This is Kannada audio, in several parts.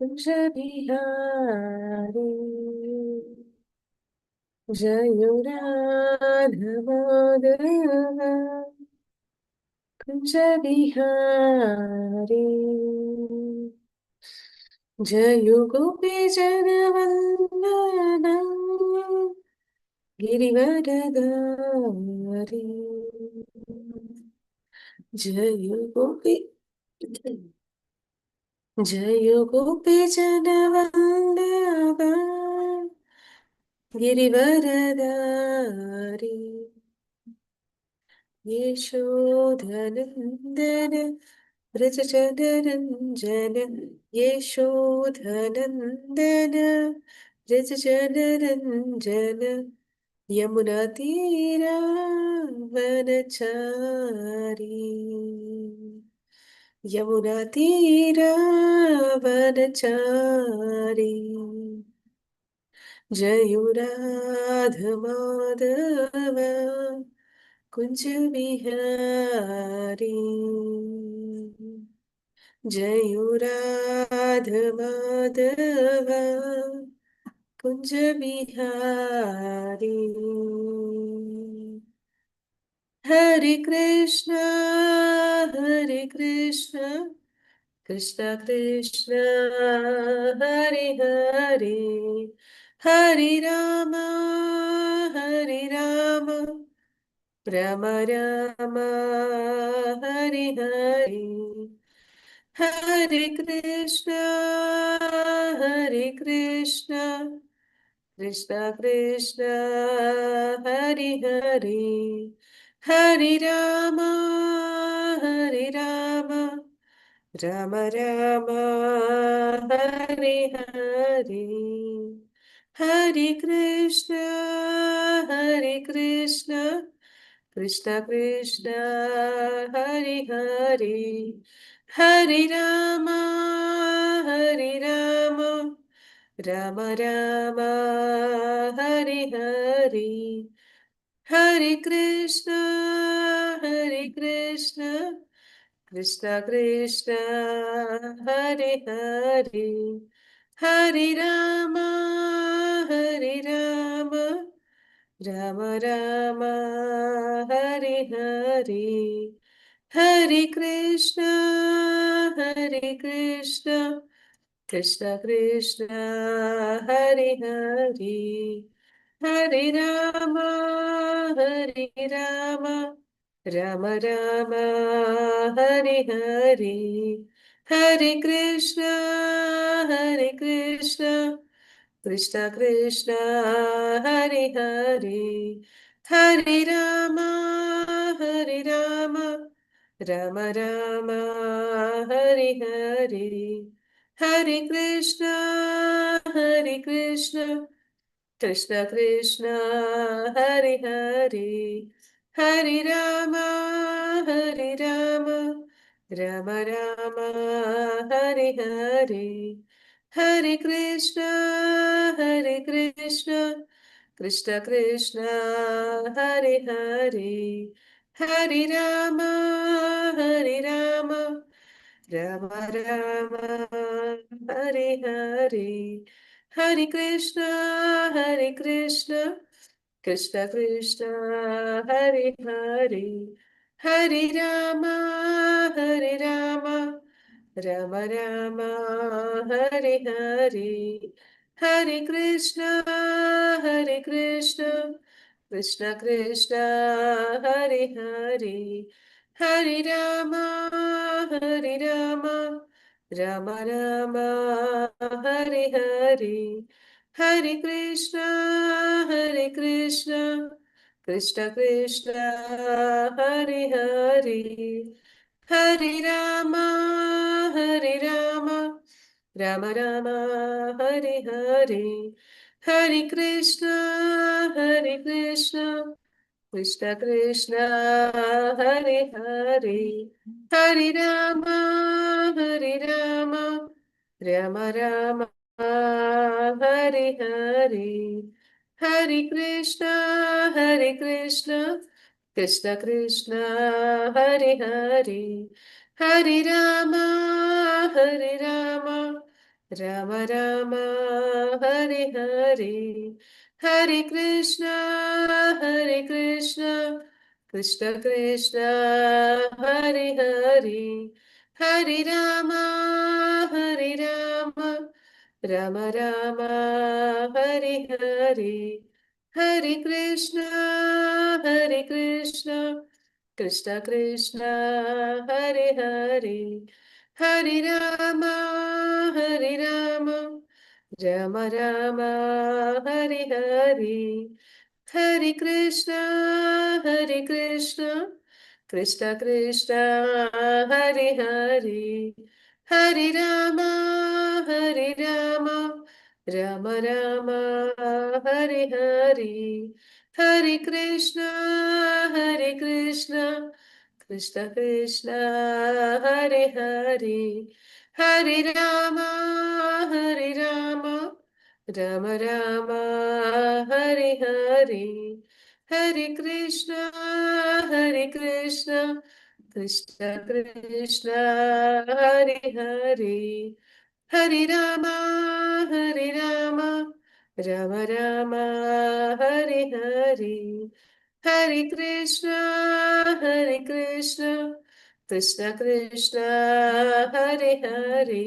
कुंज बिहारी जयुराधमाधव कुंज बिहारी जयु गोपी जनवल्लभा गिरिवरधारी जयु गोपी जयु गोपी जनवल्लभा गिरिवरधारी यशोधनन्दन व्रजजनरञ्जन यशोधनन्दन व्रजजनरञ्जन यमुनातीरावनचारी यमुनातीरावनचारी जयुराधमाधव कुंज बिहारी जयुराधमाधव कुंज बिहारी हरे Krishna Krishna Krishna Hare Hare Hare Ram Ram Ram Hare Hare Hare Krishna Krishna Krishna Hare Hare Hare Ram Ram Ram Hare Hare Hare Krishna Krishna Krishna Hare Hare Hare Ram Ram Ram Hare Hare Hare Krishna Krishna Krishna Hare Hare Hare Ram Ram Ram Hare Hare Hare Krishna Krishna Krishna Hare Hare Hare Ram Ram Ram Hare Hare Hare Krishna Krishna Krishna Hare Hare Hare Ram Ram Ram Hare Hare Hare Krishna Krishna Krishna Hare Hare Hare Ram Ram Ram Hare Hare Hare Krishna Krishna Krishna Hare Hare Hare Ram Ram Ram Hare Hare Hare Krishna Krishna Krishna Hare Hare Hare Ram Ram Ram Hare Hare Hare Krishna Krishna Krishna Hare Hare Hare Ram Ram Ram Hare Hare Hare Krishna Krishna Krishna Hare Hare Hare Ram Ram Ram Hare Hare Hare Krishna Krishna Krishna Hare Hare Hare Rama Hare Rama Rama Rama Hare Hare Hare Krishna Krishna Krishna Hare Hare Hare Rama Rama Rama Hare Hare Hare Krishna Krishna Krishna Hare Hare Hare Rama Rama Rama Hare Hare Hare Krishna Krishna Krishna Hare Hare Hare Rama Rama Rama Hare Hare Hare Krishna Krishna Krishna Hare Hare Hare Rama Rama Rama Hare Hare Hare Krishna Krishna Krishna Hare Hare Hare Rama Rama Rama Hare Hare Hare Krishna Krishna Krishna Hare Hare Hare Rama Rama Rama Hare Hare Hare Krishna Krishna Krishna Hare Hare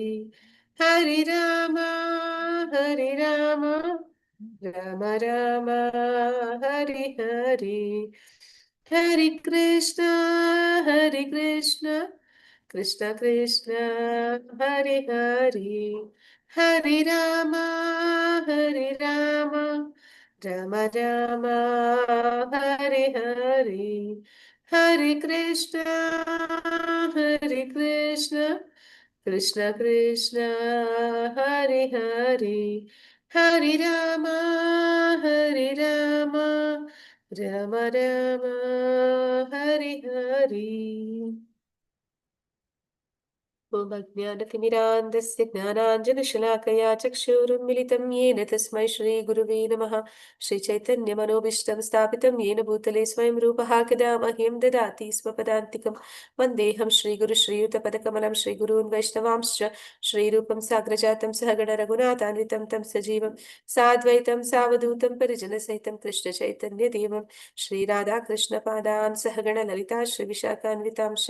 Hare Rama Rama Rama Hare Hare Hare Krishna Krishna Krishna Hare Hare Hare Rama Rama Rama Hare Hare Hare Krishna Krishna Krishna Hare Hare Hare Rama Rama Rama Hare Hare ॐ अज्ञानतिमिरान्धस्य ज्ञानाञ्जनशलाकया चक्षुरुन्मिलितं येन तस्मै श्रीगुरुवे नमः श्रीचैतन्यमनोभीष्टं स्थापितं येन भूतले स्वयं रूपः कदा मह्यं ददाति स्वपदान्तिकं वन्देऽहं श्रीगुरुश्रीयुतपदकमलं श्रीगुरून् वैष्णवांश्च श्रीरूपं साग्रजातं सहगणरघुनाथान्वितं तं सजीवं साद्वैतं सावधूतं परिजनसहितं कृष्णचैतन्यदेवं श्रीराधाकृष्णपादान् सहगणललिता श्रीविशाखान्वितांश्च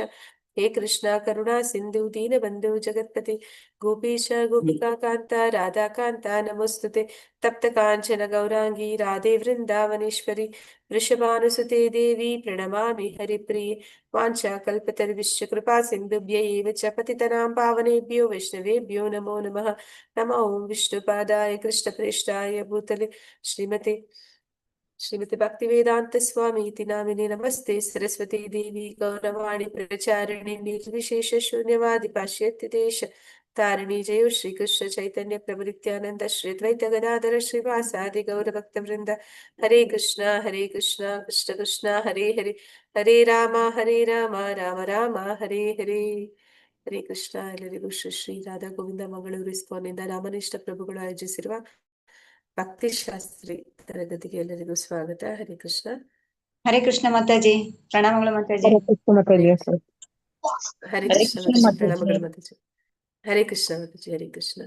हे कृष्णा करुणा सिंधु दीन बंधु जगतपते गोपीश गोपिका कांता राधा कांता नमोस्तुते तप्त कांचन गौरांगी राधे वृंदावनेश्वरी वृषभानुसुते देवी प्रणमामि हरिप्रिये वाञ्छा कल्पतरुश्च कृपा सिन्धुभ्यैव च पतितनां पावनेभ्यो वैष्णवेभ्यो नमो नमः नमो विष्णुपादाय कृष्णप्रेष्ठाय भूतले श्रीमती भक्तिवेदांत स्वामी इति नामिने नमस्ते सरस्वती देवी गौरवाणी प्रचारिणी निर्विशेष शून्यवादि पाश्चात्य देश तारिणी जयो श्री कृष्ण चैतन्य प्रभु नित्यानंद श्री अद्वैत गदाधर श्रीवासादि गौर भक्त वृंद हरे कृष्णा कृष्ण कृष्णा हरे हरे हरे राम राम हरे हरे ಹರೇ ಕೃಷ್ಣ ಎಲ್ಲರಿಗೂ ಶ್ರೀ ರಾಧಾ ಗೋವಿಂದ ಮಂಗಳೂರು ಇಸ್ಕಾನ್ನಿಂದ ರಾಮನಿಷ್ಠ ಪ್ರಭುಗಳು ಆಯೋಜಿಸಿರುವ ಭಕ್ತಿ ಶಾಸ್ತ್ರಿ ತರಗತಿಗೆ ಎಲ್ಲರಿಗೂ ಸ್ವಾಗತ. ಹರೇ ಕೃಷ್ಣ. ಹರೇ ಕೃಷ್ಣ ಮಾತಾಜಿ, ಪ್ರಣಾಮಗಳು ಮಾತಾಜಿ. ಹರೇ ಕೃಷ್ಣ ಮಾತಾಜಿ. ಹರೇ ಕೃಷ್ಣ ಮಾತಾಜಿ, ಪ್ರಣಾಮಗಳು ಮಾತಾಜಿ. ಹರೇ ಕೃಷ್ಣ ಮಾತಾಜಿ. ಹರೇ ಕೃಷ್ಣ.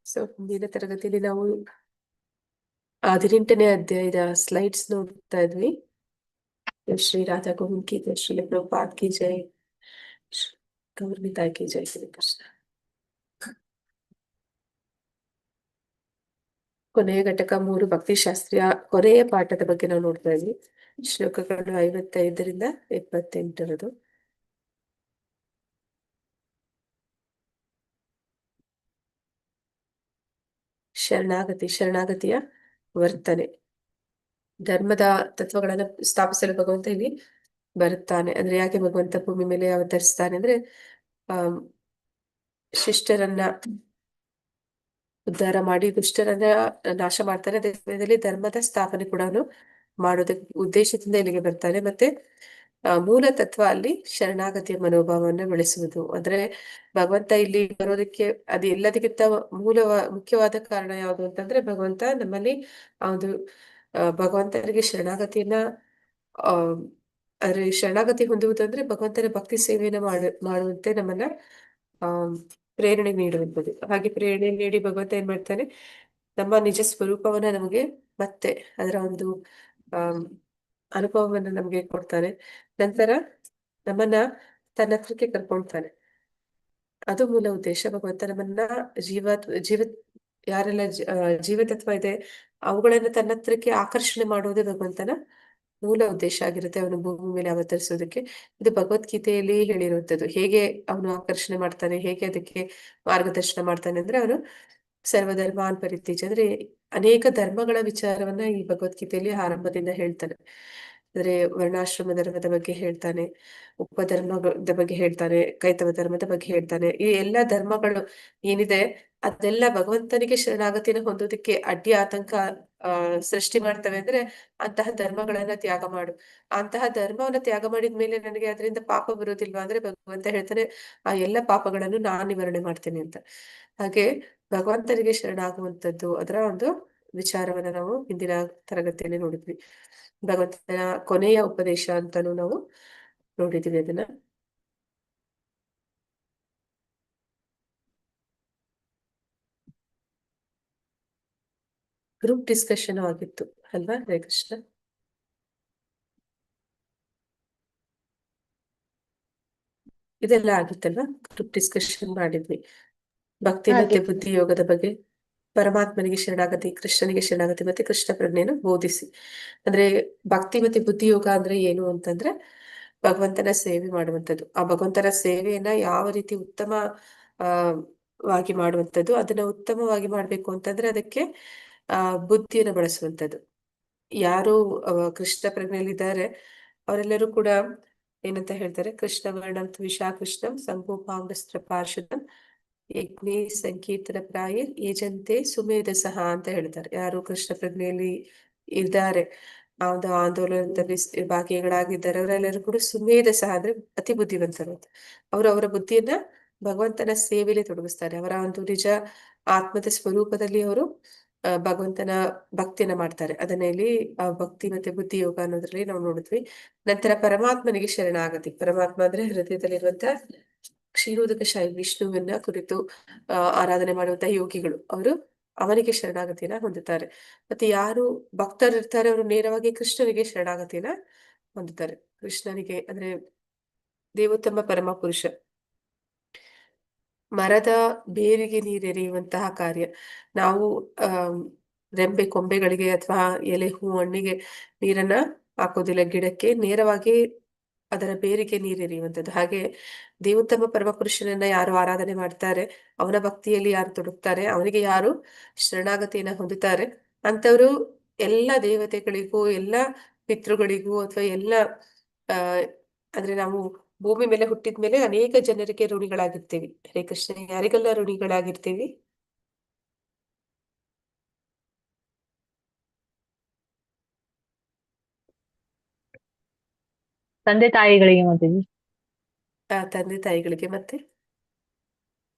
ಸೊ ಮುಂದಿನ ತರಗತಿಯಲ್ಲಿ ನಾವು 18ನೇ ಅಧ್ಯಾಯದ ಸ್ಲೈಡ್ಸ್ ನೋಡ್ತಾ ಇದ್ವಿ. ಶ್ರೀ ರಾಧಾ ಗೋವಿಂದ್ ಕಿ ಜೈ, ಶ್ರೀ ಪ್ರಭುಪಾದ್ ಕಿ ಜೈ, ಗೌರ್ಮಿತಾ ಕಿ ಜೈ. ಹರೇ ಕೃಷ್ಣ. ಕೊನೆಯ ಘಟಕ 3 ಭಕ್ತಿಶಾಸ್ತ್ರೀಯ ಕೊನೆಯ ಪಾಠದ ಬಗ್ಗೆ ನಾವು ನೋಡ್ತಾ ಇದ್ವಿ. ಶ್ಲೋಕಗಳು 55ರಿಂದ 78ರದು. ಶರಣಾಗತಿಯ ವರ್ತನೆ. ಧರ್ಮದ ತತ್ವಗಳನ್ನ ಸ್ಥಾಪಿಸಲು ಭಗವಂತ ಇಲ್ಲಿ ಬರುತ್ತಾನೆ. ಅಂದ್ರೆ ಯಾಕೆ ಭಗವಂತ ಭೂಮಿ ಮೇಲೆ ಅವತರಿಸ್ತಾನೆ ಅಂದ್ರೆ ಆ ಶಿಷ್ಟರನ್ನ ಉದ್ಧಾರ ಮಾಡಿ ದುಷ್ಟರನ್ನ ನಾಶ ಮಾಡ್ತಾನೆ. ಅದೇ ಸಮಯದಲ್ಲಿ ಧರ್ಮದ ಸ್ಥಾಪನೆ ಕೂಡ ಅವನು ಮಾಡೋದಕ್ಕೆ ಉದ್ದೇಶದಿಂದ ಇಲ್ಲಿಗೆ ಬರ್ತಾನೆ. ಮತ್ತೆ ಮೂಲ ತತ್ವ ಅಲ್ಲಿ ಶರಣಾಗತಿಯ ಮನೋಭಾವವನ್ನು ಬೆಳೆಸುವುದು. ಅಂದ್ರೆ ಭಗವಂತ ಇಲ್ಲಿ ಬರೋದಕ್ಕೆ ಅದು ಎಲ್ಲದಕ್ಕಿಂತ ಮುಖ್ಯವಾದ ಕಾರಣ ಯಾವುದು ಅಂತಂದ್ರೆ ಭಗವಂತ ನಮ್ಮಲ್ಲಿ ಆ ಒಂದು ಭಗವಂತನಿಗೆ ಶರಣಾಗತಿಯನ್ನ ಆ ಅಂದ್ರೆ ಶರಣಾಗತಿ ಹೊಂದುವುದಂದ್ರೆ ಭಗವಂತನ ಭಕ್ತಿ ಸೇವೆಯನ್ನ ಮಾಡುವಂತೆ ನಮ್ಮನ್ನ ಆ ಪ್ರೇರಣೆ ನೀಡುವಂಥದ್ದು. ಹಾಗೆ ಪ್ರೇರಣೆ ನೀಡಿ ಭಗವಂತ ಏನ್ ಮಾಡ್ತಾನೆ, ನಮ್ಮ ನಿಜ ಸ್ವರೂಪವನ್ನ ನಮಗೆ ಮತ್ತೆ ಅದರ ಒಂದು ಆ ಅನುಭವವನ್ನ ನಮ್ಗೆ ಕೊಡ್ತಾನೆ. ನಂತರ ನಮ್ಮನ್ನ ತನ್ನ ಹತ್ರಕ್ಕೆ ಕರ್ಕೊಳ್ತಾನೆ. ಅದು ಮೂಲ ಉದ್ದೇಶ. ಭಗವಂತ ನಮ್ಮನ್ನ ಜೀವ ಯಾರೆಲ್ಲ ಜೀವತತ್ವ ಇದೆ ಅವುಗಳನ್ನ ತನ್ನ ಹತ್ರಕ್ಕೆ ಆಕರ್ಷಣೆ ಮಾಡುವುದೇ ಭಗವಂತನ ಮೂಲ ಉದ್ದೇಶ ಆಗಿರುತ್ತೆ. ಅವನು ಭೂಮಿ ಮೇಲೆ ಅವತರಿಸೋದಕ್ಕೆ ಇದು ಭಗವದ್ಗೀತೆಯಲ್ಲಿ ಹೇಳಿರುವಂಥದ್ದು. ಹೇಗೆ ಅವನು ಆಕರ್ಷಣೆ ಮಾಡ್ತಾನೆ, ಹೇಗೆ ಅದಕ್ಕೆ ಮಾರ್ಗದರ್ಶನ ಮಾಡ್ತಾನೆ ಅಂದ್ರೆ ಅವನು ಸರ್ವಧರ್ಮಾನ್ ಪರಿತ್ಯಜ್ಯ ಅಂದ್ರೆ ಅನೇಕ ಧರ್ಮಗಳ ವಿಚಾರವನ್ನ ಈ ಭಗವದ್ಗೀತೆಯಲ್ಲಿ ಆರಂಭದಿಂದ ಹೇಳ್ತಾನೆ. ಅಂದ್ರೆ ವರ್ಣಾಶ್ರಮ ಧರ್ಮದ ಬಗ್ಗೆ ಹೇಳ್ತಾನೆ, ಉಪಧರ್ಮದ ಬಗ್ಗೆ ಹೇಳ್ತಾನೆ, ಕೈತವ ಧರ್ಮದ ಬಗ್ಗೆ ಹೇಳ್ತಾನೆ. ಈ ಎಲ್ಲಾ ಧರ್ಮಗಳು ಏನಿದೆ ಅದೆಲ್ಲ ಭಗವಂತನಿಗೆ ಶರಣಾಗತಿನ ಹೊಂದೋದಕ್ಕೆ ಅಡ್ಡಿ ಆತಂಕ ಸೃಷ್ಟಿ ಮಾಡ್ತವೆ. ಅಂದ್ರೆ ಅಂತಹ ಧರ್ಮಗಳನ್ನ ತ್ಯಾಗ ಮಾಡು. ಅಂತಹ ಧರ್ಮವನ್ನ ತ್ಯಾಗ ಮಾಡಿದ್ಮೇಲೆ ನನಗೆ ಅದರಿಂದ ಪಾಪ ಬರೋದಿಲ್ವಾ ಅಂದ್ರೆ ಭಗವಂತ ಹೇಳ್ತಾನೆ ಆ ಎಲ್ಲ ಪಾಪಗಳನ್ನು ನಾನ್ ನಿವಾರಣೆ ಮಾಡ್ತೇನೆ ಅಂತ. ಹಾಗೆ ಭಗವಂತನಿಗೆ ಶರಣಾಗುವಂಥದ್ದು ಅದರ ಒಂದು ವಿಚಾರವನ್ನ ನಾವು ಹಿಂದಿನ ತರಗತಿಯಲ್ಲಿ ನೋಡಿದ್ವಿ. ಭಗವಂತನ ಕೊನೆಯ ಉಪದೇಶ ಅಂತಾನು ನಾವು ನೋಡಿದ್ವಿ ಅದನ್ನ. ಗ್ರೂಪ್ ಡಿಸ್ಕಷನ್ ಆಗಿತ್ತು ಅಲ್ವಾ? ಹರೇ ಕೃಷ್ಣ. ಇದೆಲ್ಲ ಆಗಿತ್ತಲ್ವಾ? ಗ್ರೂಪ್ ಡಿಸ್ಕಷನ್ ಮಾಡಿದ್ವಿ ಭಕ್ತಿ ಮತ್ತೆ ಬುದ್ಧಿ ಯೋಗದ ಬಗ್ಗೆ. ಪರಮಾತ್ಮನಿಗೆ ಶರಣಾಗತಿ, ಕೃಷ್ಣನಿಗೆ ಶರಣಾಗತಿ ಮತ್ತೆ ಕೃಷ್ಣ ಪ್ರಜ್ಞೆಯನ್ನು ಬೋಧಿಸಿ. ಅಂದ್ರೆ ಭಕ್ತಿ ಮತ್ತೆ ಬುದ್ಧಿ ಯೋಗ ಅಂದ್ರೆ ಏನು ಅಂತಂದ್ರೆ ಭಗವಂತನ ಸೇವೆ ಮಾಡುವಂಥದ್ದು. ಆ ಭಗವಂತನ ಸೇವೆಯನ್ನ ಯಾವ ರೀತಿ ಉತ್ತಮ ವಾಗಿ ಮಾಡುವಂಥದ್ದು, ಅದನ್ನ ಉತ್ತಮವಾಗಿ ಮಾಡ್ಬೇಕು ಅಂತಂದ್ರೆ ಅದಕ್ಕೆ ಬುದ್ಧಿಯನ್ನು ಬಳಸುವಂಥದ್ದು. ಯಾರು ಕೃಷ್ಣ ಪ್ರಜ್ಞೆಯಲ್ಲಿದ್ದಾರೆ ಅವರೆಲ್ಲರೂ ಕೂಡ ಏನಂತ ಹೇಳ್ತಾರೆ, ಕೃಷ್ಣ ವರ್ಣಂ ತ್ವಿಷಾ ಕೃಷ್ಣಂ ಸಂಭೂಪಾಂಗಸ್ತ್ರ ಪಾರ್ಷದಂ ಯಜ್ಞೆ ಸಂಕೀರ್ತನ ಪ್ರಾಯ ಏಜಂತೆ ಸುಮೇಧಸಹ ಅಂತ ಹೇಳ್ತಾರೆ. ಯಾರು ಕೃಷ್ಣ ಪ್ರಜ್ಞೆಯಲ್ಲಿ ಇದ್ದಾರೆ, ಆ ಒಂದು ಆಂದೋಲನದಲ್ಲಿ ಭಾಗಿಗಳಾಗಿದ್ದಾರೆ ಅವರೆಲ್ಲರೂ ಕೂಡ ಸುಮೇಧಸಹ ಅಂದ್ರೆ ಅತಿ ಬುದ್ಧಿವಂತರು. ಅವರು ಅವರ ಬುದ್ಧಿಯನ್ನ ಭಗವಂತನ ಸೇವೆಯಲ್ಲಿ ತೊಡಗಿಸ್ತಾರೆ. ಅವರ ಒಂದು ನಿಜ ಆತ್ಮದ ಸ್ವರೂಪದಲ್ಲಿ ಅವರು ಭಗವಂತನ ಭಕ್ತಿಯನ್ನ ಮಾಡ್ತಾರೆ. ಅದನ್ನ ಇಲ್ಲಿ ಭಕ್ತಿ ಮತ್ತೆ ಬುದ್ಧಿ ಯೋಗ ಅನ್ನೋದ್ರಲ್ಲಿ ನಾವು ನೋಡಿದ್ವಿ. ನಂತರ ಪರಮಾತ್ಮನಿಗೆ ಶರಣಾಗತಿ. ಪರಮಾತ್ಮ ಅಂದ್ರೆ ಹೃದಯದಲ್ಲಿರುವಂತ ಕ್ಷೀರೋದಕಶಾಹಿ ವಿಷ್ಣುವನ್ನ ಕುರಿತು ಆರಾಧನೆ ಮಾಡುವಂತಹ ಯೋಗಿಗಳು ಅವರು ಅವನಿಗೆ ಶರಣಾಗತಿಯನ್ನ ಹೊಂದುತ್ತಾರೆ. ಮತ್ತೆ ಯಾರು ಭಕ್ತರು ಇರ್ತಾರೆ ಅವರು ನೇರವಾಗಿ ಕೃಷ್ಣನಿಗೆ ಶರಣಾಗತಿಯನ್ನ ಹೊಂದುತ್ತಾರೆ. ಕೃಷ್ಣನಿಗೆ ಅಂದ್ರೆ ದೇವೋತ್ತಮ ಪರಮ ಪುರುಷ. ಮರದ ಬೇರಿಗೆ ನೀರೆರೆಯುವಂತಹ ಕಾರ್ಯ. ನಾವು ರೆಂಬೆ ಕೊಂಬೆಗಳಿಗೆ ಅಥವಾ ಎಲೆ ಹೂ ಹಣ್ಣಿಗೆ ನೀರನ್ನ ಹಾಕೋದಿಲ್ಲ, ಗಿಡಕ್ಕೆ ನೇರವಾಗಿ ಅದರ ಬೇರಿಗೆ ನೀರೆರೆಯುವಂಥದ್ದು. ಹಾಗೆ ದೇವೋತ್ತಮ ಪರಮ ಪುರುಷನನ್ನ ಯಾರು ಆರಾಧನೆ ಮಾಡ್ತಾರೆ, ಅವನ ಭಕ್ತಿಯಲ್ಲಿ ಯಾರು ತೊಡಗ್ತಾರೆ, ಅವನಿಗೆ ಯಾರು ಶರಣಾಗತಿಯನ್ನ ಹೊಂದುತ್ತಾರೆ ಅಂತವರು ಎಲ್ಲ ದೇವತೆಗಳಿಗೂ ಎಲ್ಲ ಪಿತೃಗಳಿಗೂ ಅಥವಾ ಎಲ್ಲ ಅಂದ್ರೆ ನಾವು ಭೂಮಿ ಮೇಲೆ ಹುಟ್ಟಿದ ಮೇಲೆ ಅನೇಕ ಜನರಿಗೆ ಋಣಿಗಳಾಗಿರ್ತೀವಿ. ಹರೇ ಕೃಷ್ಣ. ಯಾರಿಗೆಲ್ಲ ಋಣಿಗಳಾಗಿರ್ತೀವಿ? ತಂದೆ ತಾಯಿಗಳಿಗೆ ಮತ್ತೆ ತಂದೆ ತಾಯಿಗಳಿಗೆ ಮತ್ತೆ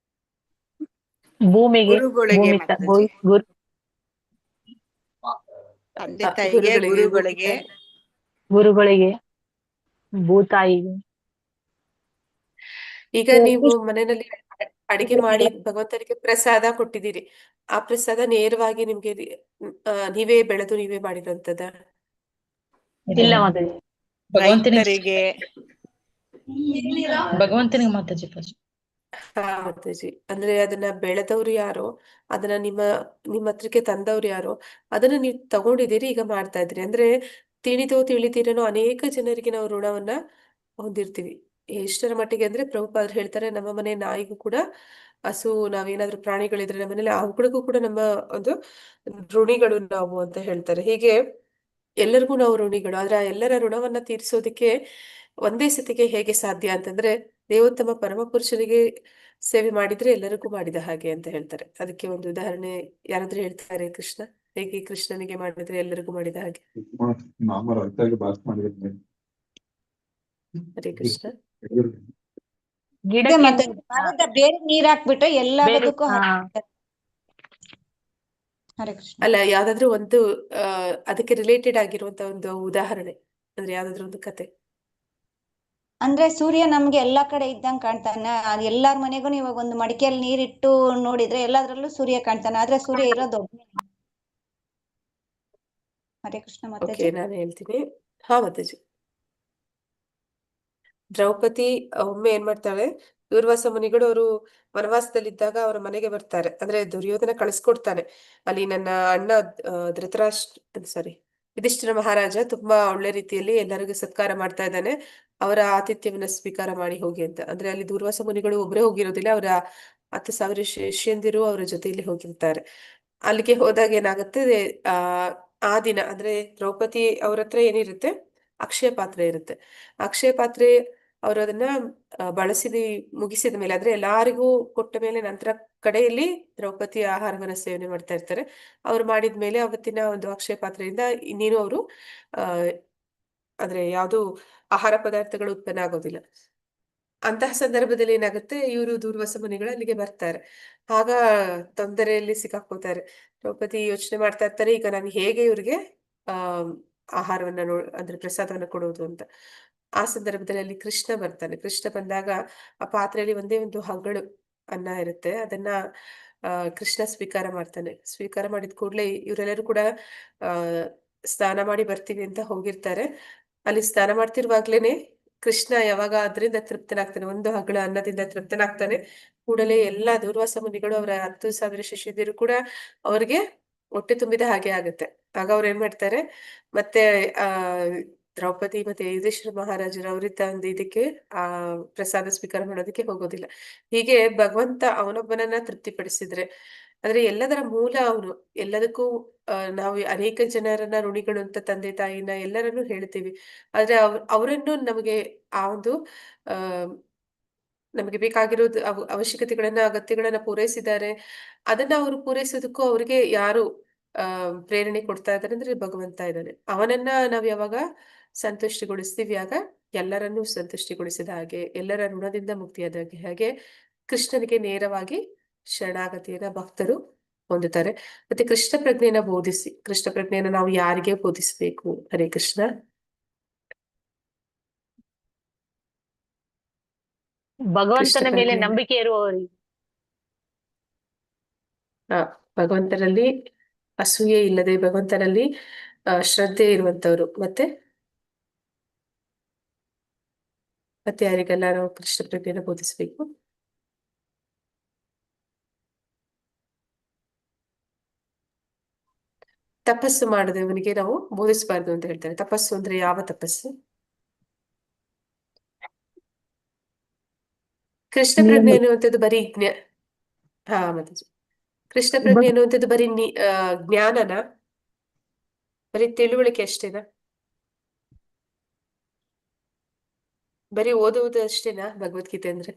ಭೂಮಿಗೆ ಗುರುಗಳಿಗೆ ಮಾತಾಜಿ. ತಂದೆ ತಾಯಿಗೆ, ಗುರುಗಳಿಗೆ, ಗುರುಗಳಿಗೆ, ಭೂತಾಯಿಗೆ. ಈಗ ನೀವು ಮನೆಯಲ್ಲಿ ಅಡಿಗೆ ಮಾಡಿ ಭಗವಂತನಿಗೆ ಪ್ರಸಾದ ಕೊಟ್ಟಿದ್ದೀರಿ. ಆ ಪ್ರಸಾದ ನೇರವಾಗಿ ನಿಮ್ಗೆ ನೀವೇ ಬೆಳೆದು ನೀವೇ ಮಾಡಿರುವಂತದ? ಇಲ್ಲ ಮಾತಾಜಿ. ರೈತರಿಗೆ, ಭಗವಂತನಿಗೆ ಮಾತಾಜಿ ಫಸ್ಟ್. ಹಾ ಮಾತಾಜಿ. ಅಂದ್ರೆ ಅದನ್ನ ಬೆಳೆದವ್ರು ಯಾರೋ, ಅದನ್ನ ನಿಮ್ಮ ಹತ್ರಕ್ಕೆ ತಂದವ್ರು ಯಾರೋ, ಅದನ್ನ ನೀವು ತಗೊಂಡಿದ್ದೀರಿ, ಈಗ ಮಾಡ್ತಾ ಇದ್ರಿ. ಅಂದ್ರೆ ತಿಳಿದಿರನೋ ಅನೇಕ ಜನರಿಗೆ ನಾವು ಋಣವನ್ನ ಹೊಂದಿರ್ತೀವಿ. ಎಷ್ಟರ ಮಟ್ಟಿಗೆ ಅಂದ್ರೆ ಪ್ರಭುಪಾದರು ಹೇಳ್ತಾರೆ, ನಮ್ಮ ಮನೆ ನಾಯಿಗೂ ಕೂಡ ಹಸು ನಾವೇನಾದ್ರೂ ಪ್ರಾಣಿಗಳಿದ್ರೆ ನಮ್ಮನೇಲಿ ಅವುಗಳಿಗೂ ಕೂಡ ನಮ್ಮ ಒಂದು ಋಣಿಗಳು ನಾವು ಅಂತ ಹೇಳ್ತಾರೆ. ಹೀಗೆ ಎಲ್ಲರಿಗೂ ನಾವು ಋಣಿಗಳು. ಆದ್ರೆ ಆ ಎಲ್ಲರ ಋಣವನ್ನ ತೀರಿಸೋದಕ್ಕೆ ಒಂದೇ ಸತಿಗೆ ಹೇಗೆ ಸಾಧ್ಯ ಅಂತಂದ್ರೆ ದೇವೋತ್ತಮ ಪರಮ ಪುರುಷನಿಗೆ ಸೇವೆ ಮಾಡಿದ್ರೆ ಎಲ್ಲರಿಗೂ ಮಾಡಿದ ಹಾಗೆ ಅಂತ ಹೇಳ್ತಾರೆ. ಅದಕ್ಕೆ ಒಂದು ಉದಾಹರಣೆ ಯಾರಾದ್ರೂ ಹೇಳ್ತಾರೆ ಕೃಷ್ಣ ಹೇಗೆ ಕೃಷ್ಣನಿಗೆ ಮಾಡಿದ್ರೆ ಎಲ್ಲರಿಗೂ ಮಾಡಿದ ಹಾಗೆ? ಹರೇ ಕೃಷ್ಣ. ಅದೇ ಗಿಡಕ್ಕೆ ಮತ್ತೆ ಮರದ ಬೇರೆ ನೀರ್ ಹಾಕ್ಬಿಟ್ಟು ಬೇರೆ ಎಲ್ಲದಕ್ಕೂ ಹರೇ ಕೃಷ್ಣ. ಅಲ್ಲ, ಯಾವ್ದಾದ್ರು ಒಂದು ಅದಕ್ಕೆ ರಿಲೇಟೆಡ್ ಆಗಿರುವಂತ ಒಂದು ಉದಾಹರಣೆ ಅಂದ್ರೆ ಯಾವ್ದಾದ್ರು ಒಂದು ಕತೆ. ಅಂದ್ರೆ ಸೂರ್ಯ ನಮ್ಗೆ ಎಲ್ಲಾ ಕಡೆ ಇದ್ದಂಗ್ ಕಾಣ್ತಾನೆ. ಎಲ್ಲಾರ ಮನೆಗೂ ಇವಾಗ ಒಂದು ಮಡಿಕೆಯಲ್ಲಿ ನೀರಿಟ್ಟು ನೋಡಿದ್ರೆ ಎಲ್ಲಾದ್ರಲ್ಲೂ ಸೂರ್ಯ ಕಾಣ್ತಾನೆ. ಆದ್ರೆ ಸೂರ್ಯ ಇರೋದು ಒಬ್ಬನೇ. ಹರೇ ಕೃಷ್ಣ ಓಕೆ, ಮಾತಾಜಿ. ನಾನು ಹೇಳ್ತೀನಿ. ಹಾ ಮಾತಾಜಿ. ದ್ರೌಪದಿ ಒಮ್ಮೆ ಏನ್ ಮಾಡ್ತಾಳೆ, ದೂರ್ವಾಸ ಮುನಿಗಳು ಅವರು ವನವಾಸದಲ್ಲಿದ್ದಾಗ ಅವರ ಮನೆಗೆ ಬರ್ತಾರೆ. ಅಂದ್ರೆ ದುರ್ಯೋಧನ ಕಳಿಸ್ಕೊಡ್ತಾನೆ, ಅಲ್ಲಿ ನನ್ನ ಅಣ್ಣ ಧೃತರಾಷ್ಟ್ರ ಸಾರಿ ಯುಧಿಷ್ಠಿರ ಮಹಾರಾಜ ತುಂಬಾ ಒಳ್ಳೆ ರೀತಿಯಲ್ಲಿ ಎಲ್ಲರಿಗೂ ಸತ್ಕಾರ ಮಾಡ್ತಾ ಇದ್ದಾನೆ, ಅವರ ಆತಿಥ್ಯವನ್ನ ಸ್ವೀಕಾರ ಮಾಡಿ ಹೋಗಿ ಅಂತ. ಅಂದ್ರೆ ಅಲ್ಲಿ ದೂರ್ವಾಸ ಮುನಿಗಳು ಒಬ್ಬರೇ ಹೋಗಿರೋದಿಲ್ಲ, ಅವರ 10,000 ಶಿಷ್ಯಂದಿರು ಅವರ ಜೊತೆಯಲ್ಲಿ ಹೋಗಿರ್ತಾರೆ. ಅಲ್ಲಿಗೆ ಹೋದಾಗ ಏನಾಗುತ್ತೆ, ಆ ಆ ದಿನ ಅಂದ್ರೆ ದ್ರೌಪದಿ ಅವ್ರ ಹತ್ರ ಏನಿರುತ್ತೆ, ಅಕ್ಷಯ ಪಾತ್ರೆ ಇರುತ್ತೆ. ಅಕ್ಷಯ ಪಾತ್ರೆ ಅವರು ಅದನ್ನ ಬಳಸಿ ಮುಗಿಸಿದ ಮೇಲೆ ಅಂದ್ರೆ ಎಲ್ಲಾರಿಗೂ ಕೊಟ್ಟ ಮೇಲೆ ನಂತರ ಕಡೆಯಲ್ಲಿ ದ್ರೌಪದಿ ಆಹಾರವನ್ನ ಸೇವನೆ ಮಾಡ್ತಾ ಇರ್ತಾರೆ. ಅವ್ರು ಮಾಡಿದ್ಮೇಲೆ ಅವತ್ತಿನ ಒಂದು ಅಕ್ಷಯ ಪಾತ್ರೆಯಿಂದ ಇನ್ನೇನು ಅವರು ಅಂದ್ರೆ ಯಾವ್ದು ಆಹಾರ ಪದಾರ್ಥಗಳು ಉತ್ಪನ್ನ ಆಗೋದಿಲ್ಲ. ಅಂತಹ ಸಂದರ್ಭದಲ್ಲಿ ಏನಾಗುತ್ತೆ, ಇವರು ದೂರ್ವಾಸ ಮುನಿಗಳು ಅಲ್ಲಿಗೆ ಬರ್ತಾರೆ. ಆಗ ತೊಂದರೆಯಲ್ಲಿ ಸಿಕ್ಕಾಕೋತಾರೆ. ದ್ರೌಪದಿ ಯೋಚನೆ ಮಾಡ್ತಾ ಇರ್ತಾರೆ, ಈಗ ನಾನು ಹೇಗೆ ಇವ್ರಿಗೆ ಆ ಆಹಾರವನ್ನ ಅಂದ್ರೆ ಪ್ರಸಾದವನ್ನ ಕೊಡೋದು ಅಂತ. ಆ ಸಂದರ್ಭದಲ್ಲಿ ಅಲ್ಲಿ ಕೃಷ್ಣ ಬರ್ತಾನೆ. ಕೃಷ್ಣ ಬಂದಾಗ ಆ ಪಾತ್ರೆಯಲ್ಲಿ ಒಂದೇ ಒಂದು ಹಗಳು ಅನ್ನ ಇರುತ್ತೆ, ಅದನ್ನ ಕೃಷ್ಣ ಸ್ವೀಕಾರ ಮಾಡ್ತಾನೆ. ಸ್ವೀಕಾರ ಮಾಡಿದ ಕೂಡ್ಲೆ ಇವರೆಲ್ಲರೂ ಕೂಡ ಆ ಸ್ನಾನ ಮಾಡಿ ಬರ್ತೀವಿ ಅಂತ ಹೋಗಿರ್ತಾರೆ. ಅಲ್ಲಿ ಸ್ನಾನ ಮಾಡ್ತಿರುವಾಗ್ಲೇನೆ ಕೃಷ್ಣ ಯಾವಾಗ ಅದರಿಂದ ತೃಪ್ತನಾಗ್ತಾನೆ, ಒಂದು ಹಗಳ ಅನ್ನದಿಂದ ತೃಪ್ತನಾಗ್ತಾನೆ, ಕೂಡಲೇ ಎಲ್ಲಾ ದೂರ್ವಾಸ ಮುನಿಗಳು ಅವರ 10,000 ಶಿಷ್ಯರು ಕೂಡ ಅವ್ರಿಗೆ ಹೊಟ್ಟೆ ತುಂಬಿದ ಹಾಗೆ ಆಗುತ್ತೆ. ಆಗ ಅವ್ರು ಏನ್ ಮಾಡ್ತಾರೆ, ಮತ್ತೆ ಆ ದ್ರೌಪದಿ ಮತ್ತೆ ಯುಧಿಷ್ಠಿರ ಮಹಾರಾಜರು ಅವರಿದ್ದ ಒಂದು ಇದಕ್ಕೆ ಆ ಪ್ರಸಾದ ಸ್ವೀಕಾರ ಮಾಡೋದಕ್ಕೆ ಹೋಗೋದಿಲ್ಲ. ಹೀಗೆ ಭಗವಂತ ಅವನೊಬ್ಬನನ್ನ ತೃಪ್ತಿಪಡಿಸಿದ್ರೆ, ಅಂದ್ರೆ ಎಲ್ಲದರ ಮೂಲ ಅವನು. ಎಲ್ಲದಕ್ಕೂ ನಾವು ಅನೇಕ ಜನರನ್ನ ಋಣಿಗಳು ಅಂತ ತಂದೆ ತಾಯಿನ ಎಲ್ಲರನ್ನೂ ಹೇಳ್ತೀವಿ. ಆದ್ರೆ ಅವರನ್ನು ನಮಗೆ ಆ ಒಂದು ಆ ನಮಗೆ ಬೇಕಾಗಿರೋದು ಅವಶ್ಯಕತೆಗಳನ್ನ ಅಗತ್ಯಗಳನ್ನ ಪೂರೈಸಿದ್ದಾರೆ. ಅದನ್ನ ಅವರು ಪೂರೈಸೋದಕ್ಕೂ ಅವ್ರಿಗೆ ಯಾರು ಪ್ರೇರಣೆ ಕೊಡ್ತಾ ಇದ್ದಾರೆ ಅಂದ್ರೆ ಭಗವಂತ ಇದ್ದಾನೆ. ಅವನನ್ನ ನಾವ್ ಯಾವಾಗ ಸಂತುಷ್ಟಿಗೊಳಿಸ್ತೀವಿ, ಆಗ ಎಲ್ಲರನ್ನೂ ಸಂತುಷ್ಟಿಗೊಳಿಸಿದ ಹಾಗೆ, ಎಲ್ಲರ ಋಣದಿಂದ ಮುಕ್ತಿಯಾದ ಹಾಗೆ. ಹಾಗೆ ಕೃಷ್ಣನಿಗೆ ನೇರವಾಗಿ ಶರಣಾಗತಿಯನ್ನ ಭಕ್ತರು ಹೊಂದುತ್ತಾರೆ. ಮತ್ತೆ ಕೃಷ್ಣ ಪ್ರಜ್ಞೆಯನ್ನ ಬೋಧಿಸಿ, ಕೃಷ್ಣ ಪ್ರಜ್ಞೆಯನ್ನ ನಾವು ಯಾರಿಗೆ ಬೋಧಿಸ್ಬೇಕು? ಹರೇ ಕೃಷ್ಣ. ಭಗವಂತನ ಮೇಲೆ ಪ್ರಜ್ಞೆಯನ್ನ ನಂಬಿಕೆ ಇರುವವರಿಗೆ. ಭಗವಂತನಲ್ಲಿ ಅಸೂಯೆ ಇಲ್ಲದೆ, ಭಗವಂತನಲ್ಲಿ ಶ್ರದ್ಧೆ ಇರುವಂತವ್ರು. ಮತ್ತೆ ಮತ್ತೆ ಯಾರಿಗೆಲ್ಲ ನಾವು ಕೃಷ್ಣ ಪ್ರಜ್ಞೆಯನ್ನ ಬೋಧಿಸ್ಬೇಕು? ತಪಸ್ಸು ಮಾಡದವನಿಗೆ ನಾವು ಬೋಧಿಸಬಾರ್ದು ಅಂತ ಹೇಳ್ತಾರೆ. ತಪಸ್ಸು ಅಂದ್ರೆ ಯಾವ ತಪಸ್ಸು? ಕೃಷ್ಣ ಪ್ರಜ್ಞೆ ಎನ್ನುವಂಥದ್ದು ಬರೀ ಹಾ ಮತ್ತೆ ಕೃಷ್ಣ ಪ್ರಜ್ಞೆ ಎನ್ನುವಂಥದ್ದು ಬರೀ ಜ್ಞಾನನ, ಬರೀ ತಿಳುವಳಿಕೆ ಅಷ್ಟೇನಾ? ಬರೀ ಓದುವುದು ಅಷ್ಟೇನಾ ಭಗವದ್ಗೀತೆ ಅಂದ್ರೆ?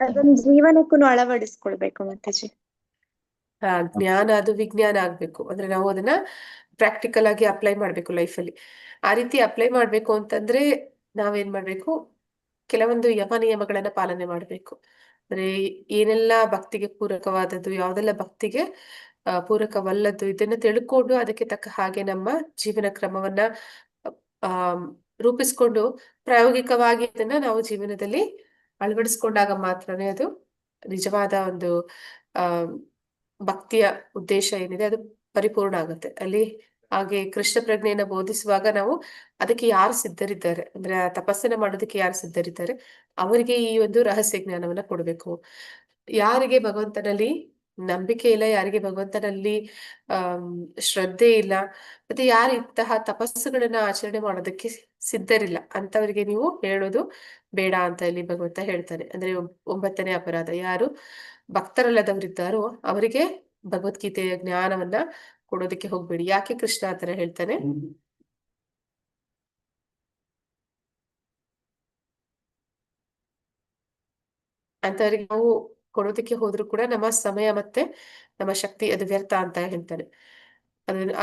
ಅದನ್ನ ಜೀವನಕ್ಕೂ ಅಳವಡಿಸ್ಕೊಳ್ಬೇಕು ಮಾತಾಜಿ. ಜ್ಞಾನ ಅದು ವಿಜ್ಞಾನ ಆಗ್ಬೇಕು. ಅಂದ್ರೆ ನಾವು ಅದನ್ನ ಪ್ರಾಕ್ಟಿಕಲ್ ಆಗಿ ಅಪ್ಲೈ ಮಾಡ್ಬೇಕು ಲೈಫಲ್ಲಿ. ಆ ರೀತಿ ಅಪ್ಲೈ ಮಾಡ್ಬೇಕು ಅಂತಂದ್ರೆ ನಾವೇನ್ ಮಾಡ್ಬೇಕು, ಕೆಲವೊಂದು ಯಮ ನಿಯಮಗಳನ್ನ ಪಾಲನೆ ಮಾಡ್ಬೇಕು. ಅಂದ್ರೆ ಏನೆಲ್ಲ ಭಕ್ತಿಗೆ ಪೂರಕವಾದದ್ದು, ಯಾವ್ದೆಲ್ಲ ಭಕ್ತಿಗೆ ಪೂರಕವಲ್ಲದ್ದು, ಇದನ್ನ ತಿಳ್ಕೊಂಡು ಅದಕ್ಕೆ ತಕ್ಕ ಹಾಗೆ ನಮ್ಮ ಜೀವನ ಕ್ರಮವನ್ನ ಆ ರೂಪಿಸ್ಕೊಂಡು ಪ್ರಾಯೋಗಿಕವಾಗಿ ಅದನ್ನ ನಾವು ಜೀವನದಲ್ಲಿ ಅಳವಡಿಸ್ಕೊಂಡಾಗ ಮಾತ್ರನೇ ಅದು ನಿಜವಾದ ಒಂದು ಆ ಭಕ್ತಿಯ ಉದ್ದೇಶ ಏನಿದೆ ಅದು ಪರಿಪೂರ್ಣ ಆಗುತ್ತೆ ಅಲ್ಲಿ. ಹಾಗೆ ಕೃಷ್ಣ ಪ್ರಜ್ಞೆಯನ್ನ ಬೋಧಿಸುವಾಗ ನಾವು ಅದಕ್ಕೆ ಯಾರು ಸಿದ್ಧರಿದ್ದಾರೆ, ಅಂದ್ರೆ ಆ ತಪಸ್ಸನ್ನ ಮಾಡೋದಕ್ಕೆ ಯಾರು ಸಿದ್ಧರಿದ್ದಾರೆ, ಅವರಿಗೆ ಈ ಒಂದು ರಹಸ್ಯ ಜ್ಞಾನವನ್ನ ಕೊಡ್ಬೇಕು. ಯಾರಿಗೆ ಭಗವಂತನಲ್ಲಿ ನಂಬಿಕೆ ಇಲ್ಲ, ಯಾರಿಗೆ ಭಗವಂತನಲ್ಲಿ ಶ್ರದ್ಧೆ ಇಲ್ಲ, ಮತ್ತೆ ಯಾರು ಇಂತಹ ತಪಸ್ಸುಗಳನ್ನ ಆಚರಣೆ ಮಾಡೋದಕ್ಕೆ ಸಿದ್ಧರಿಲ್ಲ ಅಂತವರಿಗೆ ನೀವು ಹೇಳೋದು ಬೇಡ ಅಂತ ಇಲ್ಲಿ ಭಗವಂತ ಹೇಳ್ತಾನೆ. ಅಂದ್ರೆ 9ನೇ ಅಪರಾಧ, ಯಾರು ಭಕ್ತರಲ್ಲದವರಿದ್ದಾರೋ ಅವರಿಗೆ ಭಗವದ್ಗೀತೆಯ ಜ್ಞಾನವನ್ನ ಕೊಡೋದಕ್ಕೆ ಹೋಗ್ಬೇಡಿ. ಯಾಕೆ ಕೃಷ್ಣ ಆತರ ಹೇಳ್ತಾನೆ? ಅಂತವರಿಗೆ ನಾವು ಕೊಡೋದಕ್ಕೆ ಹೋದ್ರು ಕೂಡ ನಮ್ಮ ಸಮಯ ಮತ್ತೆ ನಮ್ಮ ಶಕ್ತಿ ಅದು ವ್ಯರ್ಥ ಅಂತ ಹೇಳ್ತಾನೆ.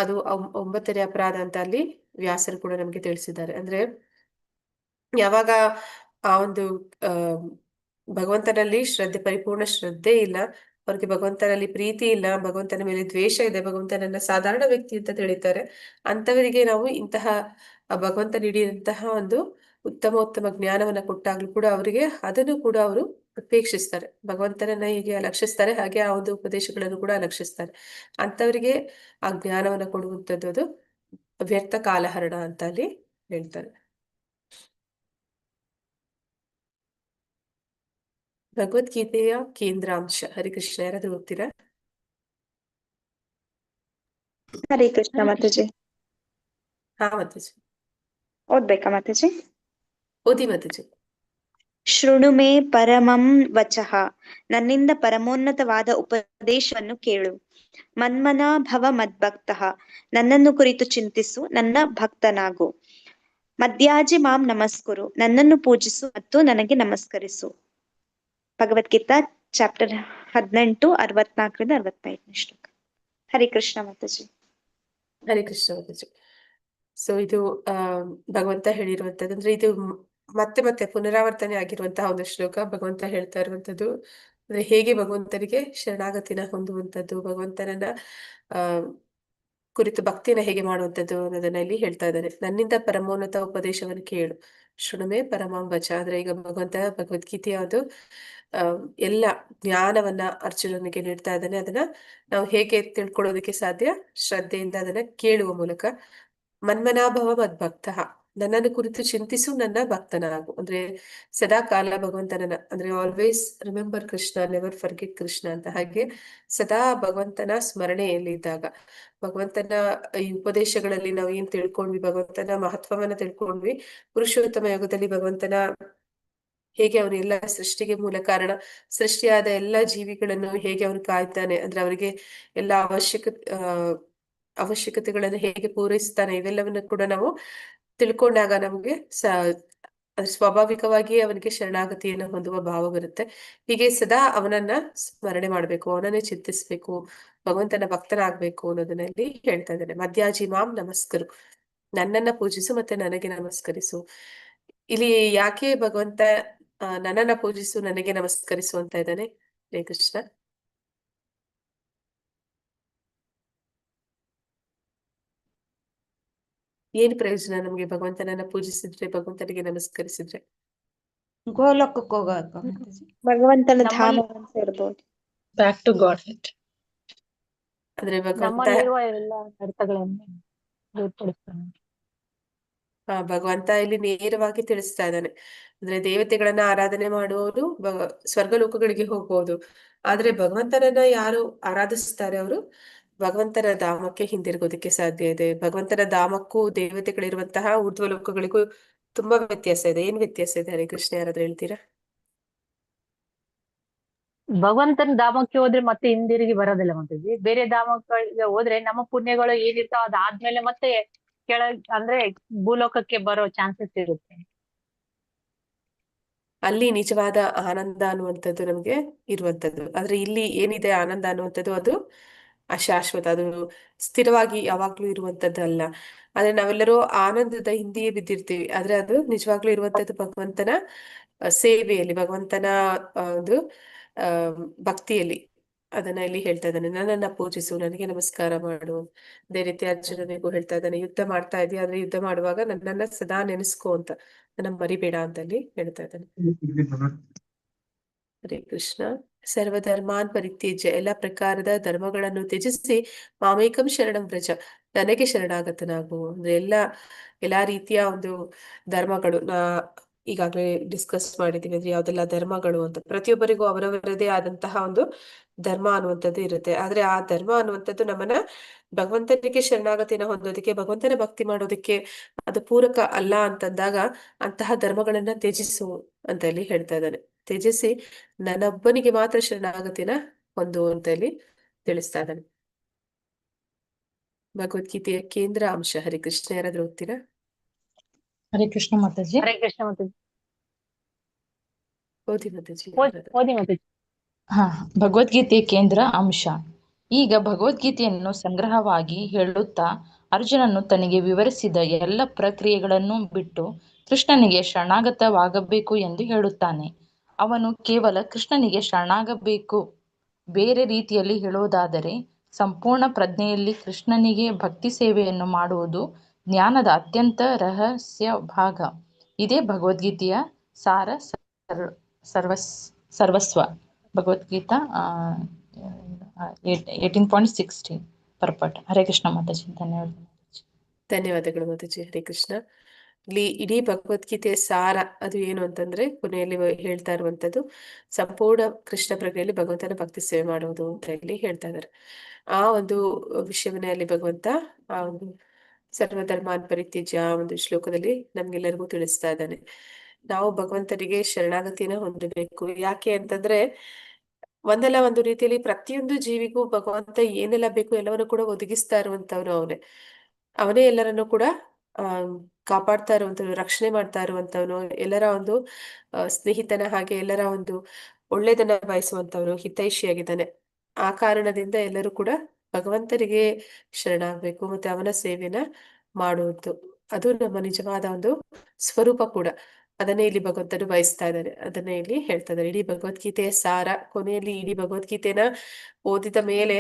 ಅದು 9ನೇ ಅಪರಾಧ ಅಂತ ಅಲ್ಲಿ ವ್ಯಾಸರು ಕೂಡ ನಮ್ಗೆ ತಿಳಿಸಿದ್ದಾರೆ. ಅಂದ್ರೆ ಯಾವಾಗ ಆ ಒಂದು ಆ ಭಗವಂತನಲ್ಲಿ ಪರಿಪೂರ್ಣ ಶ್ರದ್ಧೆ ಇಲ್ಲ, ಅವ್ರಿಗೆ ಭಗವಂತನಲ್ಲಿ ಪ್ರೀತಿ ಇಲ್ಲ, ಭಗವಂತನ ಮೇಲೆ ದ್ವೇಷ ಇದೆ, ಭಗವಂತನನ್ನ ಸಾಧಾರಣ ವ್ಯಕ್ತಿ ಅಂತ ತಿಳಿತಾರೆ, ಅಂತವರಿಗೆ ನಾವು ಇಂತಹ ಭಗವಂತ ನೀಡಿದಂತಹ ಒಂದು ಉತ್ತಮ ಜ್ಞಾನವನ್ನ ಕೊಟ್ಟಾಗ್ಲೂ ಕೂಡ ಅವರಿಗೆ ಅದನ್ನು ಕೂಡ ಅವರು ಉಪೇಕ್ಷಿಸ್ತಾರೆ. ಭಗವಂತನನ್ನ ಹೇಗೆ ಅಲಕ್ಷಿಸ್ತಾರೆ ಹಾಗೆ ಆ ಒಂದು ಉಪದೇಶಗಳನ್ನು ಕೂಡ ಅಲಕ್ಷಿಸ್ತಾರೆ. ಅಂತವರಿಗೆ ಆ ಜ್ಞಾನವನ್ನ ಕೊಡುವಂಥದ್ದು ಅದು ವ್ಯರ್ಥ ಕಾಲಹರಣ ಅಂತ ಅಲ್ಲಿ ಹೇಳ್ತಾರೆ. ಭಗವದ್ಗೀತೆಯ ಕೇಂದ್ರಾಂಶ ಹರಿಕೃಷ್ಣ ಯಾರಾದ್ರೂ ಓದ್ತೀರಾ? ಹರೇ ಕೃಷ್ಣ ಮಾತಾಜಿ. ಹಾ ಮಾತಾಜಿ. ಓದ್ಬೇಕಾ ಮಾತಾಜಿ? ಓದಿ ಮಾತಾಜಿ. ಶೃಣು ಮೇ ಪರಮಂ ವಚಃ, ನನ್ನಿಂದ ಪರಮೋನ್ನತವಾದ ಉಪದೇಶವನ್ನು ಕೇಳು. ಮನ್ಮನಾ ಭವ ಮದ್ಭಕ್ತಃ, ನನ್ನನ್ನು ಕುರಿತು ಚಿಂತಿಸು, ನನ್ನ ಭಕ್ತನಾಗು. ಮದ್ಯಾಜಿ ಮಾಂ ನಮಸ್ಕುರು, ನನ್ನನ್ನು ಪೂಜಿಸು ಮತ್ತು ನನಗೆ ನಮಸ್ಕರಿಸು. ಭಗವದ್ಗೀತಾ ಚಾಪ್ಟರ್ 18 64ರಿಂದ 65 ಶ್ಲೋಕ. ಹರೇ ಕೃಷ್ಣ ಮಾತಾಜಿ. ಹರೇ ಕೃಷ್ಣ ಮಾತಾಜಿ. ಸೊ ಇದು ಭಗವಂತ ಹೇಳಿರುವಂತದ್ದು, ಅಂದ್ರೆ ಇದು ಮತ್ತೆ ಮತ್ತೆ ಪುನರಾವರ್ತನೆ ಆಗಿರುವಂತಹ ಒಂದು ಶ್ಲೋಕ. ಭಗವಂತ ಹೇಳ್ತಾ ಇರುವಂತದ್ದು ಅಂದ್ರೆ ಹೇಗೆ ಭಗವಂತನಿಗೆ ಶರಣಾಗತಿನ ಹೊಂದುವಂಥದ್ದು, ಭಗವಂತನನ್ನ ಆ ಕುರಿತು ಭಕ್ತಿನ ಹೇಗೆ ಮಾಡುವಂಥದ್ದು ಅನ್ನೋದನ್ನ ಇಲ್ಲಿ ಹೇಳ್ತಾ ಇದ್ದಾರೆ. ನನ್ನಿಂದ ಪರಮೋನ್ನತ ಉಪದೇಶವನ್ನು ಕೇಳು. ಶೃಣುಮೆ ಪರಮಾಂ ವಚ. ಅಂದ್ರೆ ಈಗ ಭಗವಂತ ಭಗವದ್ಗೀತೆಯ ಒಂದು ಎಲ್ಲ ಜ್ಞಾನವನ್ನ ಅರ್ಜುನನಿಗೆ ನೀಡ್ತಾ ಇದ್ದಾನೆ. ಅದನ್ನ ನಾವು ಹೇಗೆ ತಿಳ್ಕೊಳ್ಳೋದಕ್ಕೆ ಸಾಧ್ಯ? ಶ್ರದ್ಧೆಯಿಂದ ಅದನ್ನ ಕೇಳುವ ಮೂಲಕ. ಮನ್ಮನಾಭವ ಮದ್ಭಕ್ತ, ನನ್ನನ್ನು ಕುರಿತು ಚಿಂತಿಸು, ನನ್ನ ಭಕ್ತನಾಗು. ಅಂದ್ರೆ ಸದಾ ಕಾಲ ಭಗವಂತನನ್ನ, ಅಂದ್ರೆ always remember Krishna, never forget Krishna ಅಂತ. ಹಾಗೆ ಸದಾ ಭಗವಂತನ ಸ್ಮರಣೆಯಲ್ಲಿ ಇದ್ದಾಗ, ಭಗವಂತನ ಈ ಉಪದೇಶಗಳಲ್ಲಿ ನಾವು ಏನ್ ತಿಳ್ಕೊಂಡ್ವಿ, ಭಗವಂತನ ಮಹತ್ವವನ್ನ ತಿಳ್ಕೊಂಡ್ವಿ. ಪುರುಷೋತ್ತಮ ಯುಗದಲ್ಲಿ ಭಗವಂತನ ಹೇಗೆ ಅವನು ಎಲ್ಲ ಸೃಷ್ಟಿಗೆ ಮೂಲ ಕಾರಣ, ಸೃಷ್ಟಿಯಾದ ಎಲ್ಲಾ ಜೀವಿಗಳನ್ನು ಹೇಗೆ ಅವನು ಕಾಯ್ತಾನೆ, ಅಂದ್ರೆ ಅವರಿಗೆ ಎಲ್ಲ ಅವಶ್ಯಕತೆಗಳನ್ನು ಹೇಗೆ ಪೂರೈಸ್ತಾನೆ, ಇವೆಲ್ಲವನ್ನು ಕೂಡ ನಾವು ತಿಳ್ಕೊಂಡಾಗ ನಮಗೆ ಸ್ವಾಭಾವಿಕವಾಗಿ ಅವನಿಗೆ ಶರಣಾಗತಿಯನ್ನು ಹೊಂದುವ ಭಾವ ಬರುತ್ತೆ. ಹೀಗೆ ಸದಾ ಅವನನ್ನ ಸ್ಮರಣೆ ಮಾಡ್ಬೇಕು, ಅವನನ್ನೇ ಚಿಂತಿಸ್ಬೇಕು, ಭಗವಂತನ ಭಕ್ತನಾಗ್ಬೇಕು ಅನ್ನೋದನ್ನಲ್ಲಿ ಹೇಳ್ತಾ ಇದ್ದಾನೆ. ಮದ್ಯಾಜಿ ಮಾಂ ನಮಸ್ಕರು, ನನ್ನನ್ನ ಪೂಜಿಸು ಮತ್ತೆ ನನಗೆ ನಮಸ್ಕರಿಸು. ಇಲ್ಲಿ ಯಾಕೆ ಭಗವಂತ ನನ್ನನ್ನ ಪೂಜಿಸು ನನಗೆ ನಮಸ್ಕರಿಸು ಅಂತ ಇದ್ದಾನೆ? ಹರೇ ಕೃಷ್ಣ. ಏನ್ ಪ್ರಯೋಜನ ನಮ್ಗೆ ಭಗವಂತನನ್ನ ಪೂಜಿಸಿದ್ರೆ, ಭಗವಂತನಿಗೆ ನಮಸ್ಕರಿಸಿದ್ರೆ? ಗೋಲೋಕಕ್ಕೆ ಹೋಗೋದು ಮಾತಾಜಿ. ಭಗವಂತನ ನಮ್ಮಲ್ಲಿ ಧಾಮವನ್ನು ಸೇರ್ಬೋದು. Back to God. ಅಂದ್ರೆ ಭಗವಂತ ನಮ್ಮಲ್ಲಿರುವ ಎಲ್ಲ ಅರ್ಥಗಳನ್ನು ಬೇರ್ಪಡಿಸ್ತಾನೆ. ಭಗವಂತ ಇಲ್ಲಿ ನೇರವಾಗಿ ತಿಳಿಸ್ತಾ ಇದ್ದಾನೆ. ಅಂದ್ರೆ ದೇವತೆಗಳನ್ನ ಆರಾಧನೆ ಮಾಡುವವರು ಸ್ವರ್ಗಲೋಕಗಳಿಗೆ ಹೋಗ್ಬೋದು, ಆದ್ರೆ ಭಗವಂತನನ್ನ ಯಾರು ಆರಾಧಿಸ್ತಾರೆ ಅವರು ಭಗವಂತನ ಧಾಮಕ್ಕೆ ಹಿಂದಿರುಗೋದಕ್ಕೆ ಸಾಧ್ಯ ಇದೆ. ಭಗವಂತನ ಧಾಮಕ್ಕೂ ದೇವತೆಗಳಿರುವಂತಹ ಊರ್ಧ್ವ ಲೋಕಗಳಿಗೂ ತುಂಬಾ ವ್ಯತ್ಯಾಸ ಇದೆ. ಏನ್ ವ್ಯತ್ಯಾಸ ಇದೆ ಹರೇ ಕೃಷ್ಣ, ಯಾರಾದ್ರೂ ಹೇಳ್ತೀರಾ? ಭಗವಂತನ ಧಾಮಕ್ಕೆ ಹೋದ್ರೆ ಮತ್ತೆ ಹಿಂದಿರುಗಿ ಬರೋದಿಲ್ಲ ಮಾತಾಜಿ. ಬೇರೆ ಧಾಮಗಳಿಗೆ ಹೋದ್ರೆ ನಮ್ಮ ಪುಣ್ಯಗಳು ಏನಿರ್ತಾವ ಅದಾದ್ಮೇಲೆ ಮತ್ತೆ ಅಂದ್ರೆ ಭೂಲೋಕಕ್ಕೆ ಬರೋ ಚಾನ್ಸಸ್ ಇರುತ್ತೆ. ಅಲ್ಲಿ ನಿಜವಾದ ಆನಂದ ಅನ್ನುವಂಥದ್ದು ನಮ್ಗೆ ಇರುವಂತದ್ದು. ಆದ್ರೆ ಇಲ್ಲಿ ಏನಿದೆ ಆನಂದ ಅನ್ನುವಂಥದ್ದು ಅದು ಅಶಾಶ್ವತ, ಅದು ಸ್ಥಿರವಾಗಿ ಯಾವಾಗ್ಲೂ ಇರುವಂತದ್ದಲ್ಲ. ಆದ್ರೆ ನಾವೆಲ್ಲರೂ ಆನಂದದ ಹಿಂದೆಯೇ ಬಿದ್ದಿರ್ತೀವಿ. ಆದ್ರೆ ಅದು ನಿಜವಾಗ್ಲೂ ಇರುವಂತದ್ದು ಭಗವಂತನ ಸೇವೆಯಲ್ಲಿ, ಭಗವಂತನ ಒಂದು ಆ ಭಕ್ತಿಯಲ್ಲಿ. ಅದನ್ನ ಇಲ್ಲಿ ಹೇಳ್ತಾ ಇದ್ದಾನೆ, ನನ್ನನ್ನ ಪೂಜಿಸು, ನನಗೆ ನಮಸ್ಕಾರ ಮಾಡು. ಅದೇ ರೀತಿ ಅರ್ಜುನನಿಗೂ ಹೇಳ್ತಾ ಇದ್ದಾನೆ, ಯುದ್ಧ ಮಾಡ್ತಾ ಇದೀಯ, ಆದ್ರೆ ಯುದ್ಧ ಮಾಡುವಾಗ ನನ್ನನ್ನ ಸದಾ ನೆನೆಸ್ಕೋ ಅಂತ, ನನ್ನ ಮರಿಬೇಡ ಅಂತ ಅಲ್ಲಿ ಹೇಳ್ತಾ ಇದ್ದಾನೆ. ಹರೇ ಕೃಷ್ಣ. ಸರ್ವಧರ್ಮಾನ್ ಪರಿತ್ಯಜ್ಯ, ಎಲ್ಲ ಪ್ರಕಾರದ ಧರ್ಮಗಳನ್ನು ತ್ಯಜಿಸಿ ಮಾಮೇಕಂ ಶರಣಂ ವ್ರಜ, ನನಗೆ ಶರಣಾಗತನಾಗು. ಅಂದ್ರೆ ಎಲ್ಲಾ ರೀತಿಯ ಒಂದು ಧರ್ಮಗಳು ಈಗಾಗಲೇ ಡಿಸ್ಕಸ್ ಮಾಡಿದೀವಿ ಅಂದ್ರೆ ಯಾವ್ದೆಲ್ಲ ಧರ್ಮಗಳು ಅಂತ. ಪ್ರತಿಯೊಬ್ಬರಿಗೂ ಅವರವರದೇ ಆದಂತಹ ಒಂದು ಧರ್ಮ ಅನ್ನುವಂಥದ್ದು ಇರುತ್ತೆ. ಆದ್ರೆ ಆ ಧರ್ಮ ಅನ್ನುವಂಥದ್ದು ನಮ್ಮನ್ನ ಭಗವಂತನಿಗೆ ಶರಣಾಗತಿನ ಹೊಂದೋದಕ್ಕೆ, ಭಗವಂತನ ಭಕ್ತಿ ಮಾಡೋದಕ್ಕೆ ಅದು ಪೂರಕ ಅಲ್ಲ ಅಂತಂದಾಗ ಅಂತಹ ಧರ್ಮಗಳನ್ನ ತ್ಯಜಿಸು ಅಂತ ಇಲ್ಲಿ ಹೇಳ್ತಾ ಇದ್ದಾನೆ. ತ್ಯಜಿಸಿ ನನ್ನೊಬ್ಬನಿಗೆ ಮಾತ್ರ ಶರಣಾಗತಿನ ಹೊಂದು ಅಂತ ಇಲ್ಲಿ ತಿಳಿಸ್ತಾ ಇದ್ದಾನೆ. ಭಗವದ್ಗೀತೆಯ ಕೇಂದ್ರ ಅಂಶ. ಹರಿಕೃಷ್ಣ, ಯಾರಾದ್ರೂ ಓದ್ತೀರಾ? ಹರೇ ಕೃಷ್ಣ ಮಾತಾಜಿ. ಹರೇ ಕೃಷ್ಣ ಮಾತಾಜಿ. ಓದಿ ಮಾತಾಜಿ. ಓದಿ ಮಾತಾಜಿ. ಹಾ, ಭಗವದ್ಗೀತೆಯ ಕೇಂದ್ರ ಅಂಶ. ಈಗ ಭಗವದ್ಗೀತೆಯನ್ನು ಸಂಗ್ರಹವಾಗಿ ಹೇಳುತ್ತಾ ಅರ್ಜುನನು ತನಗೆ ವಿವರಿಸಿದ ಎಲ್ಲ ಪ್ರಕ್ರಿಯೆಗಳನ್ನು ಬಿಟ್ಟು ಕೃಷ್ಣನಿಗೆ ಶರಣಾಗತವಾಗಬೇಕು ಎಂದು ಹೇಳುತ್ತಾನೆ. ಅವನು ಕೇವಲ ಕೃಷ್ಣನಿಗೆ ಶರಣಾಗಬೇಕು. ಬೇರೆ ರೀತಿಯಲ್ಲಿ ಹೇಳುವುದಾದರೆ ಸಂಪೂರ್ಣ ಪ್ರಜ್ಞೆಯಲ್ಲಿ ಕೃಷ್ಣನಿಗೆ ಭಕ್ತಿ ಸೇವೆಯನ್ನು ಮಾಡುವುದು ಜ್ಞಾನದ ಅತ್ಯಂತ ರಹಸ್ಯ ಭಾಗ. ಇದೇ ಭಗವದ್ಗೀತೆಯ ಸಾರ ಸರ್ವಸ್ವ. ಭಗವದ್ಗೀತಾ 18.16 ಪರ್ಪಟ್. ಹರೇ ಕೃಷ್ಣ ಮಾತಾಜಿ. ಧನ್ಯವಾದ. ಧನ್ಯವಾದಗಳು ಮಾತಾಜಿ. ಹರೇ ಕೃಷ್ಣ. ಇಲ್ಲಿ ಇಡೀ ಭಗವದ್ಗೀತೆಯ ಸಾರ ಅದು ಏನು ಅಂತಂದ್ರೆ ಕೊನೆಯಲ್ಲಿ ಹೇಳ್ತಾ ಇರುವಂತದ್ದು ಸಂಪೂರ್ಣ ಕೃಷ್ಣ ಪ್ರಜ್ಞೆಯಲ್ಲಿ ಭಗವಂತನ ಭಕ್ತಿ ಸೇವೆ ಮಾಡುವುದು ಅಂತ ಹೇಳಿ ಹೇಳ್ತಾ ಇದ್ದಾರೆ. ಆ ಒಂದು ವಿಷಯವನ್ನೇ ಅಲ್ಲಿ ಭಗವಂತ ಆ ಒಂದು ಸರ್ವಧರ್ಮಾನ್ ಪರಿತ್ಯಜ್ಯ ಒಂದು ಶ್ಲೋಕದಲ್ಲಿ ನಮ್ಗೆಲ್ಲರಿಗೂ ತಿಳಿಸ್ತಾ ಇದ್ದಾನೆ. ನಾವು ಭಗವಂತನಿಗೆ ಶರಣಾಗತಿನ ಹೊಂದಬೇಕು. ಯಾಕೆ ಅಂತಂದ್ರೆ ಒಂದಲ್ಲ ಒಂದು ರೀತಿಯಲ್ಲಿ ಪ್ರತಿಯೊಂದು ಜೀವಿಗೂ ಭಗವಂತ ಏನೆಲ್ಲ ಬೇಕು ಎಲ್ಲವನ್ನು ಕೂಡ ಒದಗಿಸ್ತಾ ಇರುವಂತವನು ಅವನೇ. ಅವನೇ ಎಲ್ಲರನ್ನು ಕೂಡ ಕಾಪಾಡ್ತಾ ಇರುವಂತವನು, ರಕ್ಷಣೆ ಮಾಡ್ತಾ ಇರುವಂತವನು, ಎಲ್ಲರ ಒಂದು ಸ್ನೇಹಿತನ ಹಾಗೆ ಎಲ್ಲರ ಒಂದು ಒಳ್ಳೇದನ್ನ ಬಯಸುವಂತವನು, ಹಿತೈಷಿಯಾಗಿದ್ದಾನೆ. ಆ ಕಾರಣದಿಂದ ಎಲ್ಲರೂ ಕೂಡ ಭಗವಂತನಿಗೆ ಶರಣಾಗಬೇಕು ಮತ್ತೆ ಅವನ ಸೇವೆನ ಮಾಡುವುದು ಅದು ನಮ್ಮ ನಿಜವಾದ ಒಂದು ಸ್ವರೂಪ ಕೂಡ. ಅದನ್ನೇ ಇಲ್ಲಿ ಭಗವಂತನು ಬಯಸ್ತಾ ಇದ್ದಾನೆ. ಅದನ್ನೇ ಇಲ್ಲಿ ಹೇಳ್ತಾ ಇದ್ದಾರೆ. ಇಡೀ ಭಗವದ್ಗೀತೆಯ ಸಾರ ಕೊನೆಯಲ್ಲಿ ಇಡೀ ಭಗವದ್ಗೀತೆನ ಓದಿದ ಮೇಲೆ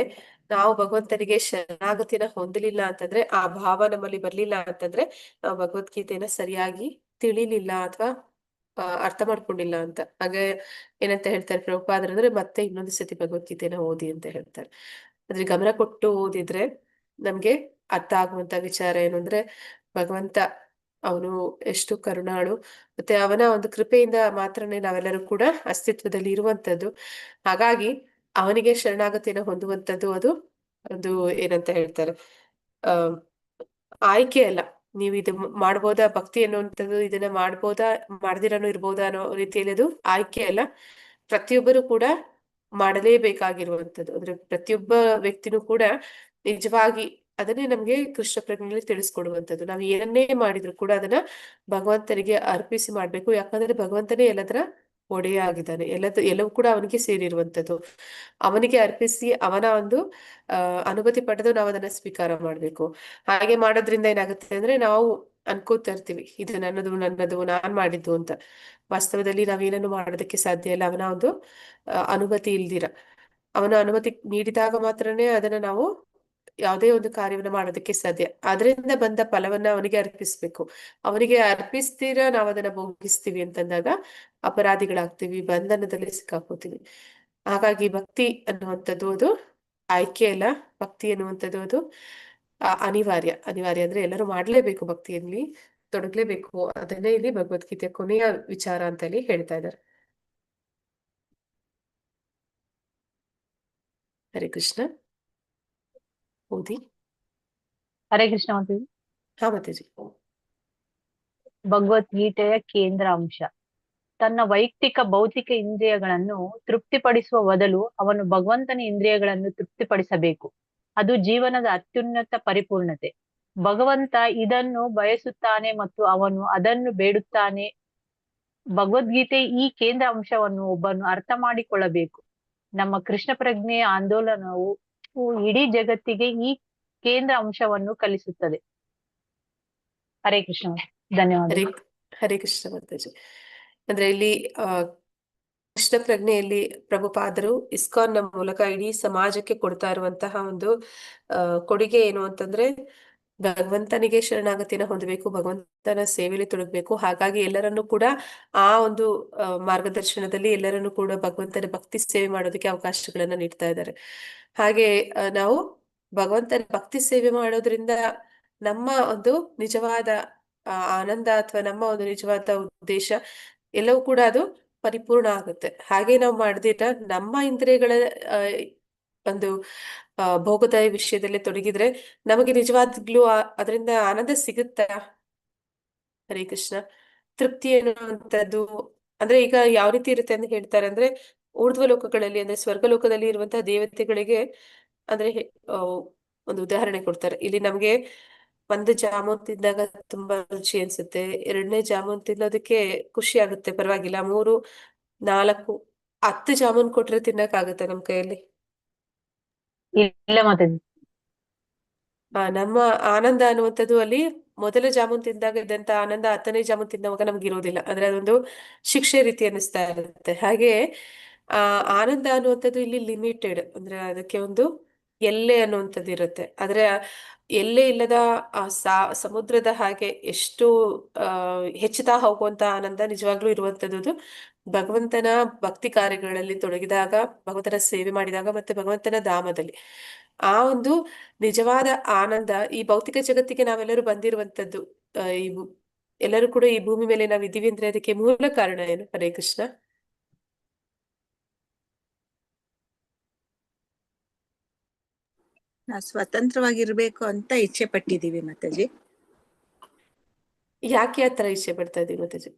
ನಾವು ಭಗವಂತನಿಗೆ ಶರಣಾಗತಿನ ಹೊಂದಲಿಲ್ಲ ಅಂತಂದ್ರೆ, ಆ ಭಾವ ನಮ್ಮಲ್ಲಿ ಬರ್ಲಿಲ್ಲ ಅಂತಂದ್ರೆ ನಾವು ಭಗವದ್ಗೀತೆನ ಸರಿಯಾಗಿ ತಿಳಿಲಿಲ್ಲ ಅಥವಾ ಅರ್ಥ ಮಾಡ್ಕೊಂಡಿಲ್ಲ ಅಂತ. ಹಾಗೆ ಏನಂತ ಹೇಳ್ತಾರೆ ಪ್ರಭುಪಾದರಂದ್ರೆ, ಮತ್ತೆ ಇನ್ನೊಂದು ಸತಿ ಭಗವದ್ಗೀತೆನ ಓದಿ ಅಂತ ಹೇಳ್ತಾರೆ. ಅದ್ರ ಗಮನ ಕೊಟ್ಟು ಓದಿದ್ರೆ ನಮ್ಗೆ ಅರ್ಥ ಆಗುವಂತ ವಿಚಾರ ಏನು ಅಂದ್ರೆ, ಭಗವಂತ ಅವನು ಎಷ್ಟು ಕರುಣಾಳು, ಮತ್ತೆ ಅವನ ಒಂದು ಕೃಪೆಯಿಂದ ಮಾತ್ರನೇ ನಾವೆಲ್ಲರೂ ಕೂಡ ಅಸ್ತಿತ್ವದಲ್ಲಿ ಇರುವಂತದ್ದು. ಹಾಗಾಗಿ ಅವನಿಗೆ ಶರಣಾಗತಿನ ಹೊಂದುವಂತದ್ದು ಅದು ಒಂದು ಏನಂತ ಹೇಳ್ತಾರೆ ಆಯ್ಕೆ ಅಲ್ಲ. ನೀವು ಇದು ಮಾಡ್ಬೋದಾ ಭಕ್ತಿ ಅನ್ನುವಂಥದ್ದು, ಇದನ್ನ ಮಾಡ್ಬೋದಾ ಮಾಡ್ದಿರನು ಇರ್ಬೋದಾ ಅನ್ನೋ ರೀತಿಯಲ್ಲಿ ಅದು ಆಯ್ಕೆ ಅಲ್ಲ. ಪ್ರತಿಯೊಬ್ಬರು ಕೂಡ ಮಾಡಲೇಬೇಕಾಗಿರುವಂಥದ್ದು. ಅಂದ್ರೆ ಪ್ರತಿಯೊಬ್ಬ ವ್ಯಕ್ತಿನೂ ಕೂಡ ನಿಜವಾಗಿ ಅದನ್ನೇ ನಮ್ಗೆ ಕೃಷ್ಣ ಪ್ರಜ್ಞೆಯಲ್ಲಿ ತಿಳಿಸ್ಕೊಡುವಂಥದ್ದು. ನಾವು ಏನನ್ನೇ ಮಾಡಿದ್ರು ಕೂಡ ಅದನ್ನ ಭಗವಂತನಿಗೆ ಅರ್ಪಿಸಿ ಮಾಡ್ಬೇಕು. ಯಾಕಂದ್ರೆ ಭಗವಂತನೇ ಎಲ್ಲದರ ಒಡೆಯ ಆಗಿದ್ದಾನೆ. ಎಲ್ಲವೂ ಕೂಡ ಅವನಿಗೆ ಸೇರಿರುವಂಥದ್ದು. ಅವನಿಗೆ ಅರ್ಪಿಸಿ ಅವನ ಒಂದು ಅನುಮತಿ ಪಡೆದು ನಾವು ಅದನ್ನ ಸ್ವೀಕಾರ ಮಾಡ್ಬೇಕು. ಹಾಗೆ ಮಾಡೋದ್ರಿಂದ ಏನಾಗುತ್ತೆ ಅಂದ್ರೆ, ನಾವು ಅನ್ಕೋತಾ ಇರ್ತೀವಿ ಇದು ನನ್ನದು ನಾನ್ ಮಾಡಿದ್ದು ಅಂತ. ವಾಸ್ತವದಲ್ಲಿ ನಾವೇನನ್ನು ಮಾಡೋದಕ್ಕೆ ಸಾಧ್ಯ ಇಲ್ಲ ಅವನ ಒಂದು ಅನುಮತಿ ಇಲ್ದಿರ. ಅವನ ಅನುಮತಿ ನೀಡಿದಾಗ ಮಾತ್ರನೇ ಅದನ್ನ ನಾವು ಯಾವುದೇ ಒಂದು ಕಾರ್ಯವನ್ನ ಮಾಡೋದಕ್ಕೆ ಸಾಧ್ಯ. ಅದರಿಂದ ಬಂದ ಫಲವನ್ನ ಅವನಿಗೆ ಅರ್ಪಿಸ್ಬೇಕು. ಅವನಿಗೆ ಅರ್ಪಿಸ್ತೀರ ನಾವು ಅದನ್ನ ಭೋಗಿಸ್ತೀವಿ ಅಂತಂದಾಗ ಅಪರಾಧಿಗಳಾಗ್ತೀವಿ, ಬಂಧನದಲ್ಲಿ ಸಿಕ್ಕಾಕೋತೀವಿ. ಹಾಗಾಗಿ ಭಕ್ತಿ ಅನ್ನುವಂಥದ್ದು ಅದು ಆಯ್ಕೆ ಅಲ್ಲ. ಭಕ್ತಿ ಅನ್ನುವಂಥದ್ದು ಅದು ಅನಿವಾರ್ಯ. ಅಂದ್ರೆ ಎಲ್ಲರೂ ಮಾಡ್ಲೇಬೇಕು, ಭಕ್ತಿಯಲ್ಲಿ ತೊಡಗ್ಲೇಬೇಕು. ಅದನ್ನೇ ಇಲ್ಲಿ ಭಗವದ್ಗೀತೆಯ ಕೊನೆಯ ವಿಚಾರ ಅಂತ ಹೇಳಿ ಹೇಳ್ತಾ ಇದ್ದಾರೆ. ಹರೇ ಕೃಷ್ಣ. ಓದಿ. ಹರೇ ಕೃಷ್ಣ ಮಾತಾಜಿ. ಹಾ ಮಾತಾಜಿ. ಭಗವದ್ಗೀತೆಯ ಕೇಂದ್ರ ಅಂಶ. ತನ್ನ ವೈಯಕ್ತಿಕ ಭೌತಿಕ ಇಂದ್ರಿಯಗಳನ್ನು ತೃಪ್ತಿಪಡಿಸುವ ಬದಲು ಅವನು ಭಗವಂತನ ಇಂದ್ರಿಯಗಳನ್ನು ತೃಪ್ತಿಪಡಿಸಬೇಕು. ಅದು ಜೀವನದ ಅತ್ಯುನ್ನತ ಪರಿಪೂರ್ಣತೆ. ಭಗವಂತ ಇದನ್ನು ಬಯಸುತ್ತಾನೆ ಮತ್ತು ಅವನು ಅದನ್ನು ಬೇಡುತ್ತಾನೆ. ಭಗವದ್ಗೀತೆ ಈ ಕೇಂದ್ರ ಅಂಶವನ್ನು ಒಬ್ಬನು ಅರ್ಥ ಮಾಡಿಕೊಳ್ಳಬೇಕು. ನಮ್ಮ ಕೃಷ್ಣ ಪ್ರಜ್ಞೆಯ ಆಂದೋಲನವು ಇಡೀ ಜಗತ್ತಿಗೆ ಈ ಕೇಂದ್ರ ಅಂಶವನ್ನು ಕಲಿಸುತ್ತದೆ. ಹರೇ ಕೃಷ್ಣ. ಧನ್ಯವಾದ. ಹರೇ ಕೃಷ್ಣ ಮಾತಾಜಿ. ಅಂದ್ರೆ ಇಲ್ಲಿ ಕೃಷ್ಣ ಪ್ರಜ್ಞೆಯಲ್ಲಿ ಪ್ರಭುಪಾದರು ಇಸ್ಕಾನ್ನ ಮೂಲಕ ಇಡೀ ಸಮಾಜಕ್ಕೆ ಕೊಡ್ತಾ ಇರುವಂತಹ ಒಂದು ಕೊಡುಗೆ ಏನು ಅಂತಂದ್ರೆ, ಭಗವಂತನಿಗೆ ಶರಣಾಗತಿನ ಹೊಂದಬೇಕು, ಭಗವಂತನ ಸೇವೆಯಲ್ಲಿ ತೊಡಗಬೇಕು. ಹಾಗಾಗಿ ಎಲ್ಲರನ್ನೂ ಕೂಡ ಆ ಒಂದು ಮಾರ್ಗದರ್ಶನದಲ್ಲಿ ಎಲ್ಲರನ್ನೂ ಕೂಡ ಭಗವಂತನ ಭಕ್ತಿ ಸೇವೆ ಮಾಡೋದಕ್ಕೆ ಅವಕಾಶಗಳನ್ನ ನೀಡ್ತಾ ಇದ್ದಾರೆ. ಹಾಗೆ ನಾವು ಭಗವಂತನ ಭಕ್ತಿ ಸೇವೆ ಮಾಡೋದ್ರಿಂದ ನಮ್ಮ ಒಂದು ನಿಜವಾದ ಆ ಆನಂದ ಅಥವಾ ನಮ್ಮ ಒಂದು ನಿಜವಾದ ಉದ್ದೇಶ ಎಲ್ಲವೂ ಕೂಡ ಅದು ಪರಿಪೂರ್ಣ ಆಗುತ್ತೆ. ಹಾಗೆ ನಾವು ಮಾಡ್ದಿರ ನಮ್ಮ ಇಂದ್ರಿಯಗಳ ಆ, ಒಂದು ಭೋಗದ ವಿಷಯದಲ್ಲಿ ತೊಡಗಿದ್ರೆ ನಮಗೆ ನಿಜವಾಗ್ಲೂ ಅದರಿಂದ ಆನಂದ ಸಿಗುತ್ತಾ? ಹರೇ ಕೃಷ್ಣ. ತೃಪ್ತಿ ಅನ್ನುವಂಥದ್ದು ಅಂದ್ರೆ ಈಗ ಯಾವ ರೀತಿ ಇರುತ್ತೆ ಅಂತ ಹೇಳ್ತಾರೆ ಅಂದ್ರೆ, ಊರ್ಧ್ವ ಲೋಕಗಳಲ್ಲಿ ಅಂದ್ರೆ ಸ್ವರ್ಗ ಲೋಕದಲ್ಲಿ ಇರುವಂತಹ ದೇವತೆಗಳಿಗೆ ಅಂದ್ರೆ ಒಂದು ಉದಾಹರಣೆ ಕೊಡ್ತಾರೆ. ಇಲ್ಲಿ ನಮ್ಗೆ ಒಂದು ಜಾಮೂನ್ ತಿಂದಾಗ ತುಂಬಾ ರುಚಿ ಅನ್ಸುತ್ತೆ, ಎರಡನೇ ಜಾಮೂನ್ ತಿನ್ನೋದಕ್ಕೆ ಖುಷಿ ಆಗುತ್ತೆ, ಪರವಾಗಿಲ್ಲ. 3, 4, 10 ಜಾಮೂನ್ ಕೊಟ್ರೆ ತಿನ್ನಕ್ ಆಗುತ್ತೆ ನಮ್ ಕೈಯಲ್ಲಿ? ಇಲ್ಲ ಮಾತಾಜಿ. ನಮ್ಮ ಆನಂದ ಅನ್ನುವಂಥದ್ದು ಅಲ್ಲಿ ಮೊದಲ ಜಾಮೂನ್ ತಿಂದಾಗ ಇದ್ದಂತ ಆನಂದ 10ನೇ ಜಾಮೂನ್ ತಿನ್ನುವಾಗ ನಮ್ಗೆ ಇರೋದಿಲ್ಲ. ಅಂದ್ರೆ ಅದೊಂದು ಶಿಕ್ಷೆ ರೀತಿ ಅನ್ನಿಸ್ತಾ ಇರುತ್ತೆ. ಹಾಗೆ ಆ ಆನಂದ ಅನ್ನುವಂಥದ್ದು ಇಲ್ಲಿ ಲಿಮಿಟೆಡ್, ಅಂದ್ರೆ ಅದಕ್ಕೆ ಒಂದು ಎಲ್ಲೆ ಅನ್ನುವಂಥದ್ದು ಇರುತ್ತೆ. ಆದ್ರೆ ಎಲ್ಲೇ ಇಲ್ಲದ ಸಮುದ್ರದ ಹಾಗೆ ಎಷ್ಟು ಹೆಚ್ಚುತ್ತಾ ಹೋಗುವಂತ ಆನಂದ ನಿಜವಾಗ್ಲೂ ಇರುವಂತದ್ದು ಭಗವಂತನ ಭಕ್ತಿ ಕಾರ್ಯಗಳಲ್ಲಿ ತೊಡಗಿದಾಗ, ಭಗವಂತನ ಸೇವೆ ಮಾಡಿದಾಗ, ಮತ್ತೆ ಭಗವಂತನ ಧಾಮದಲ್ಲಿ ಆ ಒಂದು ನಿಜವಾದ ಆನಂದ. ಈ ಭೌತಿಕ ಜಗತ್ತಿಗೆ ನಾವೆಲ್ಲರೂ ಬಂದಿರುವಂತದ್ದು, ಎಲ್ಲರೂ ಕೂಡ ಈ ಭೂಮಿ ಮೇಲೆ ನಾವಿದ್ದೀವಿ ಅಂದ್ರೆ ಅದಕ್ಕೆ ಮೂಲ ಕಾರಣ ಏನು? ಹರೇ ಕೃಷ್ಣ. ನಾವು ಸ್ವತಂತ್ರವಾಗಿರ್ಬೇಕು ಅಂತ ಇಚ್ಛೆ ಪಟ್ಟಿದೀವಿ ಮಾತಾಜಿ. ಯಾಕೆ ಆ ತರ ಇಚ್ಛೆ ಪಡ್ತಾ ಇದೀವಿ ಮಾತಾಜಿ?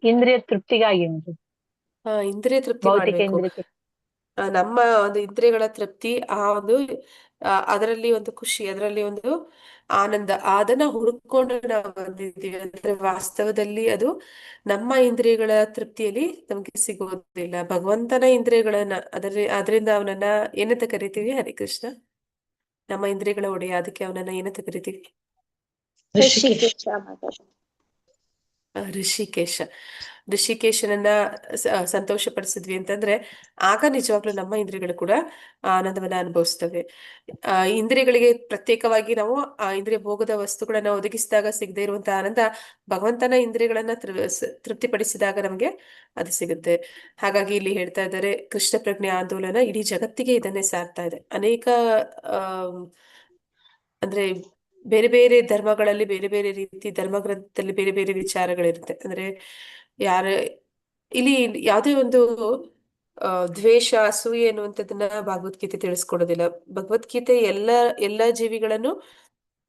ಇಂದ್ರಿಯ ತೃಪ್ತಿಗಾಗಿ ಮಾತಾಜಿ. ಇಂದ್ರಿಯ ತೃಪ್ತಿ ಭೌತಿಕ ಮಾಡ್ಬೇಕು. ಇಂದ್ರಿಯ ನಮ್ಮ ಒಂದು ಇಂದ್ರಿಯಗಳ ತೃಪ್ತಿ, ಆ ಒಂದು ಅದರಲ್ಲಿ ಒಂದು ಖುಷಿ, ಅದರಲ್ಲಿ ಒಂದು ಆನಂದ, ಅದನ್ನ ಹುಡುಕೊಂಡು ನಾವು ಬಂದಿದ್ದೀವಿ. ಅಂದ್ರೆ ವಾಸ್ತವದಲ್ಲಿ ಅದು ನಮ್ಮ ಇಂದ್ರಿಯಗಳ ತೃಪ್ತಿಯಲ್ಲಿ ನಮ್ಗೆ ಸಿಗೋದಿಲ್ಲ. ಭಗವಂತನ ಇಂದ್ರಿಯಗಳನ್ನ ಅದರಿಂದ ಅವನನ್ನ ಏನಂತ ಕರಿತೀವಿ? ಹರೇ ಕೃಷ್ಣ. ನಮ್ಮ ಇಂದ್ರಿಯಗಳ ಒಡೆಯ, ಅದಕ್ಕೆ ಅವನನ್ನ ಏನಂತ ಕರಿತೀವಿ? ಋಷಿಕೇಶ ಮಾತಾಜಿ. ಋಷಿಕೇಶ. ಋಷಿಕೇಶನನ್ನ ಸಂತೋಷ ಪಡಿಸಿದ್ವಿ ಅಂತಂದ್ರೆ ಆಗ ನಿಜವಾಗ್ಲೂ ನಮ್ಮ ಇಂದ್ರಿಯಗಳು ಕೂಡ ಆನಂದವನ್ನ ಅನುಭವಿಸ್ತವೆ. ಇಂದ್ರಿಯಗಳಿಗೆ ಪ್ರತ್ಯೇಕವಾಗಿ ನಾವು ಆ ಇಂದ್ರಿಯ ಭೋಗದ ವಸ್ತುಗಳನ್ನ ಒದಗಿಸಿದಾಗ ಸಿಗದೆ ಇರುವಂತಹ ಆನಂದ ಭಗವಂತನ ಇಂದ್ರಿಯಗಳನ್ನ ತೃಪ್ತಿಪಡಿಸಿದಾಗ ನಮ್ಗೆ ಅದು ಸಿಗುತ್ತೆ. ಹಾಗಾಗಿ ಇಲ್ಲಿ ಹೇಳ್ತಾ ಇದ್ದಾರೆ, ಕೃಷ್ಣ ಪ್ರಜ್ಞೆ ಆಂದೋಲನ ಇಡೀ ಜಗತ್ತಿಗೆ ಇದನ್ನೇ ಸಾರ್ತಾ ಇದೆ. ಅನೇಕ ಅಂದ್ರೆ ಬೇರೆ ಬೇರೆ ಧರ್ಮಗಳಲ್ಲಿ ಬೇರೆ ಬೇರೆ ರೀತಿ, ಧರ್ಮಗ್ರಂಥದಲ್ಲಿ ಬೇರೆ ಬೇರೆ ವಿಚಾರಗಳಿರುತ್ತೆ. ಅಂದ್ರೆ ಯಾರ ಇಲ್ಲಿ ಯಾವುದೇ ಒಂದು ದ್ವೇಷ, ಅಸೂಯೆ ಅನ್ನುವಂಥದ್ದನ್ನ ಭಗವದ್ಗೀತೆ ತಿಳಿಸ್ಕೊಡೋದಿಲ್ಲ. ಭಗವದ್ಗೀತೆ ಎಲ್ಲ ಜೀವಿಗಳನ್ನು,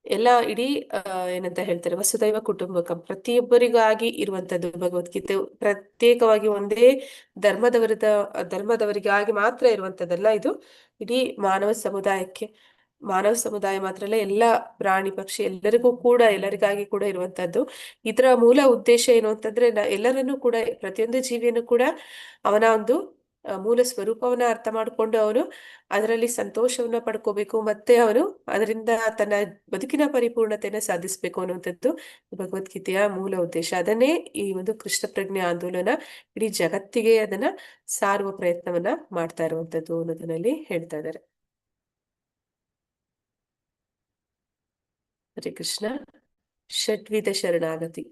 ಎಲ್ಲ ಇಡೀ ಏನಂತ ಹೇಳ್ತಾರೆ, ವಸುದೈವ ಕುಟುಂಬಕಂ, ಪ್ರತಿಯೊಬ್ಬರಿಗಾಗಿ ಇರುವಂತದ್ದು ಭಗವದ್ಗೀತೆ. ಪ್ರತ್ಯೇಕವಾಗಿ ಒಂದೇ ಧರ್ಮದವರಿಗಾಗಿ ಮಾತ್ರ ಇರುವಂತದ್ದಲ್ಲ. ಇದು ಇಡೀ ಮಾನವ ಸಮುದಾಯ ಮಾತ್ರ ಅಲ್ಲ, ಎಲ್ಲ ಪ್ರಾಣಿ ಪಕ್ಷಿ ಎಲ್ಲರಿಗಾಗಿ ಕೂಡ ಇರುವಂತದ್ದು. ಇದರ ಮೂಲ ಉದ್ದೇಶ ಏನು ಅಂತಂದ್ರೆ, ಎಲ್ಲರನ್ನೂ ಕೂಡ, ಪ್ರತಿಯೊಂದು ಜೀವಿಯನ್ನು ಕೂಡ ಅವನ ಒಂದು ಮೂಲ ಸ್ವರೂಪವನ್ನ ಅರ್ಥ ಮಾಡಿಕೊಂಡು ಅವನು ಅದರಲ್ಲಿ ಸಂತೋಷವನ್ನ ಪಡ್ಕೋಬೇಕು, ಮತ್ತೆ ಅವನು ಅದರಿಂದ ತನ್ನ ಬದುಕಿನ ಪರಿಪೂರ್ಣತೆಯನ್ನ ಸಾಧಿಸ್ಬೇಕು ಅನ್ನುವಂಥದ್ದು ಭಗವದ್ಗೀತೆಯ ಮೂಲ ಉದ್ದೇಶ. ಅದನ್ನೇ ಈ ಒಂದು ಕೃಷ್ಣ ಪ್ರಜ್ಞೆ ಆಂದೋಲನ ಇಡೀ ಜಗತ್ತಿಗೆ ಅದನ್ನ ಸಾರುವ ಪ್ರಯತ್ನವನ್ನ ಮಾಡ್ತಾ ಇರುವಂತದ್ದು ಅನ್ನೋದನ್ನಲ್ಲಿ ಹೇಳ್ತಾ ಇದ್ದಾರೆ. ಹರೇ ಕೃಷ್ಣ. ಷಡ್ವಿಧ ಶರಣಾಗತಿ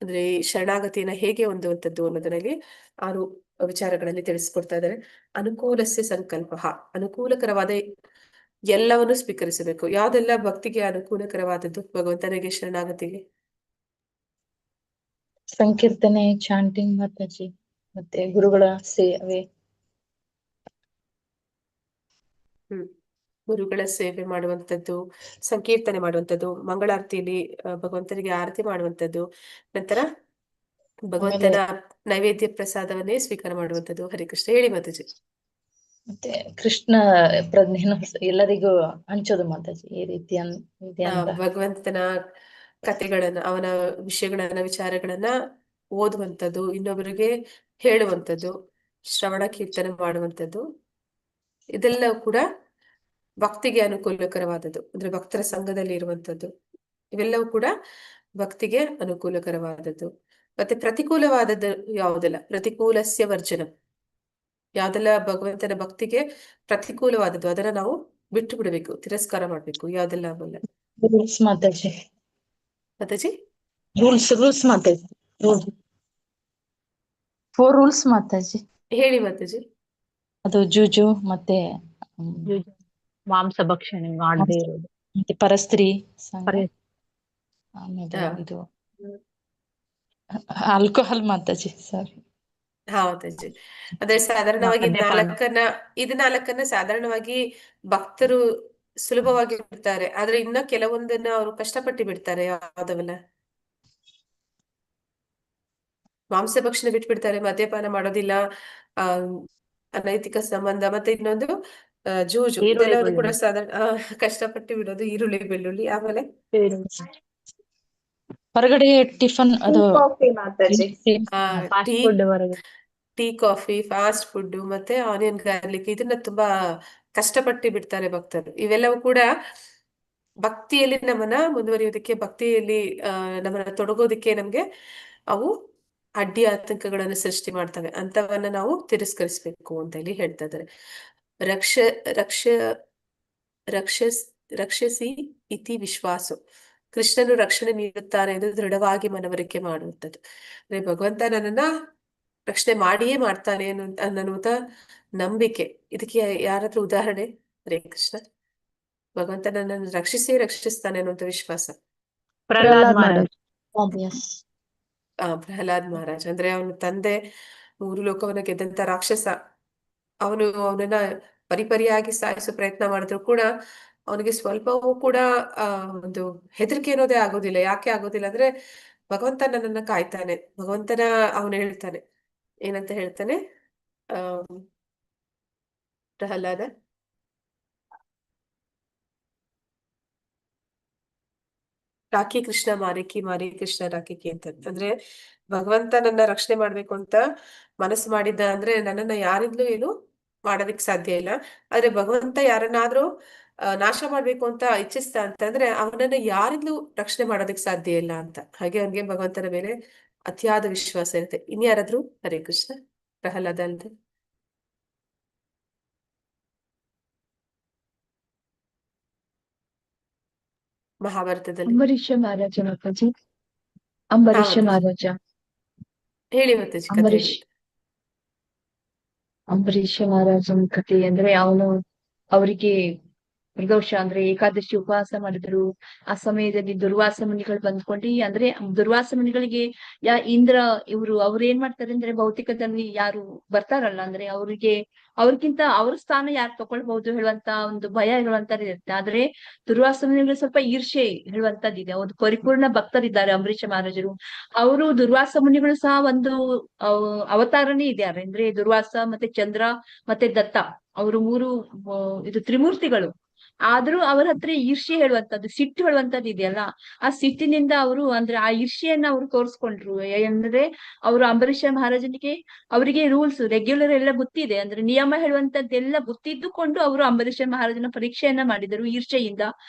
ಅಂದ್ರೆ ಶರಣಾಗತಿಯನ್ನ ಹೇಗೆ ಹೊಂದುವಂಥದ್ದು ಅನ್ನೋದರಲ್ಲಿ 6 ವಿಚಾರಗಳಲ್ಲಿ ತಿಳಿಸ್ಕೊಡ್ತಾ ಇದ್ದಾರೆ. ಅನುಕೂಲಸ್ಯ ಸಂಕಲ್ಪ, ಅನುಕೂಲಕರವಾದ ಎಲ್ಲವನ್ನು ಸ್ವೀಕರಿಸಬೇಕು. ಯಾವ್ದೆಲ್ಲ ಭಕ್ತಿಗೆ ಅನುಕೂಲಕರವಾದದ್ದು ಭಗವಂತನಿಗೆ, ಶರಣಾಗತಿಗೆ? ಸಂಕೀರ್ತನೆ, ಚಾಂಟಿಂಗ್ ಮಾತಾಜಿ, ಮತ್ತೆ ಗುರುಗಳ ಸೇವೆ. ಗುರುಗಳ ಸೇವೆ ಮಾಡುವಂಥದ್ದು, ಸಂಕೀರ್ತನೆ ಮಾಡುವಂಥದ್ದು, ಮಂಗಳಾರತಿಯಲ್ಲಿ ಭಗವಂತನಿಗೆ ಆರತಿ ಮಾಡುವಂಥದ್ದು, ನಂತರ ಭಗವಂತನ ನೈವೇದ್ಯ ಪ್ರಸಾದವನ್ನೇ ಸ್ವೀಕಾರ ಮಾಡುವಂಥದ್ದು. ಹರಿಕೃಷ್ಣ. ಹೇಳಿ ಮಾತಾಜಿ. ಮತ್ತೆ ಕೃಷ್ಣ ಪ್ರಜ್ಞೆಯನ್ನು ಎಲ್ಲರಿಗೂ ಹಂಚೋದು ಮಾತಾಜಿ, ಈ ರೀತಿ ಇದೆ ಅಂತ. ಭಗವಂತನ ಕಥೆಗಳನ್ನ, ಅವನ ವಿಚಾರಗಳನ್ನ ಓದುವಂಥದ್ದು, ಇನ್ನೊಬ್ಬರಿಗೆ ಹೇಳುವಂಥದ್ದು, ಶ್ರವಣ ಕೀರ್ತನೆ ಮಾಡುವಂಥದ್ದು, ಇದೆಲ್ಲ ಕೂಡ ಭಕ್ತಿಗೆ ಅನುಕೂಲಕರವಾದದ್ದು. ಅಂದ್ರೆ ಭಕ್ತರ ಸಂಘದಲ್ಲಿ ಇರುವಂತದ್ದು, ಇವೆಲ್ಲವೂ ಕೂಡ ಭಕ್ತಿಗೆ ಅನುಕೂಲಕರವಾದದ್ದು. ಮತ್ತೆ ಪ್ರತಿಕೂಲವಾದದ್ದು ಯಾವುದೆಲ್ಲ? ಪ್ರತಿಕೂಲಸ್ಯ ವರ್ಜನ, ಯಾವ್ದೆಲ್ಲ ಭಗವಂತನ ಭಕ್ತಿಗೆ ಪ್ರತಿಕೂಲವಾದದ್ದು ಅದನ್ನ ನಾವು ಬಿಟ್ಟು ಬಿಡಬೇಕು, ತಿರಸ್ಕಾರ ಮಾಡ್ಬೇಕು. ಯಾವ್ದೆಲ್ಲ ಆಗಲ್ಲ? Rules Mataji. Mataji rules Mataji. 4 rules Mataji. ಹೇಳಿ ಮಾತಾಜಿ. ಅದು ಜೂಜು, ಮತ್ತೆ ಮಾಂಸ ಭಕ್ಷಣೆ ಮಾಡದೇ ಇರೋದು, ಮತ್ತೆ ಪರಸ್ತ್ರೀ ಸಂಘ, ಆಮೇಲೆ ಹಾ. ಇದು ಆಲ್ಕೋಹಾಲ್ ಮಾತಾಜಿ ಸಾರಿ. ಹೌದಜ್ಜಿ. ಅಂದ್ರೆ ಸಾಧಾರಣವಾಗಿ ಮದ್ಯಪಾನ. ಇದು ನಾಲ್ಕನ್ನ ಸಾಧಾರಣವಾಗಿ ಭಕ್ತರು ಸುಲಭವಾಗಿ ಬಿಡ್ತಾರೆ, ಆದ್ರೆ ಇನ್ನ ಕೆಲವೊಂದನ್ನ ಅವರು ಕಷ್ಟಪಟ್ಟು ಬಿಡ್ತಾರೆ. ಯಾವ್ದವನ್ನ ಮಾಂಸ ಭಕ್ಷಣೆ ಬಿಟ್ಬಿಡ್ತಾರೆ, ಮದ್ಯಪಾನ ಮಾಡೋದಿಲ್ಲ, ಆ ಅನೈತಿಕ ಸಂಬಂಧ, ಮತ್ತೆ ಇನ್ನೊಂದು ಜೂಜು, ಈರುಳ್ಳಿ ಇದೆಲ್ಲವನ್ನು ಕೂಡ ಬೆಳ್ಳುಳ್ಳಿ. ಸಾಧಾರಣ ಕಷ್ಟಪಟ್ಟು ಬಿಡೋದು. ಈರುಳ್ಳಿ ಬೆಳ್ಳುಳ್ಳಿ, ಆಮೇಲೆ ಹೊರಗಡೆ ಟಿಫನ್ ಟೀ ಅದು coffee Mataji. Fast tea food ಹೊರಗೆ. ಟೀ ಕಾಫಿ, ಫಾಸ್ಟ್ ಫುಡ್, ಮತ್ತೆ ಆನಿಯನ್ ಗಾರ್ಲಿಕ್, ಇದನ್ನ ತುಂಬಾ ಕಷ್ಟಪಟ್ಟು ಬಿಡ್ತಾರೆ ಭಕ್ತರು. ಇವೆಲ್ಲವೂ ಕೂಡ ಭಕ್ತಿಯಲ್ಲಿ ನಮ್ಮನ್ನ ಮುಂದುವರಿಯೋದಕ್ಕೆ, ಭಕ್ತಿಯಲ್ಲಿ ನಮ್ಮನ್ನ ತೊಡಗೋದಕ್ಕೆ ನಮ್ಗೆ ಅವು ಅಡ್ಡಿ ಆತಂಕಗಳನ್ನು ಸೃಷ್ಟಿ ಮಾಡ್ತವೆ. ಅಂತವನ್ನ ನಾವು ತಿರಸ್ಕರಿಸ್ಬೇಕು ಅಂತ ಹೇಳಿ ಹೇಳ್ತಾ ಇದ್ದಾರೆ. ರಕ್ಷ ರಕ್ಷ ರಕ್ಷಸ್ ರಕ್ಷಸಿ ಇತಿ ವಿಶ್ವಾಸು, ಕೃಷ್ಣನು ರಕ್ಷಣೆ ನೀಡುತ್ತಾನೆ ಎಂದು ದೃಢವಾಗಿ ಮನವರಿಕೆ ಮಾಡುವಂಥದ್ದು. ಅಂದ್ರೆ ಭಗವಂತ ನನ್ನನ್ನ ರಕ್ಷಣೆ ಮಾಡಿಯೇ ಮಾಡ್ತಾನೆ ಅನ್ನುವಂತ ನಂಬಿಕೆ. ಇದಕ್ಕೆ ಯಾರಾದ್ರೂ ಉದಾಹರಣೆ? ಹರೇ ಕೃಷ್ಣ. ಭಗವಂತ ನನ್ನನ್ನು ರಕ್ಷಿಸ್ತಾನೆ ಅನ್ನುವಂತ ವಿಶ್ವಾಸ. ಪ್ರಹ್ಲಾದ್ ಮಹಾರಾಜ್. ಪ್ರಹ್ಲಾದ್ ಮಹಾರಾಜ್ ಅಂದ್ರೆ ಅವನ ತಂದೆ 3 ಲೋಕವನ್ನ ಗೆದ್ದಂತ ರಾಕ್ಷಸ. ಅವನನ್ನ ಪರಿಪರಿಯಾಗಿ ಸಾಯಿಸೋ ಪ್ರಯತ್ನ ಮಾಡಿದ್ರು ಕೂಡ ಅವನಿಗೆ ಸ್ವಲ್ಪವೂ ಕೂಡ ಒಂದು ಹೆದರಿಕೆ ಅನ್ನೋದೇ ಆಗೋದಿಲ್ಲ. ಯಾಕೆ ಆಗೋದಿಲ್ಲ ಅಂದ್ರೆ ಭಗವಂತ ನನ್ನನ್ನ ಕಾಯ್ತಾನೆ. ಅವನು ಹೇಳ್ತಾನೆ, ಏನಂತ ಹೇಳ್ತಾನೆ ಆ ಪ್ರಹ್ಲಾದ, ರಾಖಿ ಕೃಷ್ಣ ಮಾರಿ ಕೃಷ್ಣ ರಾಖಿಕಿ ಅಂತ. ಅಂದ್ರೆ ಭಗವಂತ ನನ್ನ ರಕ್ಷಣೆ ಮಾಡ್ಬೇಕು ಅಂತ ಮನಸ್ಸು ಮಾಡಿದ್ದ ಅಂದ್ರೆ ನನ್ನನ್ನ ಯಾರಿಂದಲೂ ಏನು ಮಾಡೋದಿಕ್ ಸಾಧ್ಯ ಇಲ್ಲ. ಆದ್ರೆ ಭಗವಂತ ಯಾರನ್ನಾದ್ರೂ ನಾಶ ಮಾಡ್ಬೇಕು ಅಂತ ಇಚ್ಛಿಸ್ತಾ ಅಂತಂದ್ರೆ ಅವನನ್ನ ಯಾರಿಂದಲೂ ರಕ್ಷಣೆ ಮಾಡೋದಿಕ್ ಸಾಧ್ಯ ಇಲ್ಲ ಅಂತ. ಹಾಗೆ ಅವನಿಗೆ ಭಗವಂತನ ಮೇಲೆ ಅತಿಯಾದ ವಿಶ್ವಾಸ ಇರುತ್ತೆ. ಇನ್ಯಾರಾದ್ರೂ? ಹರೇ ಕೃಷ್ಣ. ಪ್ರಹ್ಲಾದ ಅಲ್ದೆ ಮಹಾಭಾರತದಲ್ಲಿ ಅಂಬರೀಷ ಮಹಾರಾಜ ಮಾತಾಜಿ. ಅಂಬರೀಷ ಮಾತಾಜಿ. ಮಹಾರಾಜ. ಹೇಳಿ ಮಾತಾಜಿ, ಕಥೆ ಅಂಬರೀಷ್ ಹೇಳಿ. ಅಂಬರೀಷ ಮಹಾರಾಜನ ಕಥೆ ಅಂದ್ರೆ ಅವನು ಅವರಿಗೆ ಪ್ರದೋಷ ಅಂದ್ರೆ ಏಕಾದಶಿ ಉಪವಾಸ ಮಾಡಿದ್ರು. ಆ ಸಮಯದಲ್ಲಿ ದುರ್ವಾಸ ಮುನಿಗಳು ಬಂದ್ಕೊಂಡು, ಅಂದ್ರೆ ದುರ್ವಾಸ ಮುನಿಗಳಿಗೆ ಇಂದ್ರ ಅವ್ರು ಏನ್ ಮಾಡ್ತಾರೆ ಅಂದ್ರೆ ಭೌತಿಕದಲ್ಲಿ ಯಾರು ಬರ್ತಾರಲ್ಲ ಅಂದ್ರೆ ಅವ್ರಿಗಿಂತ ಅವ್ರ ಸ್ಥಾನ ಯಾರು ತಕೊಳ್ಬಹುದು ಹೇಳುವಂತ ಒಂದು ಭಯ ಹೇಳುವಂತದ್ದು ಇರುತ್ತೆ. ಆದ್ರೆ ದುರ್ವಾಸ ಮುನಿಗಳು ಸ್ವಲ್ಪ ಈರ್ಷೆ ಹೇಳುವಂತದ್ದಿದೆ. ಒಂದು ಪರಿಪೂರ್ಣ ಭಕ್ತರಿದ್ದಾರೆ ಅಂಬರೀಷ ಮಹಾರಾಜರು. ಅವರು ದುರ್ವಾಸ ಮುನಿಗಳು ಸಹ ಒಂದು ಅವತಾರನೇ ಇದ್ದಾರೆ. ಅಂದ್ರೆ ದುರ್ವಾಸ ಮತ್ತೆ ಚಂದ್ರ ಮತ್ತೆ ದತ್ತ ಅವರು 3 ಇದು ತ್ರಿಮೂರ್ತಿಗಳು. ಆದ್ರೂ ಅವರ ಹತ್ರ ಈರ್ಷ್ಯೆ ಹೇಳುವಂತದ್ದು, ಸಿಟ್ಟು ಹೇಳುವಂತದ್ದು ಇದೆಯಲ್ಲ, ಆ ಸಿಟ್ಟಿನಿಂದ ಅವರು ಅಂದ್ರೆ ಆ ಈರ್ಷ್ಯೆಯನ್ನ ಅವ್ರು ತೋರ್ಸ್ಕೊಂಡ್ರು. ಅಂದ್ರೆ ಅವರು ಅಂಬರೀಷ ಮಹಾರಾಜನಿಗೆ ಅವರಿಗೆ ರೂಲ್ಸ್ ರೆಗ್ಯುಲರ್ ಎಲ್ಲ ಗೊತ್ತಿದೆ, ಅಂದ್ರೆ ನಿಯಮ ಹೇಳುವಂತದ್ದೆಲ್ಲ ಗೊತ್ತಿದ್ದುಕೊಂಡು ಅವರು ಅಂಬರೀಷ ಮಹಾರಾಜನ ಪರೀಕ್ಷೆಯನ್ನ ಮಾಡಿದರು ಈರ್ಷೆಯಿಂದ.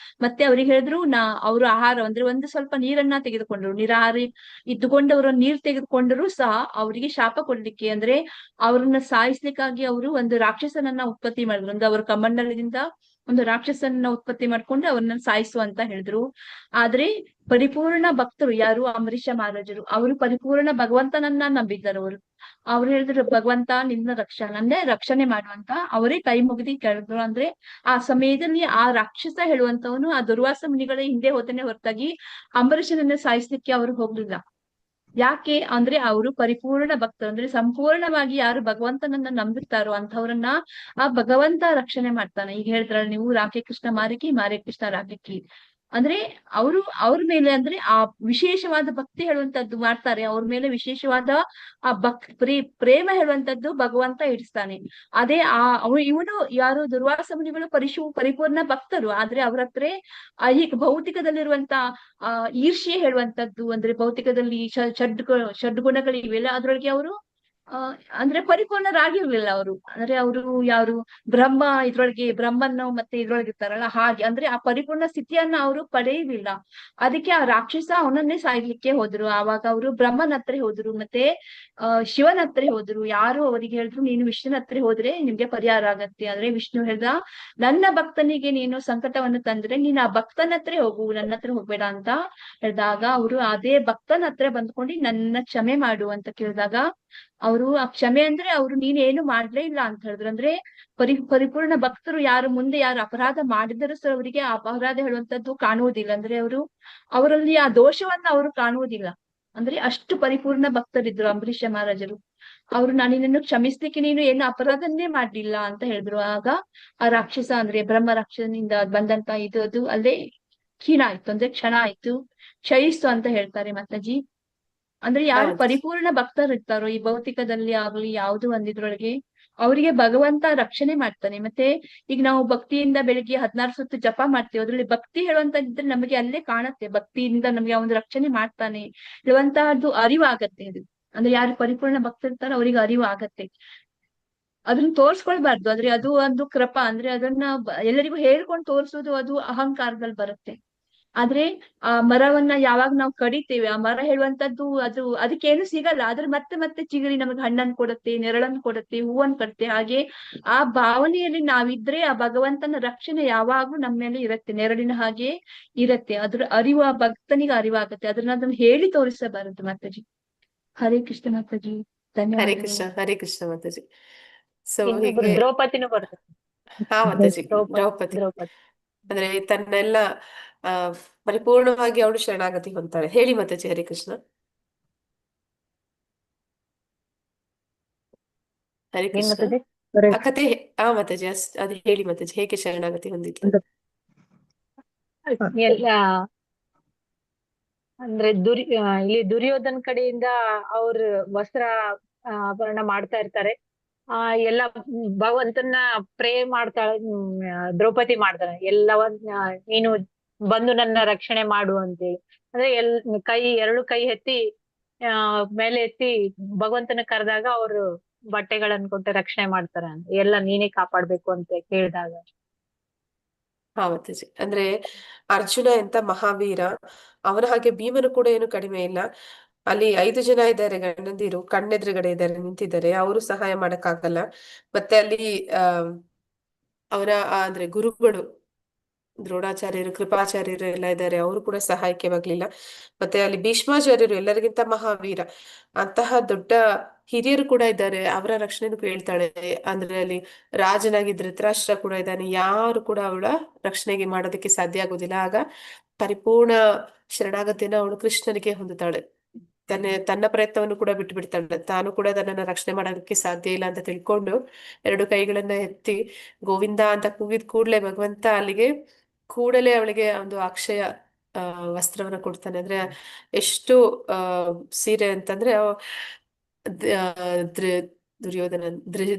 ಮತ್ತೆ ಅವ್ರಿಗೆ ಹೇಳಿದ್ರು ಅವರು ಆಹಾರ ಅಂದ್ರೆ ಒಂದು ಸ್ವಲ್ಪ ನೀರನ್ನ ತೆಗೆದುಕೊಂಡ್ರು, ನಿರಾಹಾರಿ ಇದ್ದುಕೊಂಡು ಅವರು ನೀರ್ ತೆಗೆದುಕೊಂಡರು ಸಹ ಅವರಿಗೆ ಶಾಪ ಕೊಡ್ಲಿಕ್ಕೆ, ಅಂದ್ರೆ ಅವ್ರನ್ನ ಸಾಯಿಸ್ಲಿಕ್ಕಾಗಿ ಅವರು ಒಂದು ರಾಕ್ಷಸನನ್ನ ಉತ್ಪತ್ತಿ ಮಾಡಿದ್ರು. ಅಂದ್ರೆ ಅವರ ಕಮಂಡಲದಿಂದ ಒಂದು ರಾಕ್ಷಸನ್ನ ಉತ್ಪತ್ತಿ ಮಾಡ್ಕೊಂಡು ಅವ್ರನ್ನ ಸಾಯಿಸು ಅಂತ ಹೇಳಿದ್ರು. ಆದ್ರೆ ಪರಿಪೂರ್ಣ ಭಕ್ತರು ಯಾರು ಅಂಬರೀಷ ಮಹಾರಾಜರು, ಅವರು ಪರಿಪೂರ್ಣ ಭಗವಂತನನ್ನ ನಂಬಿದ್ದಾರೆ. ಅವ್ರು ಹೇಳಿದ್ರು, ಭಗವಂತ ನಿನ್ನ ನನ್ನೇ ರಕ್ಷಣೆ ಮಾಡುವಂತ ಅವರೇ ಕೈ ಮುಗಿದು ಕೇಳಿದ್ರು. ಅಂದ್ರೆ ಆ ಸಮಯದಲ್ಲಿ ಆ ರಾಕ್ಷಸ ಹೇಳುವಂತವನು ಆ ದುರ್ವಾಸ ಮುನಿಗಳ ಹಿಂದೆ ಹೋದನೆ ಹೊರತಾಗಿ ಅಂಬರೀಷನನ್ನ ಸಾಯಿಸ್ಲಿಕ್ಕೆ ಅವರು ಹೋಗ್ಲಿಲ್ಲ. ಯಾಕೆ ಅಂದ್ರೆ ಅವರು ಪರಿಪೂರ್ಣ ಭಕ್ತರು, ಅಂದ್ರೆ ಸಂಪೂರ್ಣವಾಗಿ ಯಾರು ಭಗವಂತನನ್ನ ನಂಬಿರ್ತಾರೋ ಅಂತವ್ರನ್ನ ಆ ಭಗವಂತ ರಕ್ಷಣೆ ಮಾಡ್ತಾನೆ. ಈಗ ಹೇಳ್ತಾರಲ್ಲ ನೀವು, ರಾಖಿ ಕೃಷ್ಣ ಮಾರಿ ಕೃಷ್ಣ ರಾಖಿಕಿ. ಅಂದ್ರೆ ಅವ್ರ ಮೇಲೆ ಅಂದ್ರೆ ಆ ವಿಶೇಷವಾದ ಭಕ್ತಿ ಹೇಳುವಂತದ್ದು ಮಾಡ್ತಾರೆ. ಅವ್ರ ಮೇಲೆ ವಿಶೇಷವಾದ ಆ ಪ್ರೇಮ ಹೇಳುವಂತದ್ದು ಭಗವಂತ ಇಡಿಸ್ತಾನೆ. ಅದೇ ಇವನು ಯಾರು ದುರ್ವಾಸ ಮುನಿಗಳು ಪರಿಪೂರ್ಣ ಭಕ್ತರು, ಆದ್ರೆ ಅವ್ರ ಹತ್ರ ಈ ಭೌತಿಕದಲ್ಲಿರುವಂತ ಈರ್ಷ್ಯೆ ಹೇಳುವಂತದ್ದು, ಅಂದ್ರೆ ಭೌತಿಕದಲ್ಲಿ ಷಡ್ಗುಣಗಳಿವೆಲ್ಲ ಅದ್ರೊಳಗೆ ಅವರು ಅಂದ್ರೆ ಪರಿಪೂರ್ಣರಾಗಿರ್ಲಿಲ್ಲ ಅವರು. ಅಂದ್ರೆ ಅವರು ಯಾರು ಬ್ರಹ್ಮನ್ನು ಮತ್ತೆ ಇದ್ರೊಳಗೆ ಇರ್ತಾರಲ್ಲ ಹಾಗೆ, ಅಂದ್ರೆ ಆ ಪರಿಪೂರ್ಣ ಸ್ಥಿತಿಯನ್ನ ಅವರು ಪಡೆಯಲಿಲ್ಲ. ಅದಕ್ಕೆ ಆ ರಾಕ್ಷಸ ಅವನನ್ನೇ ಸಾಯ್ಲಿಕ್ಕೆ ಹೋದ್ರು. ಆವಾಗ ಅವರು ಬ್ರಹ್ಮನ ಹತ್ರ ಹೋದ್ರು, ಮತ್ತೆ ಶಿವನ ಹತ್ರ ಹೋದ್ರು. ಯಾರು ಅವರಿಗೆ ಹೇಳಿದ್ರು, ನೀನು ವಿಷ್ಣುನ ಹತ್ರ ಹೋದ್ರೆ ನಿಮ್ಗೆ ಪರಿಹಾರ ಆಗತ್ತೆ. ಆದ್ರೆ ವಿಷ್ಣು ಹೇಳ್ದ, ನನ್ನ ಭಕ್ತನಿಗೆ ನೀನು ಸಂಕಟವನ್ನು ತಂದ್ರೆ ನೀನ್ ಆ ಭಕ್ತನ ಹತ್ರ ಹೋಗು, ನನ್ನ ಹತ್ರ ಹೋಗ್ಬೇಡ ಅಂತ ಹೇಳಿದಾಗ ಅವರು ಅದೇ ಭಕ್ತನ ಹತ್ರ ಬಂದ್ಕೊಂಡು ನನ್ನ ಕ್ಷಮೆ ಮಾಡು ಅಂತ ಕೇಳಿದಾಗ ಅವರು ಆ ಕ್ಷಮೆ ಅಂದ್ರೆ ಅವ್ರು ನೀನ್ ಏನು ಮಾಡ್ಲೇ ಇಲ್ಲ ಅಂತ ಹೇಳಿದ್ರು. ಅಂದ್ರೆ ಪರಿಪೂರ್ಣ ಭಕ್ತರು ಯಾರು ಮುಂದೆ ಯಾರು ಅಪರಾಧ ಮಾಡಿದರೂ ಸಹ ಅವರಿಗೆ ಆ ಅಪರಾಧ ಹೇಳುವಂತದ್ದು ಕಾಣುವುದಿಲ್ಲ. ಅಂದ್ರೆ ಅವರಲ್ಲಿ ಆ ದೋಷವನ್ನ ಅವರು ಕಾಣುವುದಿಲ್ಲ. ಅಂದ್ರೆ ಅಷ್ಟು ಪರಿಪೂರ್ಣ ಭಕ್ತರಿದ್ರು ಅಂಬರೀಷ ಮಹಾರಾಜರು. ಅವ್ರು ನಾನು ನಿನ್ನನ್ನು ಕ್ಷಮಿಸ್ಲಿಕ್ಕೆ ನೀನು ಏನು ಅಪರಾಧನ್ನೇ ಮಾಡ್ಲಿಲ್ಲ ಅಂತ ಹೇಳಿದ್ರು. ಆಗ ಆ ರಾಕ್ಷಸ ಅಂದ್ರೆ ಬ್ರಹ್ಮ ರಾಕ್ಷಸನಿಂದ ಬಂದಂತ ಅದು ಅಲ್ಲೇ ಕ್ಷೀಣ ಆಯ್ತು, ಅಂದ್ರೆ ಕ್ಷಣ ಆಯ್ತು, ಕ್ಷಯಿಸ್ತು ಅಂತ ಹೇಳ್ತಾರೆ ಮಾತಾಜಿ. ಅಂದ್ರೆ ಯಾರು ಹೌದು ಪರಿಪೂರ್ಣ ಭಕ್ತರು ಇರ್ತಾರೋ ಈ ಭೌತಿಕದಲ್ಲಿ ಆಗ್ಲಿ ಯಾವ್ದು ಒಂದಿದ್ರೊಳಗೆ, ಅವರಿಗೆ ಭಗವಂತ ರಕ್ಷಣೆ ಮಾಡ್ತಾನೆ. ಮತ್ತೆ ಈಗ ನಾವು ಭಕ್ತಿಯಿಂದ ಬೆಳಿಗ್ಗೆ 16 ಸುತ್ತು ಜಪ ಮಾಡ್ತೀವಿ, ಅದ್ರಲ್ಲಿ ಭಕ್ತಿ ಹೇಳುವಂತದ್ದಿದ್ರೆ ನಮಗೆ ಅಲ್ಲೇ ಕಾಣುತ್ತೆ, ಭಕ್ತಿಯಿಂದ ನಮಗೆ ಅವನು ರಕ್ಷಣೆ ಮಾಡ್ತಾನೆ ಹೇಳುವಂತಹದ್ದು ಅರಿವಾಗತ್ತೆ. ಅದು ಅಂದ್ರೆ ಯಾರು ಪರಿಪೂರ್ಣ ಭಕ್ತರಿರ್ತಾರೋ ಅವರಿಗೆ ಅರಿವು ಆಗತ್ತೆ. ಅದನ್ನ ತೋರ್ಸ್ಕೊಳ್ಬಾರ್ದು, ಆದ್ರೆ ಅದು ಒಂದು ಕೃಪಾ. ಅಂದ್ರೆ ಅದನ್ನ ಎಲ್ಲರಿಗೂ ಹೇಳ್ಕೊಂಡು ತೋರ್ಸೋದು ಅದು ಅಹಂಕಾರದಲ್ಲಿ ಬರುತ್ತೆ. ಆದ್ರೆ ಆ ಮರವನ್ನ ಯಾವಾಗ ನಾವು ಕಡಿತೇವೆ, ಆ ಮರ ಹೇಳುವಂತದ್ದು ಅದಕ್ಕೇನು ಸಿಗಲ್ಲ, ಆದ್ರೆ ಮತ್ತೆ ಮತ್ತೆ ಚಿಗುರಿ ನಮಗೆ ಹಣ್ಣನ್ನು ಕೊಡುತ್ತೆ, ನೆರಳನ್ನು ಕೊಡುತ್ತೆ, ಹೂವನ್ನು ಕೊಡುತ್ತೆ. ಹಾಗೆ ಆ ಭಾವನೆಯಲ್ಲಿ ನಾವಿದ್ರೆ ಆ ಭಗವಂತನ ರಕ್ಷಣೆ ಯಾವಾಗ್ಲೂ ನಮ್ಮ ಮೇಲೆ ಇರುತ್ತೆ, ನೆರಳಿನ ಹಾಗೆ ಇರುತ್ತೆ. ಅದ್ರ ಅರಿವು ಆ ಭಕ್ತನಿಗೆ ಅರಿವಾಗುತ್ತೆ. ಅದನ್ನ ಹೇಳಿ ತೋರಿಸಬಾರದು ಮಾತಾಜಿ. ಹರೇ ಕೃಷ್ಣ ಮಾತಾಜಿ, ಧನ್ಯವಾದಗಳು. ಹರೇ ಕೃಷ್ಣ ಮಾತಾಜಿ. ಸೊ ಇನ್ನೊಬ್ರು ಹೀಗೆ ದ್ರೌಪದಿನೂ ಬರ್ತಾರೆ. ಹಾ ಮಾತಾಜಿ, ದ್ರೌಪದಿ ದ್ರೌಪದಿ ಅಂದ್ರೆ ತನ್ನೆಲ್ಲ ಆ ಪರಿಪೂರ್ಣವಾಗಿ ಅವಳು ಶರಣಾಗತಿ ಹೊಂದ್ತಾಳೆ. ಹೇಳಿ ಮಾತಾಜಿ. ಹರೇ ಕೃಷ್ಣ. ಹರೇ ಏನ್ ಕೃಷ್ಣ. ಮಾತಾಜಿ? ಆ ಕತೆ ಮಾತಾಜಿ ಅದು ಹೇಳಿ ಮಾತಾಜಿ, ಹೇಗೆ ಶರಣಾಗತಿ ಹೊಂದಿದ್ಲು? ಎಲ್ಲ ಅಂದ್ರೆ ಇಲ್ಲಿ ದುರ್ಯೋಧನ್ ಕಡೆಯಿಂದ ಅವ್ರ ವಸ್ತ್ರ ಆಭರಣ ಮಾಡ್ತಾ ಇರ್ತಾರೆ. ಎಲ್ಲ ಭಗವಂತನ ಪ್ರೇ ಮಾಡ್ತಾಳೆ. ದ್ರೌಪದಿ ಮಾಡ್ತಾಳೆ ಎಲ್ಲವನ್ನ, ನೀನು ಬಂದು ನನ್ನ ರಕ್ಷಣೆ ಮಾಡು ಅಂತೇಳಿ. ಅಂದ್ರೆ ಎರಡು ಕೈ ಎತ್ತಿ ಮೇಲೆ ಎತ್ತಿ ಭಗವಂತನ ಕರೆದಾಗ ಅವರು ಬಟ್ಟೆಗಳನ್ನ ಕೊಟ್ಟು ರಕ್ಷಣೆ ಮಾಡ್ತಾರ ಅಂತ, ಎಲ್ಲ ನೀನೇ ಕಾಪಾಡ್ಬೇಕು ಅಂತ ಕೇಳಿದಾಗ. ಮಾತಾಜಿ ಅಂದ್ರೆ ಅರ್ಜುನ ಎಂತ ಮಹಾವೀರ, ಅವನ ಹಾಗೆ ಭೀಮನು ಕೂಡ ಏನು ಕಡಿಮೆ ಇಲ್ಲ. ಅಲ್ಲಿ 5 ಜನ ಇದ್ದಾರೆ ಗಂಡಂದಿರು, ಕಣ್ಣೆದುರುಗಡೆ ಇದ್ದಾರೆ, ನಿಂತಿದ್ದಾರೆ, ಅವರು ಸಹಾಯ ಮಾಡಕ್ಕಾಗಲ್ಲ. ಮತ್ತೆ ಅಲ್ಲಿ ಅವರ ಅಂದ್ರೆ ಗುರುಗಳು ದ್ರೋಣಾಚಾರ್ಯರು, ಕೃಪಾಚಾರ್ಯರು ಎಲ್ಲ ಇದ್ದಾರೆ, ಅವರು ಕೂಡ ಸಹಾಯಕ್ಕೆ ಬರ್ಲಿಲ್ಲ. ಮತ್ತೆ ಅಲ್ಲಿ ಭೀಷ್ಮಾಚಾರ್ಯರು ಎಲ್ಲರಿಗಿಂತ ಮಹಾವೀರ, ಅಂತಹ ದೊಡ್ಡ ಹಿರಿಯರು ಕೂಡ ಇದ್ದಾರೆ, ಅವರ ರಕ್ಷಣೆನೂ ಕೇಳ್ತಾಳೆ. ಅಂದ್ರೆ ಅಲ್ಲಿ ರಾಜನಾಗಿ ಧೃತರಾಷ್ಟ್ರ ಕೂಡ ಇದ್ದಾನೆ, ಯಾರು ಕೂಡ ಅವಳ ರಕ್ಷಣೆಗೆ ಮಾಡೋದಕ್ಕೆ ಸಾಧ್ಯ ಆಗುದಿಲ್ಲ. ಆಗ ಪರಿಪೂರ್ಣ ಶರಣಾಗತಿನ ಅವಳು ಕೃಷ್ಣನಿಗೆ ಹೊಂದುತ್ತಾಳೆ. ತನ್ನ ಪ್ರಯತ್ನವನ್ನು ಕೂಡ ಬಿಟ್ಟು ಬಿಡ್ತಾಳೆ. ತಾನು ಕೂಡ ತನ್ನನ್ನ ರಕ್ಷಣೆ ಮಾಡೋದಕ್ಕೆ ಸಾಧ್ಯ ಇಲ್ಲ ಅಂತ ತಿಳ್ಕೊಂಡು 2 ಕೈಗಳನ್ನ ಎತ್ತಿ ಗೋವಿಂದ ಅಂತ ಕೂಗಿದ ಕೂಡಲೇ ಭಗವಂತ ಅಲ್ಲಿಗೆ ಕೂಡಲೇ ಅವಳಿಗೆ ಒಂದು ಅಕ್ಷಯ ವಸ್ತ್ರವನ್ನ ಕೊಡ್ತಾನೆ. ಅಂದ್ರೆ ಎಷ್ಟು ಸೀರೆ ಅಂತಂದ್ರೆ ದುರ್ಯೋಧನ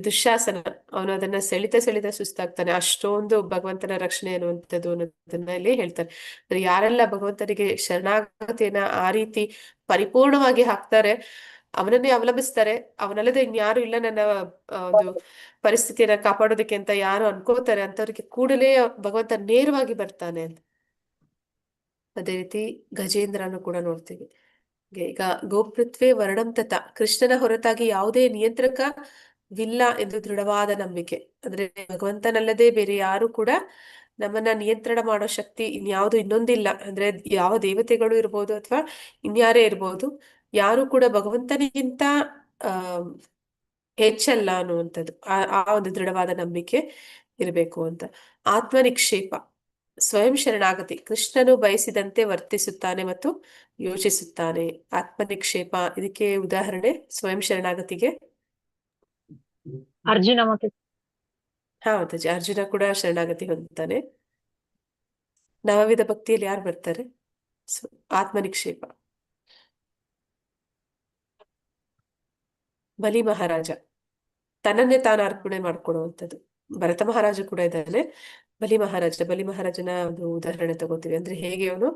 ದುಶ್ಯಾಸನ ಅವನು ಅದನ್ನ ಸೆಳಿತ ಸುಸ್ತಾಗ್ತಾನೆ. ಅಷ್ಟೊಂದು ಭಗವಂತನ ರಕ್ಷಣೆ ಅನ್ನುವಂಥದ್ದು ಅನ್ನೋದನ್ನ ಇಲ್ಲಿ ಹೇಳ್ತಾರೆ. ಅಂದ್ರೆ ಯಾರೆಲ್ಲ ಭಗವಂತನಿಗೆ ಶರಣಾಗತಿಯನ್ನ ಆ ರೀತಿ ಪರಿಪೂರ್ಣವಾಗಿ ಹಾಕ್ತಾರೆ, ಅವನನ್ನೇ ಅವಲಂಬಿಸ್ತಾರೆ, ಅವನಲ್ಲದೆ ಇನ್ಯಾರು ಇಲ್ಲ ನನ್ನ ಒಂದು ಪರಿಸ್ಥಿತಿಯನ್ನ ಕಾಪಾಡೋದಕ್ಕೆ ಅಂತ ಯಾರು ಅನ್ಕೋತಾರೆ ಅಂತವ್ರಿಗೆ ಕೂಡಲೇ ಭಗವಂತ ನೇರವಾಗಿ ಬರ್ತಾನೆ ಅಂತ. ಅದೇ ರೀತಿ ಗಜೇಂದ್ರನು ಕೂಡ ನೋಡ್ತೀವಿ. ಈಗ ಗೋಪೃಥ್ವೇ ವರ್ಣಂ ತತ, ಕೃಷ್ಣನ ಹೊರತಾಗಿ ಯಾವುದೇ ನಿಯಂತ್ರಕವಿಲ್ಲ ಎಂದು ದೃಢವಾದ ನಂಬಿಕೆ. ಅಂದ್ರೆ ಭಗವಂತನಲ್ಲದೆ ಬೇರೆ ಯಾರು ಕೂಡ ನಮ್ಮನ್ನ ನಿಯಂತ್ರಣ ಮಾಡೋ ಶಕ್ತಿ ಇನ್ಯಾವುದು ಇನ್ನೊಂದಿಲ್ಲ. ಅಂದ್ರೆ ಯಾವ ದೇವತೆಗಳು ಇರ್ಬೋದು ಅಥವಾ ಇನ್ಯಾರೇ ಇರ್ಬೋದು, ಯಾರು ಕೂಡ ಭಗವಂತನಿಗಿಂತ ಆ ಹೆಚ್ಚಲ್ಲ ಅನ್ನುವಂಥದ್ದು, ಆ ಒಂದು ದೃಢವಾದ ನಂಬಿಕೆ ಇರಬೇಕು ಅಂತ. ಆತ್ಮನಿಕ್ಷೇಪ, ಸ್ವಯಂ ಶರಣಾಗತಿ, ಕೃಷ್ಣನು ಬಯಸಿದಂತೆ ವರ್ತಿಸುತ್ತಾನೆ ಮತ್ತು ಯೋಚಿಸುತ್ತಾನೆ. ಆತ್ಮನಿಕ್ಷೇಪ ಇದಕ್ಕೆ ಉದಾಹರಣೆ ಸ್ವಯಂ ಶರಣಾಗತಿಗೆ ಅರ್ಜುನ ಮತ್ತೆ ಮಾತಾಜಿ, ಅರ್ಜುನ ಕೂಡ ಶರಣಾಗತಿ ಹೊಂದುತ್ತಾನೆ. ನವವಿಧ ಭಕ್ತಿಯಲ್ಲಿ ಯಾರು ಬರ್ತಾರೆ? ಆತ್ಮನಿಕ್ಷೇಪ. ಬಲಿ ಮಹಾರಾಜ ತನ್ನನ್ನೇ ತಾನು ಅರ್ಪಣೆ ಮಾಡ್ಕೊಡುವಂಥದ್ದು. ಭರತ ಮಹಾರಾಜ ಕೂಡ ಇದ್ದಾನೆ. ಬಲಿ ಮಹಾರಾಜನ ಒಂದು ಉದಾಹರಣೆ ತಗೋತೀವಿ. ಅಂದ್ರೆ ಹೇಗೆ ಅವನು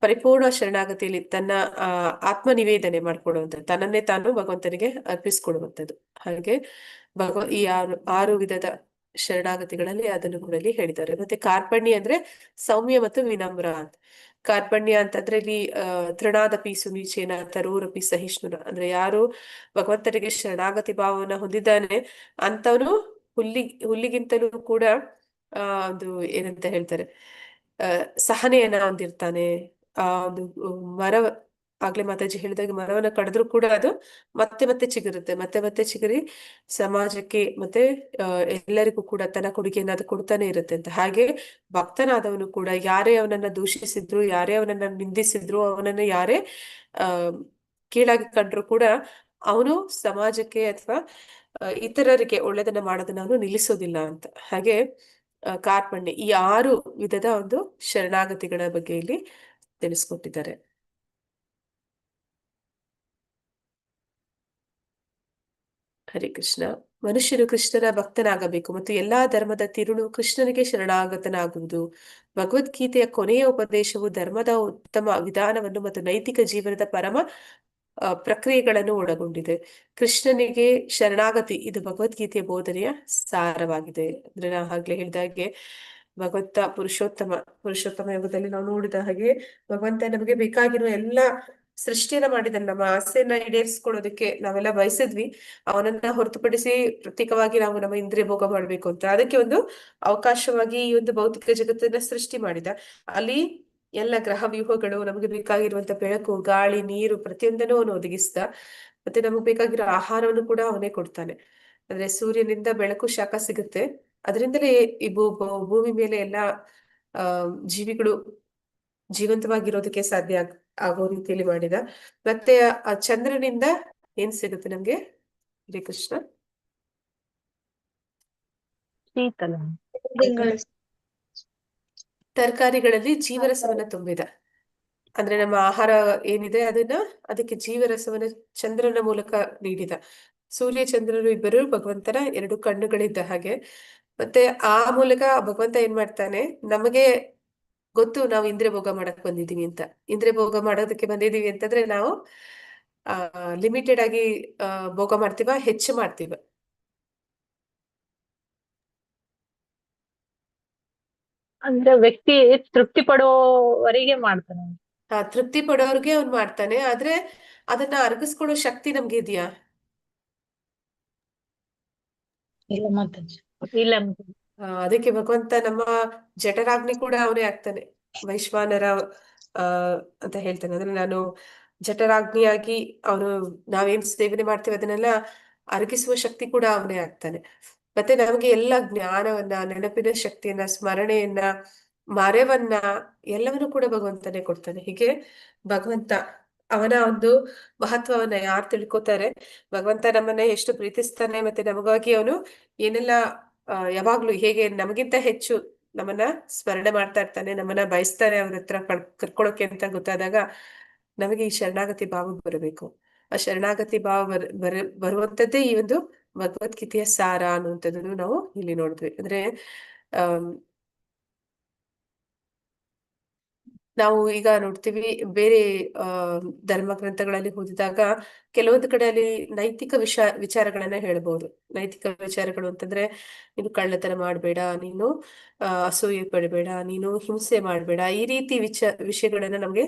ಪರಿಪೂರ್ಣ ಶರಣಾಗತಿಯಲ್ಲಿ ತನ್ನ ಆತ್ಮ ನಿವೇದನೆ ಮಾಡ್ಕೊಡುವಂಥದ್ದು, ತನ್ನನ್ನೇ ತಾನು ಭಗವಂತನಿಗೆ ಅರ್ಪಿಸ್ಕೊಡುವಂಥದ್ದು. ಹಾಗೆ ಈ 6 ವಿಧದ ಶರಣಾಗತಿಗಳಲ್ಲಿ ಅದನ್ನು ಕೂಡ ಇಲ್ಲಿ ಹೇಳಿದ್ದಾರೆ. ಮತ್ತೆ ಕಾರ್ಪಣ್ಯ ಅಂದ್ರೆ ಸೌಮ್ಯ ಮತ್ತು ವಿನಮ್ರ ಅಂತ. ಕಾರ್ಪಣ್ಯ ಅಂತಂದ್ರೆ ಇಲ್ಲಿ ತೃಣಾದಪಿ ಸುನೀಚೇನ ತರೂರಪಿ ಸಹಿಷ್ಣುನ, ಅಂದ್ರೆ ಯಾರು ಭಗವಂತನಿಗೆ ಶರಣಾಗತಿ ಭಾವನ ಹೊಂದಿದ್ದಾನೆ ಅಂತವನು ಹುಲ್ಲಿಗಿಂತಲೂ ಕೂಡ ಒಂದು ಏನಂತ ಹೇಳ್ತಾರೆ, ಸಹನೆಯನ್ನ ಹೊಂದಿರ್ತಾನೆ. ಒಂದು ಮರ ಆಗ್ಲೇ ಮಾತಾಜಿ ಹೇಳಿದಾಗ ಮರವನ್ನ ಕಡಿದ್ರು ಕೂಡ ಅದು ಮತ್ತೆ ಮತ್ತೆ ಚಿಗುರುತ್ತೆ, ಮತ್ತೆ ಮತ್ತೆ ಚಿಗುರಿ ಸಮಾಜಕ್ಕೆ ಮತ್ತೆ ಎಲ್ಲರಿಗೂ ಕೂಡ ತನ್ನ ಕೊಡುಗೆಯನ್ನು ಅದು ಕೊಡ್ತಾನೆ ಇರುತ್ತೆ ಅಂತ. ಹಾಗೆ ಭಕ್ತನಾದವನು ಕೂಡ ಯಾರೇ ಅವನನ್ನ ದೂಷಿಸಿದ್ರು, ಯಾರೇ ಅವನನ್ನ ನಿಂದಿಸಿದ್ರು, ಅವನನ್ನ ಯಾರೇ ಆ ಕೀಳಾಗಿ ಕಂಡ್ರು ಕೂಡ ಅವನು ಸಮಾಜಕ್ಕೆ ಅಥವಾ ಇತರರಿಗೆ ಒಳ್ಳೆದನ್ನ ಮಾಡೋದನ್ನ ಅವನು ನಿಲ್ಲಿಸೋದಿಲ್ಲ ಅಂತ. ಹಾಗೆ ಕಾರ್ಪಣ್ಯ, ಈ 6 ವಿಧದ ಒಂದು ಶರಣಾಗತಿಗಳ ಬಗ್ಗೆ ಇಲ್ಲಿ ತಿಳಿಸ್ಕೊಟ್ಟಿದ್ದಾರೆ. ಹರೇ ಕೃಷ್ಣ. ಮನುಷ್ಯನು ಕೃಷ್ಣನ ಭಕ್ತನಾಗಬೇಕು ಮತ್ತು ಎಲ್ಲಾ ಧರ್ಮದ ತಿರುಳು ಕೃಷ್ಣನಿಗೆ ಶರಣಾಗತನಾಗುವುದು. ಭಗವದ್ಗೀತೆಯ ಕೊನೆಯ ಉಪದೇಶವು ಧರ್ಮದ ಉತ್ತಮ ವಿಧಾನವನ್ನು ಮತ್ತು ನೈತಿಕ ಜೀವನದ ಪರಮ ಪ್ರಕ್ರಿಯೆಗಳನ್ನು ಒಳಗೊಂಡಿದೆ. ಕೃಷ್ಣನಿಗೆ ಶರಣಾಗತಿ ಇದು ಭಗವದ್ಗೀತೆಯ ಬೋಧನೆಯ ಸಾರವಾಗಿದೆ. ಅಂದ್ರೆ ನಾ ಆಗ್ಲೇ ಹೇಳಿದಾಗೆ ಭಗವಂತ ಪುರುಷೋತ್ತಮ ಯುಗದಲ್ಲಿ ನಾವು ನೋಡಿದ ಹಾಗೆ ಭಗವಂತ ನಮಗೆ ಬೇಕಾಗಿರುವ ಎಲ್ಲ ಸೃಷ್ಟಿಯನ್ನ ಮಾಡಿದ್ದಾನೆ. ನಮ್ಮ ಆಸೆಯನ್ನ ಈಡೇರಿಸ್ಕೊಳ್ಳೋದಕ್ಕೆ ನಾವೆಲ್ಲ ಬಯಸಿದ್ವಿ, ಅವನನ್ನ ಹೊರತುಪಡಿಸಿ ಪ್ರತ್ಯೇಕವಾಗಿ ನಾವು ನಮ್ಮ ಇಂದ್ರಿಯ ಭೋಗ ಮಾಡ್ಬೇಕು ಅಂತ. ಅದಕ್ಕೆ ಒಂದು ಅವಕಾಶವಾಗಿ ಈ ಒಂದು ಭೌತಿಕ ಜಗತ್ತನ್ನ ಸೃಷ್ಟಿ ಮಾಡಿದ. ಅಲ್ಲಿ ಎಲ್ಲ ಗ್ರಹ ವ್ಯೂಹಗಳು, ನಮಗೆ ಬೇಕಾಗಿರುವಂತ ಬೆಳಕು, ಗಾಳಿ, ನೀರು ಪ್ರತಿಯೊಂದನ್ನು ಅವನು ಒದಗಿಸ್ದ. ಮತ್ತೆ ನಮಗೆ ಬೇಕಾಗಿರೋ ಆಹಾರವನ್ನು ಕೂಡ ಅವನೇ ಕೊಡ್ತಾನೆ. ಅಂದ್ರೆ ಸೂರ್ಯನಿಂದ ಬೆಳಕು, ಶಾಖ ಸಿಗುತ್ತೆ. ಅದರಿಂದಲೇ ಈ ಭೂಮಿ ಮೇಲೆ ಎಲ್ಲ ಜೀವಿಗಳು ಜೀವಂತವಾಗಿರೋದಕ್ಕೆ ಸಾಧ್ಯ ಆಗೋ ರೀತಿಯಲ್ಲಿ ಮಾಡಿದ. ಮತ್ತೆ ಆ ಚಂದ್ರನಿಂದ ಏನ್ ಸಿಗುತ್ತೆ ನಮ್ಗೆ? ಹರೇ ಕೃಷ್ಣ. ಶೀತಲ ತರಕಾರಿಗಳಲ್ಲಿ ಜೀವರಸವನ್ನ ತುಂಬಿದ. ಅಂದ್ರೆ ನಮ್ಮ ಆಹಾರ ಏನಿದೆ ಅದಕ್ಕೆ ಜೀವರಸವನ್ನ ಚಂದ್ರನ ಮೂಲಕ ನೀಡಿದ. ಸೂರ್ಯ ಚಂದ್ರರು ಇಬ್ಬರು ಭಗವಂತನ 2 ಕಣ್ಣುಗಳಿದ್ದ ಹಾಗೆ. ಮತ್ತೆ ಆ ಮೂಲಕ ಭಗವಂತ ಏನ್ ಮಾಡ್ತಾನೆ, ನಮಗೆ ಗೊತ್ತು ನಾವು ಇಂದ್ರಿಯ ಭೋಗ ಮಾಡಕ್ ಬಂದಿದೀವಿ ಅಂತ. ಇಂದ್ರಿಯ ಭೋಗ ಮಾಡೋದಕ್ಕೆ ಬಂದಿದೀವಿ ಅಂತಂದ್ರೆ ನಾವು ಲಿಮಿಟೆಡ್ ಆಗಿ ಭೋಗ ಮಾಡ್ತೀವ, ಹೆಚ್ಚು ಮಾಡ್ತೀವ. ಅಂದ್ರೆ ವ್ಯಕ್ತಿ ತೃಪ್ತಿ ಪಡುವವರೆಗೆ ಮಾಡ್ತಾನೆ. ತೃಪ್ತಿ ಪಡೋರ್ಗೆ ಅವ್ನ್ ಮಾಡ್ತಾನೆ, ಆದ್ರೆ ಅದನ್ನ ಅರಗಿಸ್ಕೊಳ್ಳೋ ಶಕ್ತಿ ನಮ್ಗೆ ಇದೆಯಾ? ಇಲ್ಲ ಮಾತಾಜಿ. ಇಲ್ಲ ಅದಕ್ಕೆ ಭಗವಂತ ನಮ್ಮ ಜಠರಾಗ್ನಿ ಕೂಡ ಅವನೇ ಆಗ್ತಾನೆ. ವೈಶ್ವಾನರ ಅಂತ ಹೇಳ್ತಾನೆ. ಅಂದ್ರೆ ನಾನು ಜಠರಾಗ್ನಿಯಾಗಿ ಅವನು ನಾವೇನ್ ಸೇವನೆ ಮಾಡ್ತೀವಿ ಅದನ್ನೆಲ್ಲ ಅರಗಿಸುವ ಶಕ್ತಿ ಕೂಡ ಅವನೇ ಆಗ್ತಾನೆ. ಮತ್ತೆ ನಮಗೆ ಎಲ್ಲ ಜ್ಞಾನವನ್ನ, ನೆನಪಿನ ಶಕ್ತಿಯನ್ನ, ಸ್ಮರಣೆಯನ್ನ, ಮರೆವನ್ನ ಎಲ್ಲವನ್ನೂ ಕೂಡ ಭಗವಂತನೇ ಕೊಡ್ತಾನೆ. ಹೀಗೆ ಭಗವಂತ ಅವನ ಒಂದು ಮಹತ್ವವನ್ನ ಯಾರು ತಿಳ್ಕೊತಾರೆ, ಭಗವಂತ ನಮ್ಮನ್ನ ಎಷ್ಟು ಪ್ರೀತಿಸ್ತಾನೆ, ಮತ್ತೆ ನಮಗಾಗಿ ಅವನು ಏನೆಲ್ಲ ಯಾವಾಗ್ಲೂ ಹೇಗೆ ನಮಗಿಂತ ಹೆಚ್ಚು ನಮ್ಮನ್ನ ಸ್ಮರಣೆ ಮಾಡ್ತಾ ಇರ್ತಾನೆ, ನಮ್ಮನ್ನ ಬಯಸ್ತಾನೆ ಅವ್ರ ಹತ್ರ ಕರ್ಕೊಳ್ಳೋಕೆ ಅಂತ ಗೊತ್ತಾದಾಗ ನಮಗೆ ಈ ಶರಣಾಗತಿ ಭಾವ ಬರಬೇಕು. ಆ ಶರಣಾಗತಿ ಭಾವ ಬರುವಂತದ್ದೇ ಈ ಒಂದು ಭಗವದ್ಗೀತೆಯ ಸಾರ ಅನ್ನುವಂಥದ್ದನ್ನು ನಾವು ಇಲ್ಲಿ ನೋಡಿದ್ವಿ. ಅಂದ್ರೆ ನಾವು ಈಗ ನೋಡ್ತೀವಿ ಬೇರೆ ಧರ್ಮ ಗ್ರಂಥಗಳಲ್ಲಿ ಓದಿದಾಗ ಕೆಲವೊಂದು ಕಡೆ ಅಲ್ಲಿ ನೈತಿಕ ವಿಚಾರಗಳನ್ನ ಹೇಳ್ಬಹುದು. ನೈತಿಕ ವಿಚಾರಗಳು ಅಂತಂದ್ರೆ, ನೀನು ಕಳ್ಳತನ ಮಾಡ್ಬೇಡ, ನೀನು ಅಸೂಯೆ ಪಡಬೇಡ, ನೀನು ಹಿಂಸೆ ಮಾಡ್ಬೇಡ, ಈ ರೀತಿ ವಿಷಯಗಳನ್ನ ನಮ್ಗೆ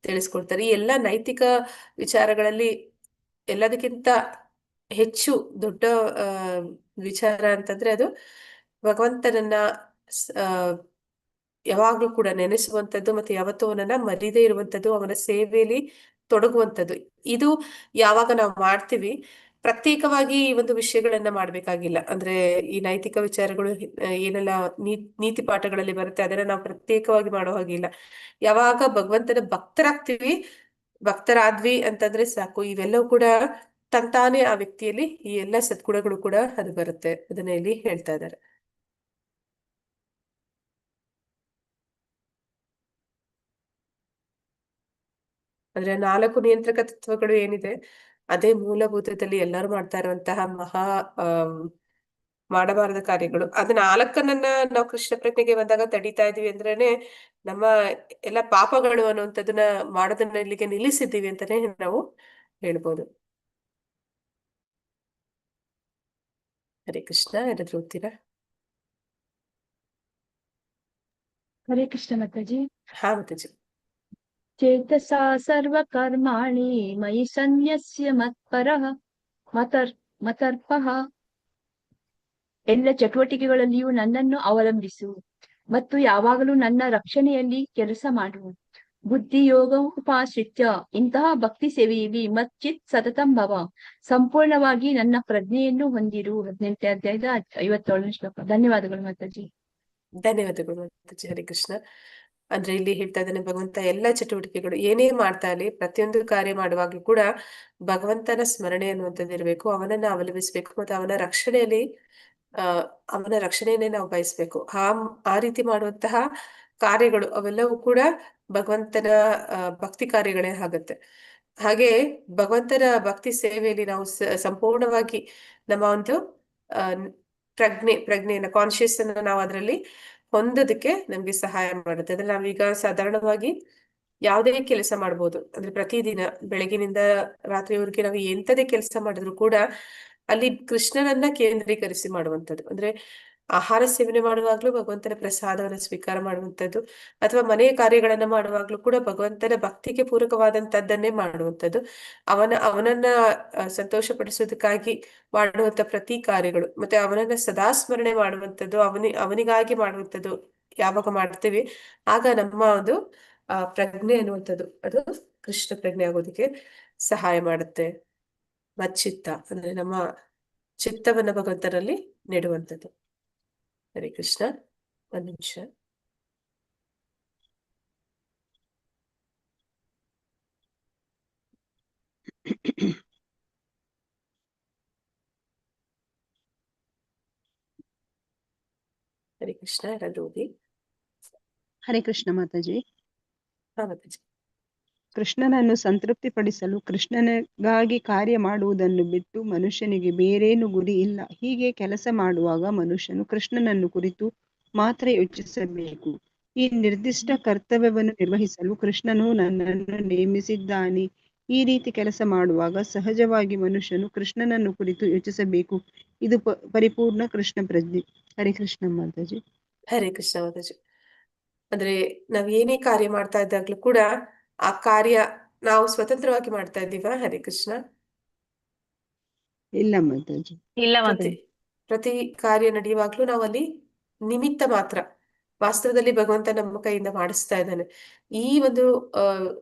ತಿಳಿಸ್ಕೊಡ್ತಾರೆ. ಈ ಎಲ್ಲಾ ನೈತಿಕ ವಿಚಾರಗಳಲ್ಲಿ ಎಲ್ಲದಕ್ಕಿಂತ ಹೆಚ್ಚು ದೊಡ್ಡ ವಿಚಾರ ಅಂತಂದ್ರೆ ಅದು ಭಗವಂತನನ್ನ ಯಾವಾಗ್ಲೂ ಕೂಡ ನೆನೆಸುವಂಥದ್ದು, ಮತ್ತೆ ಯಾವತ್ತೂ ಅವನನ್ನ ಮರೀದೇ ಇರುವಂಥದ್ದು, ಅವನ ಸೇವೆಯಲ್ಲಿ ತೊಡಗುವಂಥದ್ದು. ಇದು ಯಾವಾಗ ನಾವು ಮಾಡ್ತೀವಿ, ಪ್ರತ್ಯೇಕವಾಗಿ ಈ ಒಂದು ವಿಷಯಗಳನ್ನ ಮಾಡ್ಬೇಕಾಗಿಲ್ಲ. ಅಂದ್ರೆ ಈ ನೈತಿಕ ವಿಚಾರಗಳು ಏನೆಲ್ಲ ನೀತಿ ಪಾಠಗಳಲ್ಲಿ ಬರುತ್ತೆ ಅದನ್ನ ನಾವು ಪ್ರತ್ಯೇಕವಾಗಿ ಮಾಡೋ ಹಾಗಿಲ್ಲ. ಯಾವಾಗ ಭಗವಂತನ ಭಕ್ತರಾದ್ವಿ ಅಂತಂದ್ರೆ ಸಾಕು, ಇವೆಲ್ಲವೂ ಕೂಡ ತಂತಾನೆ ಆ ವ್ಯಕ್ತಿಯಲ್ಲಿ ಈ ಎಲ್ಲ ಸದ್ಗುಣಗಳು ಕೂಡ ಅದು ಬರುತ್ತೆ. ಅದನ್ನ ಇಲ್ಲಿ ಹೇಳ್ತಾ ಇದ್ದಾರೆ. ಅಂದ್ರೆ 4 ನಿಯಂತ್ರಕ ತತ್ವಗಳು ಏನಿದೆ ಅದೇ ಮೂಲಭೂತದಲ್ಲಿ ಎಲ್ಲರೂ ಮಾಡ್ತಾ ಇರುವಂತಹ ಮಾಡಬಾರದ ಕಾರ್ಯಗಳು. ಅದ್ 4 ನಾವು ಕೃಷ್ಣ ಪ್ರಜ್ಞೆಗೆ ಬಂದಾಗ ತಡೀತಾ ಇದೀವಿ ಅಂದ್ರೇನೆ ನಮ್ಮ ಎಲ್ಲ ಪಾಪಗಳು ಅನ್ನುವಂಥದ್ದನ್ನ ಮಾಡೋದನ್ನ ಇಲ್ಲಿಗೆ ನಿಲ್ಲಿಸಿದ್ದೀವಿ ಅಂತಾನೆ ನಾವು ಹೇಳ್ಬೋದು. ಹರೇ ಕೃಷ್ಣ. ಏನಾದ್ರು ಓದ್ತೀರಾ? ಹರೇ ಕೃಷ್ಣ ಮಾತಾಜಿ. ಹಾ ಮಾತಾಜಿ. ಚೇತಸಾ ಸರ್ವಕರ್ಮಾಣಿ ಮಯಿ ಸನ್ಯಸ್ಯ ಮತ್ಪರಃ ಮತರ್ಪಃ. ಎಲ್ಲ ಚಟುವಟಿಕೆಗಳಲ್ಲಿಯೂ ನನ್ನನ್ನು ಅವಲಂಬಿಸು ಮತ್ತು ಯಾವಾಗಲೂ ನನ್ನ ರಕ್ಷಣೆಯಲ್ಲಿ ಕೆಲಸ ಮಾಡು. ಬುದ್ಧಿಯೋಗ ಉಪಾಶ್ರಿತ್ಯ ಇಂತಹ ಭಕ್ತಿ ಸೇವೆಯಲ್ಲಿ ಮಚ್ಚಿತ್ ಸತತಂ ಭವ. ಸಂಪೂರ್ಣವಾಗಿ ನನ್ನ ಪ್ರಜ್ಞೆಯನ್ನು ಹೊಂದಿರು. 18ನೇ ಅಧ್ಯಾಯದ 57ನೇ ಶ್ಲೋಕ. ಧನ್ಯವಾದಗಳು ಮಾತಾಜಿ. ಧನ್ಯವಾದಗಳು ಮಾತಾಜಿ. ಹರಿ ಕೃಷ್ಣ. ಅಂದ್ರೆ ಇಲ್ಲಿ ಹೇಳ್ತಾ ಇದ್ದಾನೆ ಭಗವಂತ ಎಲ್ಲ ಚಟುವಟಿಕೆಗಳು ಏನೇ ಮಾಡ್ತಾ ಇರ್ಲಿ, ಪ್ರತಿಯೊಂದು ಕಾರ್ಯ ಮಾಡುವಾಗ್ಲೂ ಕೂಡ ಭಗವಂತನ ಸ್ಮರಣೆ ಅನ್ನುವಂಥದ್ದು ಇರಬೇಕು, ಅವನನ್ನ ಅವಲಂಬಿಸ್ಬೇಕು, ಮತ್ತೆ ಅವನ ರಕ್ಷಣೆಯಲ್ಲಿ ಅವನ ರಕ್ಷಣೆಯನ್ನೇ ನಾವು ಬಯಸ್ಬೇಕು. ಆ ರೀತಿ ಮಾಡುವಂತಹ ಕಾರ್ಯಗಳು ಅವೆಲ್ಲವೂ ಕೂಡ ಭಗವಂತನ ಭಕ್ತಿ ಕಾರ್ಯಗಳೇ ಆಗುತ್ತೆ. ಹಾಗೆ ಭಗವಂತನ ಭಕ್ತಿ ಸೇವೆಯಲ್ಲಿ ನಾವು ಸಂಪೂರ್ಣವಾಗಿ ನಮ್ಮ ಒಂದು ಪ್ರಜ್ಞೆಯನ್ನ ಕಾನ್ಶಿಯಸ್ ಅನ್ನ ನಾವು ಅದರಲ್ಲಿ ಹೊಂದೋದಕ್ಕೆ ನಮ್ಗೆ ಸಹಾಯ ಮಾಡುತ್ತೆ. ಅಂದ್ರೆ ನಾವೀಗ ಸಾಧಾರಣವಾಗಿ ಯಾವುದೇ ಕೆಲಸ ಮಾಡ್ಬೋದು. ಅಂದ್ರೆ ಪ್ರತಿದಿನ ಬೆಳಗಿನಿಂದ ರಾತ್ರಿವರೆಗೆ ನಾವು ಎಂತದೇ ಕೆಲಸ ಮಾಡಿದ್ರು ಕೂಡ ಅಲ್ಲಿ ಕೃಷ್ಣನನ್ನ ಕೇಂದ್ರೀಕರಿಸಿ ಮಾಡುವಂಥದ್ದು. ಅಂದ್ರೆ ಆಹಾರ ಸೇವನೆ ಮಾಡುವಾಗ್ಲೂ ಭಗವಂತನ ಪ್ರಸಾದವನ್ನು ಸ್ವೀಕಾರ ಮಾಡುವಂಥದ್ದು, ಅಥವಾ ಮನೆಯ ಕಾರ್ಯಗಳನ್ನ ಮಾಡುವಾಗ್ಲೂ ಕೂಡ ಭಗವಂತನ ಭಕ್ತಿಗೆ ಪೂರಕವಾದಂತದ್ದನ್ನೇ ಮಾಡುವಂಥದ್ದು, ಅವನನ್ನ ಸಂತೋಷಪಡಿಸೋದಕ್ಕಾಗಿ ಮಾಡುವಂತ ಪ್ರತಿ ಕಾರ್ಯಗಳು, ಮತ್ತೆ ಅವನನ್ನ ಸದಾ ಸ್ಮರಣೆ ಮಾಡುವಂಥದ್ದು, ಅವನಿಗಾಗಿ ಮಾಡುವಂಥದ್ದು ಯಾವಾಗ ಮಾಡ್ತೀವಿ ಆಗ ನಮ್ಮ ಒಂದು ಪ್ರಜ್ಞೆ ಅನ್ನುವಂಥದ್ದು ಅದು ಕೃಷ್ಣ ಪ್ರಜ್ಞೆ ಆಗೋದಕ್ಕೆ ಸಹಾಯ ಮಾಡುತ್ತೆ. ಮಚ್ಚಿತ್ತ ಅಂದ್ರೆ ನಮ್ಮ ಚಿತ್ತವನ್ನ ಭಗವಂತನಲ್ಲಿ ನೆಡುವಂಥದ್ದು. ಹರೇ ಕೃಷ್ಣ. ಒಂದು ನಿಮಿಷ. ಹರೇ ಕೃಷ್ಣ. ಯಾರಾದ್ರೂ ಓದಿ. ಹರೇ ಕೃಷ್ಣ ಮಾತಾಜಿ. ಹಾ ಮಾತಾಜಿ. ಕೃಷ್ಣನನ್ನು ಸಂತೃಪ್ತಿಪಡಿಸಲು ಕೃಷ್ಣನಿಗಾಗಿ ಕಾರ್ಯ ಮಾಡುವುದನ್ನು ಬಿಟ್ಟು ಮನುಷ್ಯನಿಗೆ ಬೇರೇನು ಗುರಿ ಇಲ್ಲ. ಹೀಗೆ ಕೆಲಸ ಮಾಡುವಾಗ ಮನುಷ್ಯನು ಕೃಷ್ಣನನ್ನು ಕುರಿತು ಮಾತ್ರ ಯೋಚಿಸಬೇಕು. ಈ ನಿರ್ದಿಷ್ಟ ಕರ್ತವ್ಯವನ್ನು ನಿರ್ವಹಿಸಲು ಕೃಷ್ಣನು ನನ್ನನ್ನು ನೇಮಿಸಿದ್ದಾನೆ. ಈ ರೀತಿ ಕೆಲಸ ಮಾಡುವಾಗ ಸಹಜವಾಗಿ ಮನುಷ್ಯನು ಕೃಷ್ಣನನ್ನು ಕುರಿತು ಯೋಚಿಸಬೇಕು. ಇದು ಪರಿಪೂರ್ಣ ಕೃಷ್ಣ ಪ್ರಜ್ಞೆ. ಹರೇ ಕೃಷ್ಣ ಮಾತಾಜಿ. ಹರೇ ಕೃಷ್ಣ ಮಾತಾಜಿ. ಅಂದ್ರೆ ನಾವ್ ಏನೇ ಕಾರ್ಯ ಮಾಡ್ತಾ ಇದ್ದಾಗ್ಲೂ ಕೂಡ ಆ ಕಾರ್ಯ ನಾವು ಸ್ವತಂತ್ರವಾಗಿ ಮಾಡ್ತಾ ಇದ್ದೀವಾ? ಹರೇ ಕೃಷ್ಣ. ಇಲ್ಲ ಮಾತಾಜಿ. ಇಲ್ಲ ಪ್ರತಿ ಮಾತಾಜಿ. ಪ್ರತಿ ಕಾರ್ಯ ನಡೆಯುವಾಗ್ಲೂ ನಾವು ಅಲ್ಲಿ ನಿಮಿತ್ತ ಮಾತ್ರ. ವಾಸ್ತವದಲ್ಲಿ ಭಗವಂತ ನಮ್ಮ ಕೈಯಿಂದ ಮಾಡಿಸ್ತಾ ಇದ್ದಾನೆ. ಈ ಒಂದು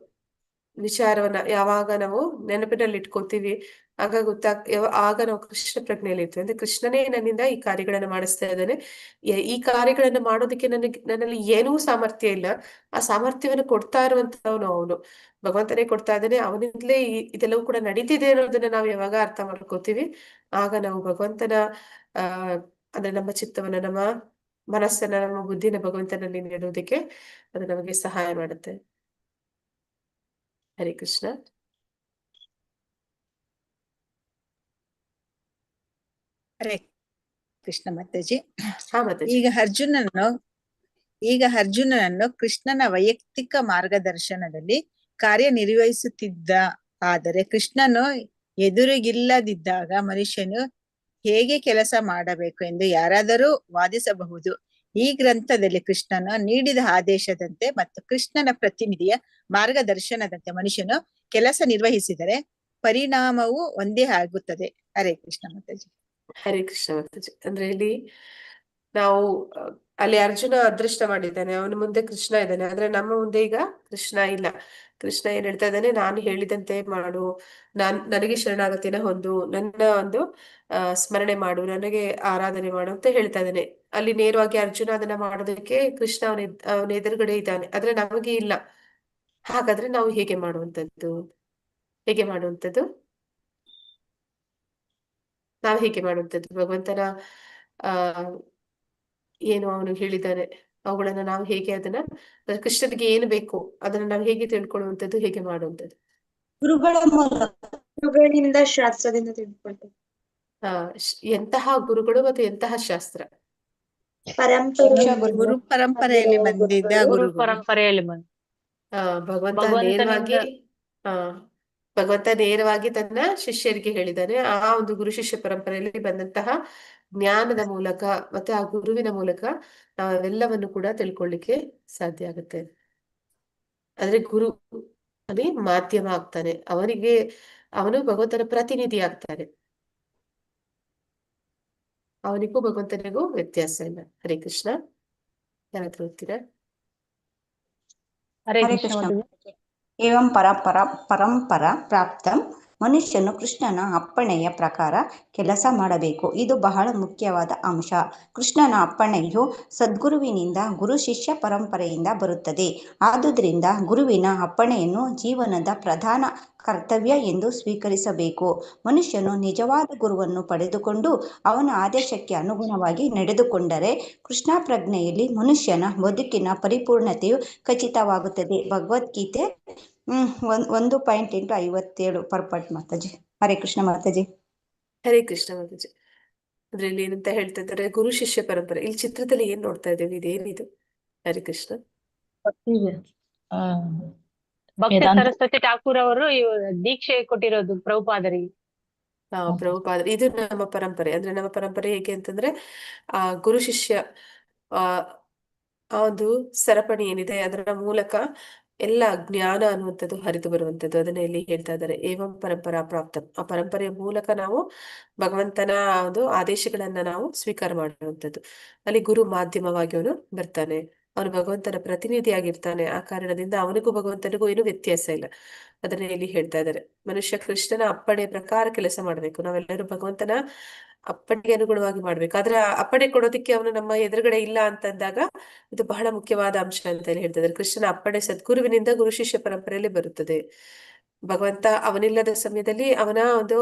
ವಿಚಾರವನ್ನ ಯಾವಾಗ ನಾವು ನೆನಪಿನಲ್ಲಿ ಇಟ್ಕೋತೀವಿ ಆಗ ಆಗ ನಾವು ಕೃಷ್ಣ ಪ್ರಜ್ಞೆಯಲ್ಲಿ ಇರ್ತೀವಿ. ಅಂದ್ರೆ ಕೃಷ್ಣನೇ ನನ್ನಿಂದ ಈ ಕಾರ್ಯಗಳನ್ನ ಮಾಡಿಸ್ತಾ ಇದ್ದಾನೆ, ಈ ಕಾರ್ಯಗಳನ್ನ ಮಾಡೋದಕ್ಕೆ ನನ್ನಲ್ಲಿ ಏನೂ ಸಾಮರ್ಥ್ಯ ಇಲ್ಲ, ಆ ಸಾಮರ್ಥ್ಯವನ್ನು ಕೊಡ್ತಾ ಇರುವಂತವನು ಅವನು ಭಗವಂತನೇ ಕೊಡ್ತಾ ಇದ್ದಾನೆ. ಅವನಿಂದಲೇ ಇದೆಲ್ಲವೂ ಕೂಡ ನಡೀತಿದೆ ಅನ್ನೋದನ್ನ ನಾವು ಯಾವಾಗ ಅರ್ಥ ಮಾಡ್ಕೋತೀವಿ ಆಗ ನಾವು ಭಗವಂತನ ಅಂದ್ರೆ ನಮ್ಮ ಚಿತ್ತವನ್ನ, ನಮ್ಮ ಮನಸ್ಸನ್ನ, ನಮ್ಮ ಬುದ್ಧಿನ ಭಗವಂತನಲ್ಲಿ ನೀಡೋದಕ್ಕೆ ಅದು ನಮಗೆ ಸಹಾಯ ಮಾಡುತ್ತೆ. ಹರೇ ಕೃಷ್ಣ. ಹರೇ ಕೃಷ್ಣ ಮಾತಾಜಿ. ಹಾ ಮಾತಾಜಿ. ಈಗ ಅರ್ಜುನನನ್ನು ಕೃಷ್ಣನ ವೈಯಕ್ತಿಕ ಮಾರ್ಗದರ್ಶನದಲ್ಲಿ ಕಾರ್ಯನಿರ್ವಹಿಸುತ್ತಿದ್ದ. ಆದರೆ ಕೃಷ್ಣನು ಎದುರಿಗಿಲ್ಲದಿದ್ದಾಗ ಮನುಷ್ಯನು ಹೇಗೆ ಕೆಲಸ ಮಾಡಬೇಕು ಎಂದು ಯಾರಾದರೂ ವಾದಿಸಬಹುದು. ಈ ಗ್ರಂಥದಲ್ಲಿ ಕೃಷ್ಣನು ನೀಡಿದ ಆದೇಶದಂತೆ ಮತ್ತು ಕೃಷ್ಣನ ಪ್ರತಿನಿಧಿಯ ಮಾರ್ಗದರ್ಶನದಂತೆ ಮನುಷ್ಯನು ಕೆಲಸ ನಿರ್ವಹಿಸಿದರೆ ಪರಿಣಾಮವು ಒಂದೇ ಆಗುತ್ತದೆ. ಹರೇ ಕೃಷ್ಣ ಮಾತಾಜಿ. ಹರೇ ಕೃಷ್ಣ ಮಾತಾಜಿ. ಅಂದ್ರೆ ಇಲ್ಲಿ ನಾವು ಅಲ್ಲಿ ಅರ್ಜುನ ಅದೃಷ್ಟ ಮಾಡಿದ್ದಾನೆ, ಅವನ ಮುಂದೆ ಕೃಷ್ಣ ಇದ್ದಾನೆ, ಆದ್ರೆ ನಮ್ಮ ಮುಂದೆ ಈಗ ಕೃಷ್ಣ ಇಲ್ಲ. ಕೃಷ್ಣ ಏನ್ ಹೇಳ್ತಾ ಇದ್ದಾನೆ, ನಾನು ಹೇಳಿದಂತೆ ಮಾಡು, ನನಗೆ ಶರಣಾಗತಿನ ಹೊಂದು, ನನ್ನ ಒಂದು ಸ್ಮರಣೆ ಮಾಡು, ನನಗೆ ಆರಾಧನೆ ಮಾಡು ಅಂತ ಹೇಳ್ತಾ ಇದ್ದಾನೆ. ಅಲ್ಲಿ ನೇರವಾಗಿ ಅರ್ಜುನ ಅದನ್ನ ಮಾಡೋದಕ್ಕೆ ಕೃಷ್ಣ ಅವನ ಎದುರುಗಡೆ ಇದ್ದಾನೆ, ಆದ್ರೆ ನಮಗೆ ಇಲ್ಲ. ಹಾಗಾದ್ರೆ ನಾವು ಹೇಗೆ ಮಾಡುವಂತದ್ದು? ನಾವು ಹೇಗೆ ಮಾಡುವಂತದ್ದು? ಭಗವಂತನ ಏನು ಅವನು ಹೇಳಿದ್ದಾನೆ ಅವುಗಳನ್ನ ನಾವು ಹೇಗೆ ಅದನ್ನ ಕೃಷ್ಣನಿಗೆ ಏನು ಬೇಕು ಅದನ್ನ ನಾವು ಹೇಗೆ ತಿಳ್ಕೊಳ್ಳುವಂಥದ್ದು, ಹೇಗೆ ಮಾಡುವಂಥದ್ದು? ಗುರುಗಳ ಮೂಲಕ, ಗುರುಗಳಿಂದ ಶಾಸ್ತ್ರದಿಂದ ತಿಳ್ಕೊಳ್ತೇವೆ. ಎಂತಹ ಗುರುಗಳು ಮತ್ತು ಎಂತಹ ಶಾಸ್ತ್ರ? ಗುರು ಪರಂಪರೆಯಲ್ಲಿ ಬಂದಿದ್ದ ಗುರು ಗುರುಗಳು. ಪರಂಪರೆಯಲ್ಲಿ ಬಂದ ಭಗವಂತ ನೇರವಾಗಿ ತನ್ನ ಶಿಷ್ಯರಿಗೆ ಹೇಳಿದ್ದಾನೆ. ಆ ಒಂದು ಗುರು ಶಿಷ್ಯ ಪರಂಪರೆಯಲ್ಲಿ ಬಂದಂತಹ ಜ್ಞಾನದ ಮೂಲಕ ಮತ್ತೆ ಆ ಗುರುವಿನ ಮೂಲಕ ನಾವೆಲ್ಲವನ್ನು ಕೂಡ ತಿಳ್ಕೊಳ್ಳಿಕ್ಕೆ ಸಾಧ್ಯ ಆಗುತ್ತೆ. ಆದ್ರೆ ಗುರು ಅಲ್ಲಿ ಮಾಧ್ಯಮ ಆಗ್ತಾನೆ, ಅವನು ಭಗವಂತನ ಪ್ರತಿನಿಧಿ ಆಗ್ತಾನೆ. ಅವನಿಗೂ ಭಗವಂತನಿಗೂ ವ್ಯತ್ಯಾಸ ಇಲ್ಲ. ಹರೇ ಕೃಷ್ಣ. ಯಾರಾದ್ರೂ ಓದ್ತೀರಾ? ಹರೇ ಹರೇ ಕೃಷ್ಣ ಕೃಷ್ಣ ಮಾತಾಜಿ. ಏವಂ ಪರಂಪರ ಪ್ರಾಪ್ತಂ ಮನುಷ್ಯನು ಕೃಷ್ಣನ ಅಪ್ಪಣೆಯ ಪ್ರಕಾರ ಕೆಲಸ ಮಾಡಬೇಕು. ಇದು ಬಹಳ ಮುಖ್ಯವಾದ ಅಂಶ. ಕೃಷ್ಣನ ಅಪ್ಪಣೆಯು ಸದ್ಗುರುವಿನಿಂದ ಗುರು ಶಿಷ್ಯ ಪರಂಪರೆಯಿಂದ ಬರುತ್ತದೆ. ಆದುದರಿಂದ ಗುರುವಿನ ಅಪ್ಪಣೆಯನ್ನು ಜೀವನದ ಪ್ರಧಾನ ಕರ್ತವ್ಯ ಎಂದು ಸ್ವೀಕರಿಸಬೇಕು. ಮನುಷ್ಯನು ನಿಜವಾದ ಗುರುವನ್ನು ಪಡೆದುಕೊಂಡು ಅವನ ಆದೇಶಕ್ಕೆ ಅನುಗುಣವಾಗಿ ನಡೆದುಕೊಂಡರೆ ಕೃಷ್ಣ ಪ್ರಜ್ಞೆಯಲ್ಲಿ ಮನುಷ್ಯನ ಬದುಕಿನ ಪರಿಪೂರ್ಣತೆಯು ಖಚಿತವಾಗುತ್ತದೆ. ಭಗವದ್ಗೀತೆ 1:57 ಪರ್ಪಟ್ ಮಾತಾಜಿ. ಹರೇ ಕೃಷ್ಣ ಮಾತಾಜಿ. ಹರೇ ಕೃಷ್ಣ ಮಾತಾಜಿ. ಅದ್ರಲ್ಲಿ ಏನಂತ ಹೇಳ್ತಾ ಇದ್ದಾರೆ, ಗುರು ಶಿಷ್ಯ ಪರಂಪರೆ. ಇಲ್ಲಿ ಚಿತ್ರದಲ್ಲಿ ಏನ್ ನೋಡ್ತಾ ಇದ್ದೇವೆ, ಇದೇನಿದು? ಹರೇ ಕೃಷ್ಣ. ಆ, ಭಕ್ತಿ ವೇದಾಂತ ಸರಸ್ವತಿ ಠಾಕೂರ್ ಅವರು ದೀಕ್ಷೆ ಕೊಟ್ಟಿರೋದು ಪ್ರಭುಪಾದರಿಗೆ. ಪ್ರಭುಪಾದ, ಇದು ನಮ್ಮ ಪರಂಪರೆ. ಅಂದ್ರೆ ನಮ್ಮ ಪರಂಪರೆ ಹೇಗೆ ಅಂತಂದ್ರೆ, ಗುರು ಶಿಷ್ಯ ಆ ಆ ಒಂದು ಸರಪಣಿ ಏನಿದೆ ಅದರ ಮೂಲಕ ಎಲ್ಲ ಜ್ಞಾನ ಅನ್ನುವಂಥದ್ದು ಹರಿದು ಬರುವಂಥದ್ದು. ಅದನ್ನ ಇಲ್ಲಿ ಹೇಳ್ತಾ ಇದ್ದಾರೆ, ಏವಂ ಪರಂಪರಾ ಪ್ರಾಪ್ತ. ಆ ಪರಂಪರೆಯ ಮೂಲಕ ನಾವು ಭಗವಂತನ ಒಂದು ಆದೇಶಗಳನ್ನ ನಾವು ಸ್ವೀಕಾರ ಮಾಡುವಂಥದ್ದು. ಅಲ್ಲಿ ಗುರು ಮಾಧ್ಯಮವಾಗಿ ಅವನು ಬರ್ತಾನೆ, ಅವನು ಭಗವಂತನ ಪ್ರತಿನಿಧಿಯಾಗಿರ್ತಾನೆ. ಆ ಕಾರಣದಿಂದ ಅವನಿಗೂ ಭಗವಂತನಿಗೂ ಏನು ವ್ಯತ್ಯಾಸ ಇಲ್ಲ. ಅದನ್ನ ಇಲ್ಲಿ ಹೇಳ್ತಾ ಇದ್ದಾರೆ. ಮನುಷ್ಯ ಕೃಷ್ಣನ ಅಪ್ಪಣೆ ಪ್ರಕಾರ ಕೆಲಸ ಮಾಡ್ಬೇಕು. ನಾವೆಲ್ಲರೂ ಭಗವಂತನ ಅಪ್ಪಣೆಗೆ ಅನುಗುಣವಾಗಿ ಮಾಡ್ಬೇಕು. ಆದ್ರೆ ಆ ಅಪ್ಪಣೆ ಕೊಡೋದಕ್ಕೆ ಅವನು ನಮ್ಮ ಎದುರುಗಡೆ ಇಲ್ಲ ಅಂತಂದಾಗ ಇದು ಬಹಳ ಮುಖ್ಯವಾದ ಅಂಶ ಅಂತ ಹೇಳಿ ಹೇಳ್ತಾ ಇದ್ದಾರೆ. ಕೃಷ್ಣನ ಅಪ್ಪಣೆ ಸದ್ಗುರುವಿನಿಂದ ಗುರು ಶಿಷ್ಯ ಪರಂಪರೆಯಲ್ಲಿ ಬರುತ್ತದೆ. ಭಗವಂತ ಅವನಿಲ್ಲದ ಸಮಯದಲ್ಲಿ ಅವನ ಒಂದು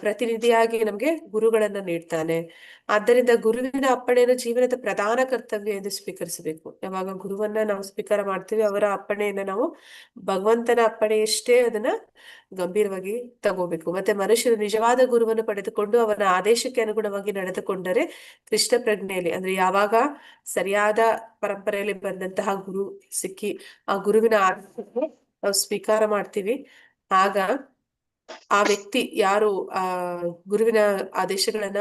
ಪ್ರತಿನಿಧಿಯಾಗಿ ನಮ್ಗೆ ಗುರುಗಳನ್ನ ನೀಡ್ತಾನೆ. ಆದ್ದರಿಂದ ಗುರುವಿನ ಅಪ್ಪಣೆಯನ್ನು ಜೀವನದ ಪ್ರಧಾನ ಕರ್ತವ್ಯ ಎಂದು ಸ್ವೀಕರಿಸಬೇಕು. ಯಾವಾಗ ಗುರುವನ್ನ ನಾವು ಸ್ವೀಕಾರ ಮಾಡ್ತೀವಿ, ಅವರ ಅಪ್ಪಣೆಯನ್ನ ನಾವು ಭಗವಂತನ ಅಪ್ಪಣೆಯಷ್ಟೇ ಅದನ್ನ ಗಂಭೀರವಾಗಿ ತಗೋಬೇಕು. ಮತ್ತೆ ಮನುಷ್ಯರು ನಿಜವಾದ ಗುರುವನ್ನು ಪಡೆದುಕೊಂಡು ಅವನ ಆದೇಶಕ್ಕೆ ಅನುಗುಣವಾಗಿ ನಡೆದುಕೊಂಡರೆ ಕೃಷ್ಣ ಪ್ರಜ್ಞೆಯಲ್ಲಿ, ಅಂದ್ರೆ ಯಾವಾಗ ಸರಿಯಾದ ಪರಂಪರೆಯಲ್ಲಿ ಬಂದಂತಹ ಗುರು ಸಿಕ್ಕಿ ಆ ಗುರುವಿನ ಆದೇಶಕ್ಕೆ ನಾವು ಸ್ವೀಕಾರ ಮಾಡ್ತೀವಿ, ಆಗ ಆ ವ್ಯಕ್ತಿ ಯಾರು ಆ ಗುರುವಿನ ಆದೇಶಗಳನ್ನ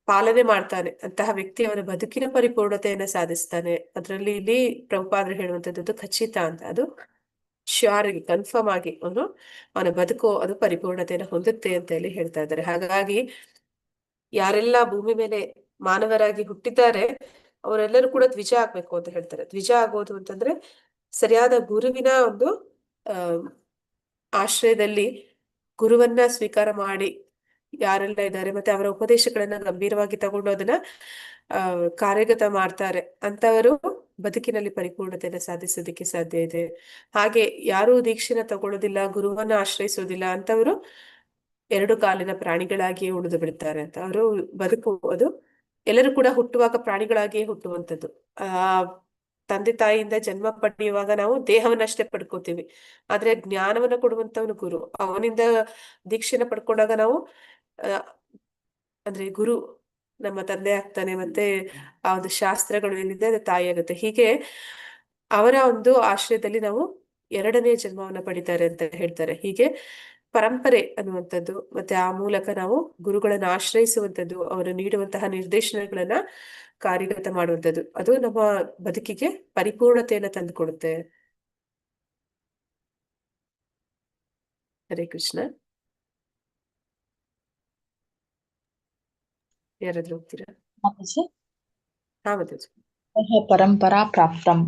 ಪಾಲನೆ ಮಾಡ್ತಾನೆ ಅಂತಹ ವ್ಯಕ್ತಿ ಅವನ ಬದುಕಿನ ಪರಿಪೂರ್ಣತೆಯನ್ನ ಸಾಧಿಸ್ತಾನೆ. ಅದರಲ್ಲಿ ಇಲ್ಲಿ ಪ್ರಭುಪಾದರು ಹೇಳುವಂತದ್ದು ಖಚಿತ ಅಂತ, ಅದು ಶ್ಯೂರ್ ಆಗಿ ಕನ್ಫರ್ಮ್ ಆಗಿ ಅವನ ಬದುಕು ಅದು ಪರಿಪೂರ್ಣತೆಯನ್ನು ಹೊಂದುತ್ತೆ ಅಂತ ಹೇಳಿ ಹೇಳ್ತಾ ಇದ್ದಾರೆ. ಹಾಗಾಗಿ ಯಾರೆಲ್ಲ ಭೂಮಿ ಮೇಲೆ ಮಾನವರಾಗಿ ಹುಟ್ಟಿದ್ದಾರೆ ಅವರೆಲ್ಲರೂ ಕೂಡ ದ್ವಿಜ ಆಗ್ಬೇಕು ಅಂತ ಹೇಳ್ತಾರೆ. ದ್ವಿಜ ಆಗೋದು ಅಂತಂದ್ರೆ ಸರಿಯಾದ ಗುರುವಿನ ಒಂದು ಆಶ್ರಯದಲ್ಲಿ ಗುರುವನ್ನ ಸ್ವೀಕಾರ ಮಾಡಿ ಯಾರೆಲ್ಲ ಇದ್ದಾರೆ, ಮತ್ತೆ ಅವರ ಉಪದೇಶಗಳನ್ನ ಗಂಭೀರವಾಗಿ ತಗೊಂಡು ಅದನ್ನ ಕಾರ್ಯಗತ ಮಾಡ್ತಾರೆ ಅಂತವರು ಬದುಕಿನಲ್ಲಿ ಪರಿಪೂರ್ಣತೆಯನ್ನು ಸಾಧಿಸೋದಕ್ಕೆ ಸಾಧ್ಯ ಇದೆ. ಹಾಗೆ ಯಾರು ದೀಕ್ಷೆನ ತಗೊಳ್ಳೋದಿಲ್ಲ, ಗುರುವನ್ನ ಆಶ್ರಯಿಸೋದಿಲ್ಲ ಅಂತವರು ಎರಡು ಕಾಲಿನ ಪ್ರಾಣಿಗಳಾಗಿಯೇ ಉಳಿದು ಬಿಡ್ತಾರೆ ಅಂತ. ಅವರು ಬದುಕು ಅದು ಎಲ್ಲರೂ ಕೂಡ ಹುಟ್ಟುವಾಗ ಪ್ರಾಣಿಗಳಾಗಿಯೇ ಹುಟ್ಟುವಂಥದ್ದು. ತಂದೆ ತಾಯಿಯಿಂದ ಜನ್ಮ ಪಡೆಯುವಾಗ ನಾವು ದೇಹವನ್ನಷ್ಟೇ ಪಡ್ಕೋತೀವಿ, ಆದ್ರೆ ಜ್ಞಾನವನ್ನ ಕೊಡುವಂತವನು ಗುರು. ಅವನಿಂದ ದೀಕ್ಷೆನ ಪಡ್ಕೊಂಡಾಗ ನಾವು ಅಂದ್ರೆ ಗುರು ನಮ್ಮ ತಂದೆ ಆಗ್ತಾನೆ, ಮತ್ತೆ ಆ ಒಂದು ಶಾಸ್ತ್ರಗಳು ಏನಿದೆ ಅದು ತಾಯಿ ಆಗುತ್ತೆ. ಹೀಗೆ ಅವರ ಒಂದು ಆಶ್ರಯದಲ್ಲಿ ನಾವು ಎರಡನೇ ಜನ್ಮವನ್ನ ಪಡಿತಾರೆ ಅಂತ ಹೇಳ್ತಾರೆ. ಹೀಗೆ ಪರಂಪರೆ ಅನ್ನುವಂಥದ್ದು, ಮತ್ತೆ ಆ ಮೂಲಕ ನಾವು ಗುರುಗಳನ್ನ ಆಶ್ರಯಿಸುವಂಥದ್ದು, ಅವರು ನೀಡುವಂತಹ ನಿರ್ದೇಶನಗಳನ್ನ ಕಾರ್ಯಗತ ಮಾಡುವಂಥದ್ದು, ಅದು ನಮ್ಮ ಬದುಕಿಗೆ ಪರಿಪೂರ್ಣತೆಯನ್ನ ತಂದುಕೊಡುತ್ತೆ. ಹರೇ ಕೃಷ್ಣ. ಯಾರಾದ್ರೂ ಹೋಗ್ತೀರಾ? ಮಾತಾಜಿ. ಹಾ ಮಾತಾಜಿ. ಪರಂಪರಾ ಪ್ರಾಪ್ತಂ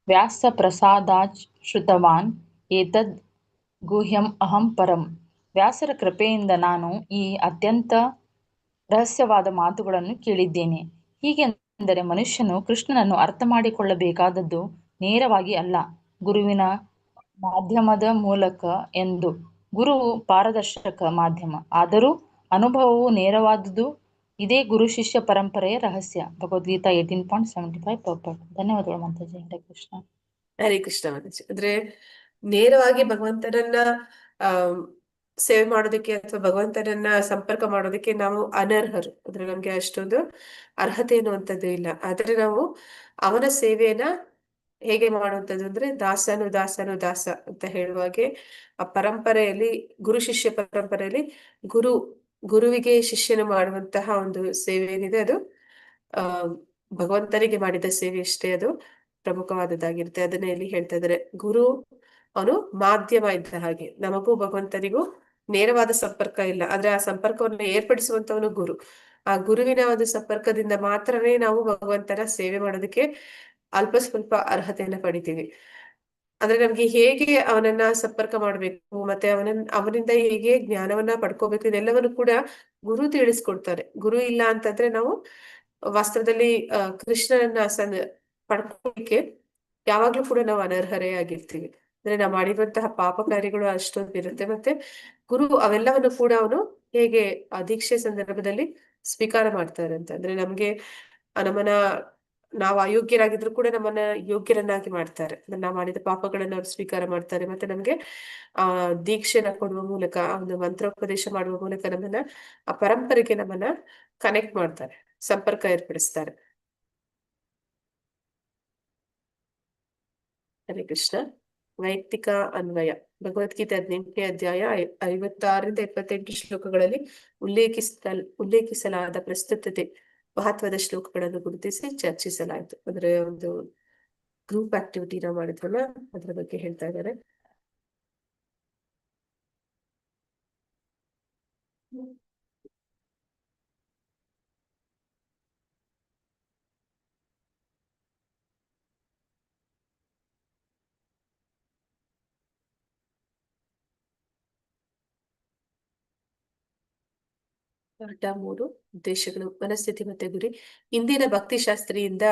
ವ್ಯಾಸ ಪ್ರಸಾದಾತ್ ಶ್ರುತವಾನ್ ಏತದ್ ಗುಹ್ಯಂ ಅಹಂ ಪರಂ. ವ್ಯಾಸರ ಕೃಪೆಯಿಂದ ನಾನು ಈ ಅತ್ಯಂತ ರಹಸ್ಯವಾದ ಮಾತುಗಳನ್ನು ಕೇಳಿದ್ದೇನೆ. ಹೀಗೆಂದರೆ ಮನುಷ್ಯನು ಕೃಷ್ಣನನ್ನು ಅರ್ಥ ಮಾಡಿಕೊಳ್ಳಬೇಕಾದದ್ದು ನೇರವಾಗಿ ಅಲ್ಲ, ಗುರುವಿನ ಮಾಧ್ಯಮದ ಮೂಲಕ ಎಂದು. ಗುರು ಪಾರದರ್ಶಕ ಮಾಧ್ಯಮ, ಆದರೂ ಅನುಭವವು ನೇರವಾದುದು. ಇದೇ ಗುರು ಶಿಷ್ಯ ಪರಂಪರೆಯ ರಹಸ್ಯ. ಭಗವದ್ಗೀತಾ 18.75 ಪರ್ಪಟ್. ಧನ್ಯವಾದಗಳು ಮಾತಾಜಿ. ಹರೇ ಕೃಷ್ಣ. ಹರೇ ಕೃಷ್ಣ ಮಾತಾಜಿ. ಅಂದ್ರೆ ನೇರವಾಗಿ ಭಗವಂತನನ್ನ ಸೇವೆ ಮಾಡೋದಕ್ಕೆ ಅಥವಾ ಭಗವಂತನನ್ನ ಸಂಪರ್ಕ ಮಾಡೋದಕ್ಕೆ ನಾವು ಅನರ್ಹರು. ಅಂದ್ರೆ ನಮ್ಗೆ ಅಷ್ಟೊಂದು ಅರ್ಹತೆ ಅನ್ನುವಂಥದ್ದು ಇಲ್ಲ. ಆದ್ರೆ ನಾವು ಅವನ ಸೇವೆಯನ್ನ ಹೇಗೆ ಮಾಡುವಂಥದ್ದು ಅಂದ್ರೆ ದಾಸನು ದಾಸನು ದಾಸ ಅಂತ ಹೇಳುವಾಗೆ ಆ ಪರಂಪರೆಯಲ್ಲಿ, ಗುರು ಶಿಷ್ಯ ಪರಂಪರೆಯಲ್ಲಿ ಗುರುವಿಗೆ ಶಿಷ್ಯನು ಮಾಡುವಂತಹ ಒಂದು ಸೇವೆ ಏನಿದೆ ಅದು ಭಗವಂತನಿಗೆ ಮಾಡಿದ ಸೇವೆ ಅಷ್ಟೇ, ಅದು ಪ್ರಮುಖವಾದದ್ದಾಗಿರುತ್ತೆ. ಅದನ್ನ ಇಲ್ಲಿ ಹೇಳ್ತಾ ಇದ್ದಾರೆ. ಗುರು ಅವನು ಮಾಧ್ಯಮ ಇದ್ದ ಹಾಗೆ, ನಮಗೂ ಭಗವಂತನಿಗೂ ನೇರವಾದ ಸಂಪರ್ಕ ಇಲ್ಲ, ಆದ್ರೆ ಆ ಸಂಪರ್ಕವನ್ನು ಏರ್ಪಡಿಸುವಂತವನು ಗುರು. ಆ ಗುರುವಿನ ಒಂದು ಸಂಪರ್ಕದಿಂದ ಮಾತ್ರನೇ ನಾವು ಭಗವಂತನ ಸೇವೆ ಮಾಡೋದಕ್ಕೆ ಅಲ್ಪ ಸ್ವಲ್ಪ ಅರ್ಹತೆಯನ್ನ ಪಡಿತೀವಿ. ಅಂದ್ರೆ ನಮ್ಗೆ ಹೇಗೆ ಅವನನ್ನ ಸಂಪರ್ಕ ಮಾಡ್ಬೇಕು, ಮತ್ತೆ ಅವನಿಂದ ಹೇಗೆ ಜ್ಞಾನವನ್ನ ಪಡ್ಕೋಬೇಕು, ಇದೆಲ್ಲವನ್ನು ಕೂಡ ಗುರು ತಿಳಿಸ್ಕೊಡ್ತಾರೆ. ಗುರು ಇಲ್ಲ ಅಂತಂದ್ರೆ ನಾವು ವಾಸ್ತವದಲ್ಲಿ ಕೃಷ್ಣನನ್ನ ಪಡ್ಕೊಳ್ಳಿಕ್ಕೆ ಯಾವಾಗ್ಲೂ ಕೂಡ ನಾವು ಅನರ್ಹರೇ ಆಗಿರ್ತೀವಿ. ಅಂದ್ರೆ ನಾವು ಮಾಡಿರುವಂತಹ ಪಾಪ ಕಾರ್ಯಗಳು ಅಷ್ಟೊಂದು ಇರುತ್ತೆ. ಮತ್ತೆ ಗುರು ಅವೆಲ್ಲವನ್ನು ಕೂಡ ಅವನು ಹೇಗೆ ಆ ದೀಕ್ಷೆ ಸಂದರ್ಭದಲ್ಲಿ ಸ್ವೀಕಾರ ಮಾಡ್ತಾರೆ ಅಂತ ಅಂದ್ರೆ ನಮ್ಗೆ ನಮ್ಮನ್ನ ನಾವು ಅಯೋಗ್ಯರಾಗಿದ್ರು ಕೂಡ ನಮ್ಮನ್ನ ಯೋಗ್ಯರನ್ನಾಗಿ ಮಾಡ್ತಾರೆ. ನಾವು ಮಾಡಿದ ಪಾಪಗಳನ್ನ ಅವ್ರು ಸ್ವೀಕಾರ ಮಾಡ್ತಾರೆ. ಮತ್ತೆ ನಮ್ಗೆ ದೀಕ್ಷೆನ ಕೊಡುವ ಮೂಲಕ, ಒಂದು ಮಂತ್ರೋಪದೇಶ ಮಾಡುವ ಮೂಲಕ ನಮ್ಮನ್ನ ಆ ಪರಂಪರೆಗೆ ನಮ್ಮನ್ನ ಕನೆಕ್ಟ್ ಮಾಡ್ತಾರೆ, ಸಂಪರ್ಕ ಏರ್ಪಡಿಸ್ತಾರೆ. ಹರೇ ಕೃಷ್ಣ. ವೈಯಕ್ತಿಕ ಅನ್ವಯ. ಭಗವದ್ಗೀತೆ 18ನೇ ಅಧ್ಯಾಯ 56ರಿಂದ 78 ಶ್ಲೋಕಗಳಲ್ಲಿ ಉಲ್ಲೇಖಿಸಲಾದ ಪ್ರಸ್ತುತತೆ ಮಹತ್ವದ ಶ್ಲೋಕಗಳನ್ನು ಗುರುತಿಸಿ ಚರ್ಚಿಸಲಾಯಿತು. ಅಂದ್ರೆ ಒಂದು ಗ್ರೂಪ್ ಆಕ್ಟಿವಿಟಿನ ಮಾಡಿದ್ವಲ್ಲ, ಅದ್ರ ಬಗ್ಗೆ ಹೇಳ್ತಾ ಇದ್ದಾರೆ. ಪಾಠ 3 ಉದ್ದೇಶಗಳು, ಮನಸ್ಥಿತಿ ಮತ್ತೆ ಗುರಿ. ಇಂದಿನ ಭಕ್ತಿಶಾಸ್ತ್ರಿಯಿಂದ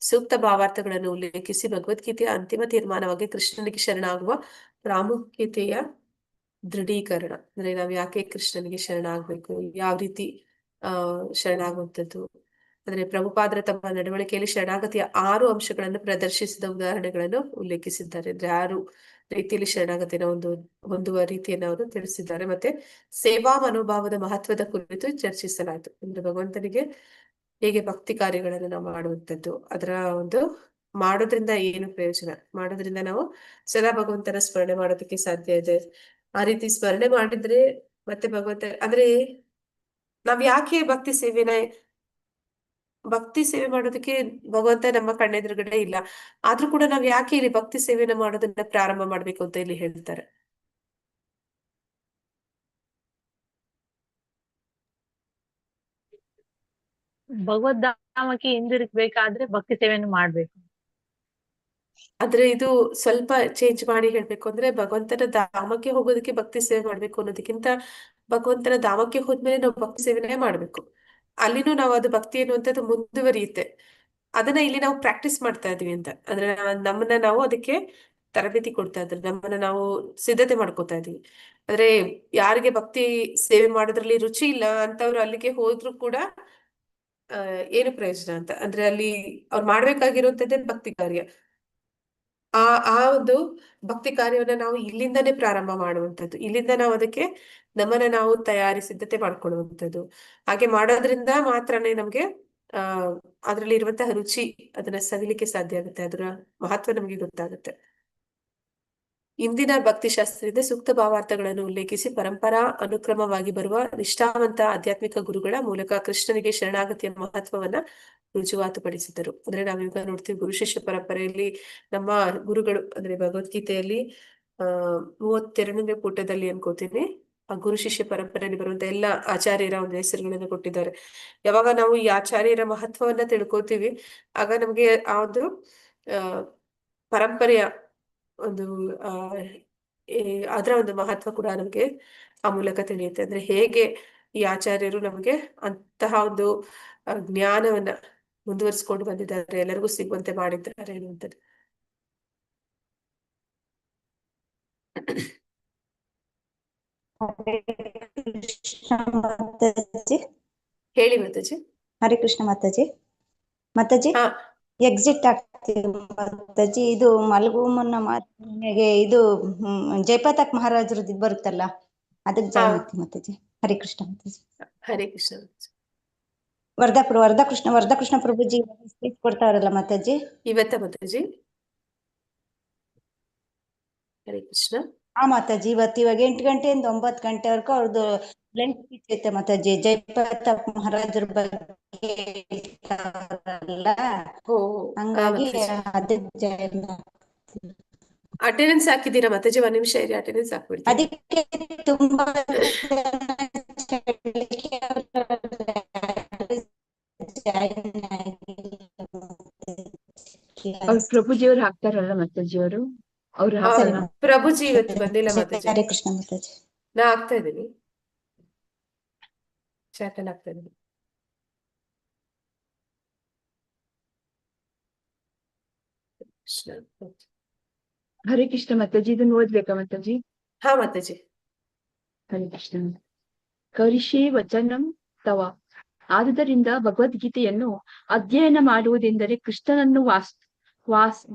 ಸೂಕ್ತ ಭಾವಾರ್ಥಗಳನ್ನು ಉಲ್ಲೇಖಿಸಿ ಭಗವದ್ಗೀತೆಯ ಅಂತಿಮ ತೀರ್ಮಾನವಾಗಿ ಕೃಷ್ಣನಿಗೆ ಶರಣಾಗುವ ಪ್ರಾಮುಖ್ಯತೆಯ ದೃಢೀಕರಣ. ಅಂದ್ರೆ ನಾವ್ ಯಾಕೆ ಕೃಷ್ಣನಿಗೆ ಶರಣಾಗ್ಬೇಕು, ಯಾವ ರೀತಿ ಶರಣಾಗುವಂಥದ್ದು. ಅಂದ್ರೆ ಪ್ರಭುಪಾದರ ತಮ್ಮ ನಡವಳಿಕೆಯಲ್ಲಿ ಶರಣಾಗತಿಯ 6 ಅಂಶಗಳನ್ನು ಪ್ರದರ್ಶಿಸಿದ ಉದಾಹರಣೆಗಳನ್ನು ಉಲ್ಲೇಖಿಸಿದ್ದಾರೆ. ಅಂದ್ರೆ 6 ರೀತಿಯಲ್ಲಿ ಶರಣಾಗತಿನ ಹೊಂದುವ ರೀತಿಯನ್ನು ಅವರು ತಿಳಿಸಿದ್ದಾರೆ. ಮತ್ತೆ ಸೇವಾ ಮನೋಭಾವದ ಮಹತ್ವದ ಕುರಿತು ಚರ್ಚಿಸಲಾಯಿತು. ಅಂದ್ರೆ ಭಗವಂತನಿಗೆ ಹೇಗೆ ಭಕ್ತಿ ಕಾರ್ಯಗಳನ್ನು ನಾವು ಮಾಡುವಂಥದ್ದು, ಅದರ ಮಾಡೋದ್ರಿಂದ ಏನು ಪ್ರಯೋಜನ, ಮಾಡೋದ್ರಿಂದ ನಾವು ಸದಾ ಭಗವಂತನ ಸ್ಮರಣೆ ಮಾಡೋದಕ್ಕೆ ಸಾಧ್ಯ ಇದೆ. ಆ ರೀತಿ ಸ್ಮರಣೆ ಮಾಡಿದ್ರೆ ಮತ್ತೆ ಭಗವಂತ ಅಂದ್ರೆ ನಾವ್ ಯಾಕೆ ಭಕ್ತಿ ಸೇವೆ ಮಾಡೋದಕ್ಕೆ ಭಗವಂತ ನಮ್ಮ ಕಣ್ಣೆದುರುಗಡೆ ಇಲ್ಲ, ಆದ್ರೂ ಕೂಡ ನಾವ್ ಯಾಕೆ ಇಲ್ಲಿ ಭಕ್ತಿ ಸೇವೆನ ಮಾಡೋದನ್ನ ಪ್ರಾರಂಭ ಮಾಡ್ಬೇಕು ಅಂತ ಇಲ್ಲಿ ಹೇಳ್ತಾರೆ. ಭಗವದ್ಧಾಮಕ್ಕೆ ಹಿಂದಿರುಗ್ಬೇಕಾದ್ರೆ ಭಕ್ತಿ ಸೇವೆಯನ್ನು ಮಾಡ್ಬೇಕು. ಆದ್ರೆ ಇದು ಸ್ವಲ್ಪ ಚೇಂಜ್ ಮಾಡಿ ಹೇಳ್ಬೇಕು ಅಂದ್ರೆ, ಭಗವಂತನ ಧಾಮಕ್ಕೆ ಹೋಗೋದಕ್ಕೆ ಭಕ್ತಿ ಸೇವೆ ಮಾಡ್ಬೇಕು ಅನ್ನೋದಕ್ಕಿಂತ ಭಗವಂತನ ಧಾಮಕ್ಕೆ ಹೋದ್ಮೇಲೆ ನಾವು ಭಕ್ತಿ ಸೇವೆನೇ ಮಾಡ್ಬೇಕು. ಅಲ್ಲಿನೂ ನಾವು ಅದು ಭಕ್ತಿ ಅನ್ನುವಂಥದ್ದು ಮುಂದುವರಿಯುತ್ತೆ. ಅದನ್ನ ಇಲ್ಲಿ ನಾವು ಪ್ರಾಕ್ಟೀಸ್ ಮಾಡ್ತಾ ಇದೀವಿ ಅಂತ ಅಂದ್ರೆ ನಮ್ಮನ್ನ ನಾವು ಅದಕ್ಕೆ ತರಬೇತಿ ಕೊಡ್ತಾ ಇದ್ರೆ, ನಮ್ಮನ್ನ ನಾವು ಸಿದ್ಧತೆ ಮಾಡ್ಕೋತಾ ಇದೀವಿ. ಅಂದ್ರೆ ಯಾರಿಗೆ ಭಕ್ತಿ ಸೇವೆ ಮಾಡೋದ್ರಲ್ಲಿ ರುಚಿ ಇಲ್ಲ ಅಂತವ್ರು ಅಲ್ಲಿಗೆ ಹೋದ್ರು ಕೂಡ ಏನು ಪ್ರಯೋಜನ ಅಂತ ಅಂದ್ರೆ ಅಲ್ಲಿ ಅವ್ರು ಮಾಡ್ಬೇಕಾಗಿರುವಂತದ್ದೇ ಭಕ್ತಿ ಕಾರ್ಯ. ಆ ಒಂದು ಭಕ್ತಿ ಕಾರ್ಯವನ್ನ ನಾವು ಇಲ್ಲಿಂದಾನೇ ಪ್ರಾರಂಭ ಮಾಡುವಂಥದ್ದು, ಇಲ್ಲಿಂದ ನಾವು ಅದಕ್ಕೆ ನಮ್ಮನ್ನ ನಾವು ಸಿದ್ಧತೆ ಮಾಡ್ಕೊಳ್ಳುವಂಥದ್ದು. ಹಾಗೆ ಮಾಡೋದ್ರಿಂದ ಮಾತ್ರನೇ ನಮ್ಗೆ ಅದ್ರಲ್ಲಿ ಇರುವಂತಹ ರುಚಿ, ಅದನ್ನ ಸವಿಲಿಕ್ಕೆ ಸಾಧ್ಯ ಆಗುತ್ತೆ, ಅದರ ಮಹತ್ವ ನಮ್ಗೆ ಗೊತ್ತಾಗುತ್ತೆ. ಇಂದಿನ ಭಕ್ತಿಶಾಸ್ತ್ರದಿಂದ ಸೂಕ್ತ ಭಾವಾರ್ಥಗಳನ್ನು ಉಲ್ಲೇಖಿಸಿ ಪರಂಪರಾ ಅನುಕ್ರಮವಾಗಿ ಬರುವ ನಿಷ್ಠಾವಂತ ಆಧ್ಯಾತ್ಮಿಕ ಗುರುಗಳ ಮೂಲಕ ಕೃಷ್ಣನಿಗೆ ಶರಣಾಗತಿಯ ಮಹತ್ವವನ್ನ ರುಜುವಾತುಪಡಿಸಿದರು. ಅಂದ್ರೆ ನಾವೀಗ ನೋಡ್ತೀವಿ ಗುರು ಶಿಷ್ಯ ಪರಂಪರೆಯಲ್ಲಿ ನಮ್ಮ ಗುರುಗಳು ಅಂದ್ರೆ ಭಗವದ್ಗೀತೆಯಲ್ಲಿ 32ನೇ ಪುಟದಲ್ಲಿ ಅನ್ಕೋತೀನಿ ಆ ಗುರು ಶಿಷ್ಯ ಪರಂಪರೆಯಲ್ಲಿ ಬರುವಂತ ಎಲ್ಲ ಆಚಾರ್ಯರ ಒಂದು ಹೆಸರುಗಳನ್ನು ಕೊಟ್ಟಿದ್ದಾರೆ. ಯಾವಾಗ ನಾವು ಈ ಆಚಾರ್ಯರ ಮಹತ್ವವನ್ನ ತಿಳ್ಕೊತೀವಿ, ಆಗ ನಮ್ಗೆ ಆ ಒಂದು ಪರಂಪರೆಯ ಒಂದು ಅದರ ಒಂದು ಮಹತ್ವ ಕೂಡ ನಮ್ಗೆ ಆ ಮೂಲಕ ತಿಳಿಯುತ್ತೆ. ಅಂದ್ರೆ ಹೇಗೆ ಈ ಆಚಾರ್ಯರು ನಮಗೆ ಅಂತಹ ಒಂದು ಜ್ಞಾನವನ್ನ ಮುಂದುವರಿಸಿಕೊಂಡು ಬಂದಿದ್ದಾರೆ, ಎಲ್ಲರಿಗೂ ಸಿಗುವಂತೆ ಮಾಡಿದ್ದಾರೆ ಅನ್ನುವಂಥದ್ದು. ಹೇಳಿ ಮಾತಾಜಿ. ಹರೇ ಕೃಷ್ಣ ಮಾತಾಜಿ. ಮಾತಾಜಿ ಎಕ್ಸಿಟ್ ಆಗ್ತೀವಿ ಮಾತಾಜಿ. ಇದು ಮಲಗುವ ಮುನ್ನ ಮಾತಿಗೆ ಇದು ಜಯಪತಾಕ್ ಮಹಾರಾಜರದ್ದು ಬರುತ್ತಲ್ಲ, ಅದಕ್ಕೆ ಜಾಯ್ನ್ ಆಗ್ತೀವಿ ಮಾತಾಜಿ. ಹರೇ ಕೃಷ್ಣ ಮಾತಾಜಿ. ಹರೇ ಕೃಷ್ಣ. ವರದಕೃಷ್ಣ ಪ್ರಭುಜಿ ಸ್ಪೀಚ್ ಕೊಡ್ತಾರಲ್ಲ ಮಾತಾಜಿ ಇವತ್ತ ಮಾತಾಜಿ. ಹರೇ ಕೃಷ್ಣ. ಮಾತಾಜಿ ಇವಾಗ 8 ಗಂಟೆಯಿಂದ 9 ಗಂಟೆವರೆಗೂ ಅವ್ರದ್ದು ಲೆಂತ್ ಸ್ಪೀಚ್ ಐತೆ ಮಾತಾಜಿ. ಜಯಪತಾಕ್ ಮಹಾರಾಜರ ಬಗ್ಗೆ ಹಂಗಾಗಿ ಅಟೆಂಡೆನ್ಸ್ ಹಾಕಿದ್ದೀರಾ ಮಾತಾಜಿ? 1 ನಿಮಿಷ ಇರಿ, ಅಟೆಂಡೆನ್ಸ್ ಹಾಕ್ಬಿಡ್ತೀನಿ. ಅದಕ್ಕೆ ತುಂಬಾ ಪ್ರಭುಜಿಯವ್ರು ಹಾಕ್ತಾರಲ್ಲ ಮಾತಾಜಿ ಅವರು. ಅವ್ರು ಆ, ಸರಿ ಹಾಕ್ತಾರ? ಪ್ರಭುಜಿ ಇವತ್ತು ಬಂದಿಲ್ಲ ಮಾತಾಜಿ. ಮಾತಾಜಿ. ಹರೇ ಕೃಷ್ಣ ಮಾತಾಜಿ. ನಾ ಆಗ್ತಾ ಇದ್ದೀನಿ, ಚಾಟಲ್ ಆಗ್ತಾ ಇದ್ದೀನಿ. ಕೃಷ್ಣ. ಹರೇ ಕೃಷ್ಣ ಮಾತಾಜಿ, ಇದನ್ನ ಓದ್ಬೇಕಾ ಮಾತಾಜಿ? ಹಾ ಮಾತಾಜಿ. ಹರೇ ಕೃಷ್ಣ. ಕರಿಷೇ ವಚನಂ ತವ. ಆದುದರಿಂದ ಭಗವದ್ಗೀತೆಯನ್ನು ಅಧ್ಯಯನ ಮಾಡುವುದೆಂದರೆ ಕೃಷ್ಣನನ್ನು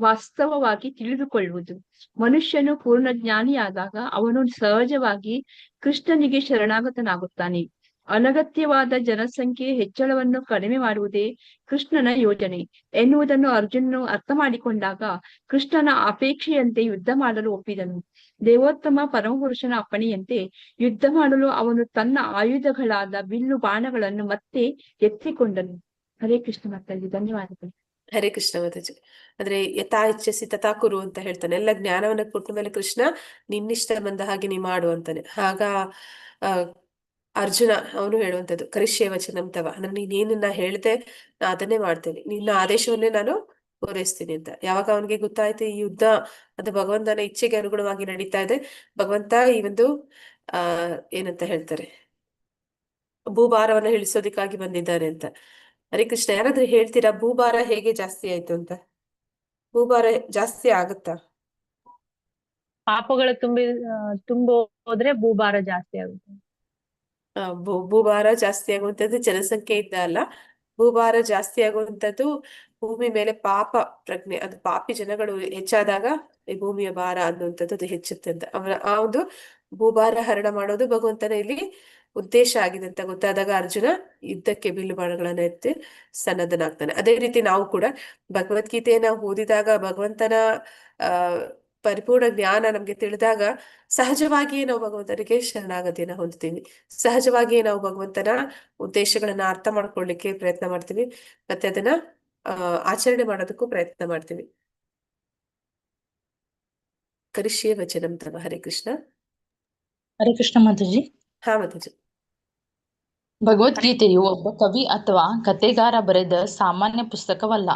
ವಾಸ್ತವವಾಗಿ ತಿಳಿದುಕೊಳ್ಳುವುದು. ಮನುಷ್ಯನು ಪೂರ್ಣ ಜ್ಞಾನಿಯಾದಾಗ ಅವನು ಸಹಜವಾಗಿ ಕೃಷ್ಣನಿಗೆ ಶರಣಾಗತನಾಗುತ್ತಾನೆ. ಅನಗತ್ಯವಾದ ಜನಸಂಖ್ಯೆ ಹೆಚ್ಚಳವನ್ನು ಕಡಿಮೆ ಮಾಡುವುದೇ ಕೃಷ್ಣನ ಯೋಜನೆ ಎನ್ನುವುದನ್ನು ಅರ್ಜುನನು ಅರ್ಥ ಮಾಡಿಕೊಂಡಾಗ ಕೃಷ್ಣನ ಅಪೇಕ್ಷೆಯಂತೆ ಯುದ್ಧ ಮಾಡಲು ಒಪ್ಪಿದನು. ದೇವೋತ್ತಮ ಪರಮಪುರುಷನ ಅಪ್ಪಣೆಯಂತೆ ಯುದ್ಧ ಮಾಡಲು ಅವನು ತನ್ನ ಆಯುಧಗಳಾದ ಬಿಲ್ಲು ಬಾಣಗಳನ್ನು ಮತ್ತೆ ಎತ್ತಿಕೊಂಡನು. ಹರೇ ಕೃಷ್ಣ ಮಾತಾಜಿ, ಧನ್ಯವಾದಗಳು. ಹರೇ ಕೃಷ್ಣ ಮಾತಾಜಿ. ಅಂದ್ರೆ ಯಥಾ ಇಚ್ಛಸಿ ತಥಾ ಕುರು ಅಂತ ಹೇಳ್ತಾನೆ. ಎಲ್ಲ ಜ್ಞಾನವನ್ನ ಕೊಟ್ಟ ಮೇಲೆ ಕೃಷ್ಣ ನಿನ್ನಿಷ್ಟ ಬಂದ ಹಾಗೆ ನೀ ಮಾಡು ಅಂತಾನೆ. ಆಗ ಆ ಅರ್ಜುನ ಅವನು ಹೇಳುವಂಥದ್ದು ಕರಿಷ್ಯೆ ವಚನಂ ತವ, ನೀನೇನನ್ನ ಹೇಳ್ದೆ ನಾ ಅದನ್ನೇ ಮಾಡ್ತೇನೆ, ನಿನ್ನ ಆದೇಶವನ್ನೇ ನಾನು ಪೂರೈಸ್ತೀನಿ ಅಂತ. ಯಾವಾಗ ಅವನಿಗೆ ಗೊತ್ತಾಯ್ತು ಈ ಯುದ್ಧ ಅದು ಭಗವಂತನ ಇಚ್ಛೆಗೆ ಅನುಗುಣವಾಗಿ ನಡೀತಾ ಇದೆ, ಭಗವಂತ ಈ ಒಂದು ಏನಂತ ಹೇಳ್ತಾರೆ ಭೂಭಾರವನ್ನ ಇಳಿಸೋದಿಕ್ಕಾಗಿ ಬಂದಿದ್ದಾರೆ ಅಂತ. ಹರೇ ಕೃಷ್ಣ, ಯಾರಾದ್ರೂ ಹೇಳ್ತೀರಾ ಭೂಭಾರ ಹೇಗೆ ಜಾಸ್ತಿ ಆಯ್ತು ಅಂತ? ಭೂಭಾರ ಜಾಸ್ತಿ ಆಗುತ್ತಾ? ಪಾಪಗಳು ತುಂಬ ಹೋದ್ರೆ ಭೂಭಾರ ಜಾಸ್ತಿ ಆಗುತ್ತೆ. ಭೂಭಾರ ಜಾಸ್ತಿ ಆಗುವಂತದ್ದು ಜನಸಂಖ್ಯೆ ಇದ್ದ ಅಲ್ಲ, ಭೂಭಾರ ಜಾಸ್ತಿ ಆಗುವಂತದ್ದು ಭೂಮಿ ಮೇಲೆ ಪಾಪ ಪ್ರಜ್ಞೆ, ಅದು ಪಾಪಿ ಜನಗಳು ಹೆಚ್ಚಾದಾಗ ಈ ಭೂಮಿಯ ಭಾರ ಅನ್ನುವಂಥದ್ದು ಅದು ಹೆಚ್ಚುತ್ತೆ ಅಂತ. ಆ ಒಂದು ಭೂಭಾರ ಹರಣ ಮಾಡೋದು ಭಗವಂತನ ಇಲ್ಲಿ ಉದ್ದೇಶ ಆಗಿದೆ ಅಂತ ಗೊತ್ತಾದಾಗ ಅರ್ಜುನ ಯುದ್ಧಕ್ಕೆ ಬಿಲ್ಲು ಬಾಣಗಳನ್ನ ಎತ್ತಿ ಸನ್ನದ್ಧನಾಗ್ತಾನೆ. ಅದೇ ರೀತಿ ನಾವು ಕೂಡ ಭಗವದ್ಗೀತೆಯನ್ನ ಓದಿದಾಗ ಭಗವಂತನ ಪರಿಪೂರ್ಣ ಜ್ಞಾನ ನಮ್ಗೆ ತಿಳಿದಾಗ ಸಹಜವಾಗಿಯೇ ನಾವು ಭಗವಂತನಿಗೆ ಶರಣಾಗತಿಯನ್ನ ಹೊಂದ್ತೀವಿ. ಸಹಜವಾಗಿಯೇ ನಾವು ಭಗವಂತನ ಉದ್ದೇಶಗಳನ್ನ ಅರ್ಥ ಮಾಡ್ಕೊಳ್ಳಿಕ್ಕೆ ಪ್ರಯತ್ನ ಮಾಡ್ತೀವಿ, ಮತ್ತೆ ಅದನ್ನ ಆಚರಣೆ ಮಾಡೋದಕ್ಕೂ ಪ್ರಯತ್ನ ಮಾಡ್ತೀವಿ. ಕರಿಷ್ಯೆ ವಚನಂ ತವ. ಹರೇ ಕೃಷ್ಣ. ಹರೇ ಕೃಷ್ಣ ಮಾತಾಜಿ. ಹಾ ಮಾತಾಜಿ. ಭಗವದ್ಗೀತೆಯು ಒಬ್ಬ ಕವಿ ಅಥವಾ ಕಥೆಗಾರ ಬರೆದ ಸಾಮಾನ್ಯ ಪುಸ್ತಕವಲ್ಲ.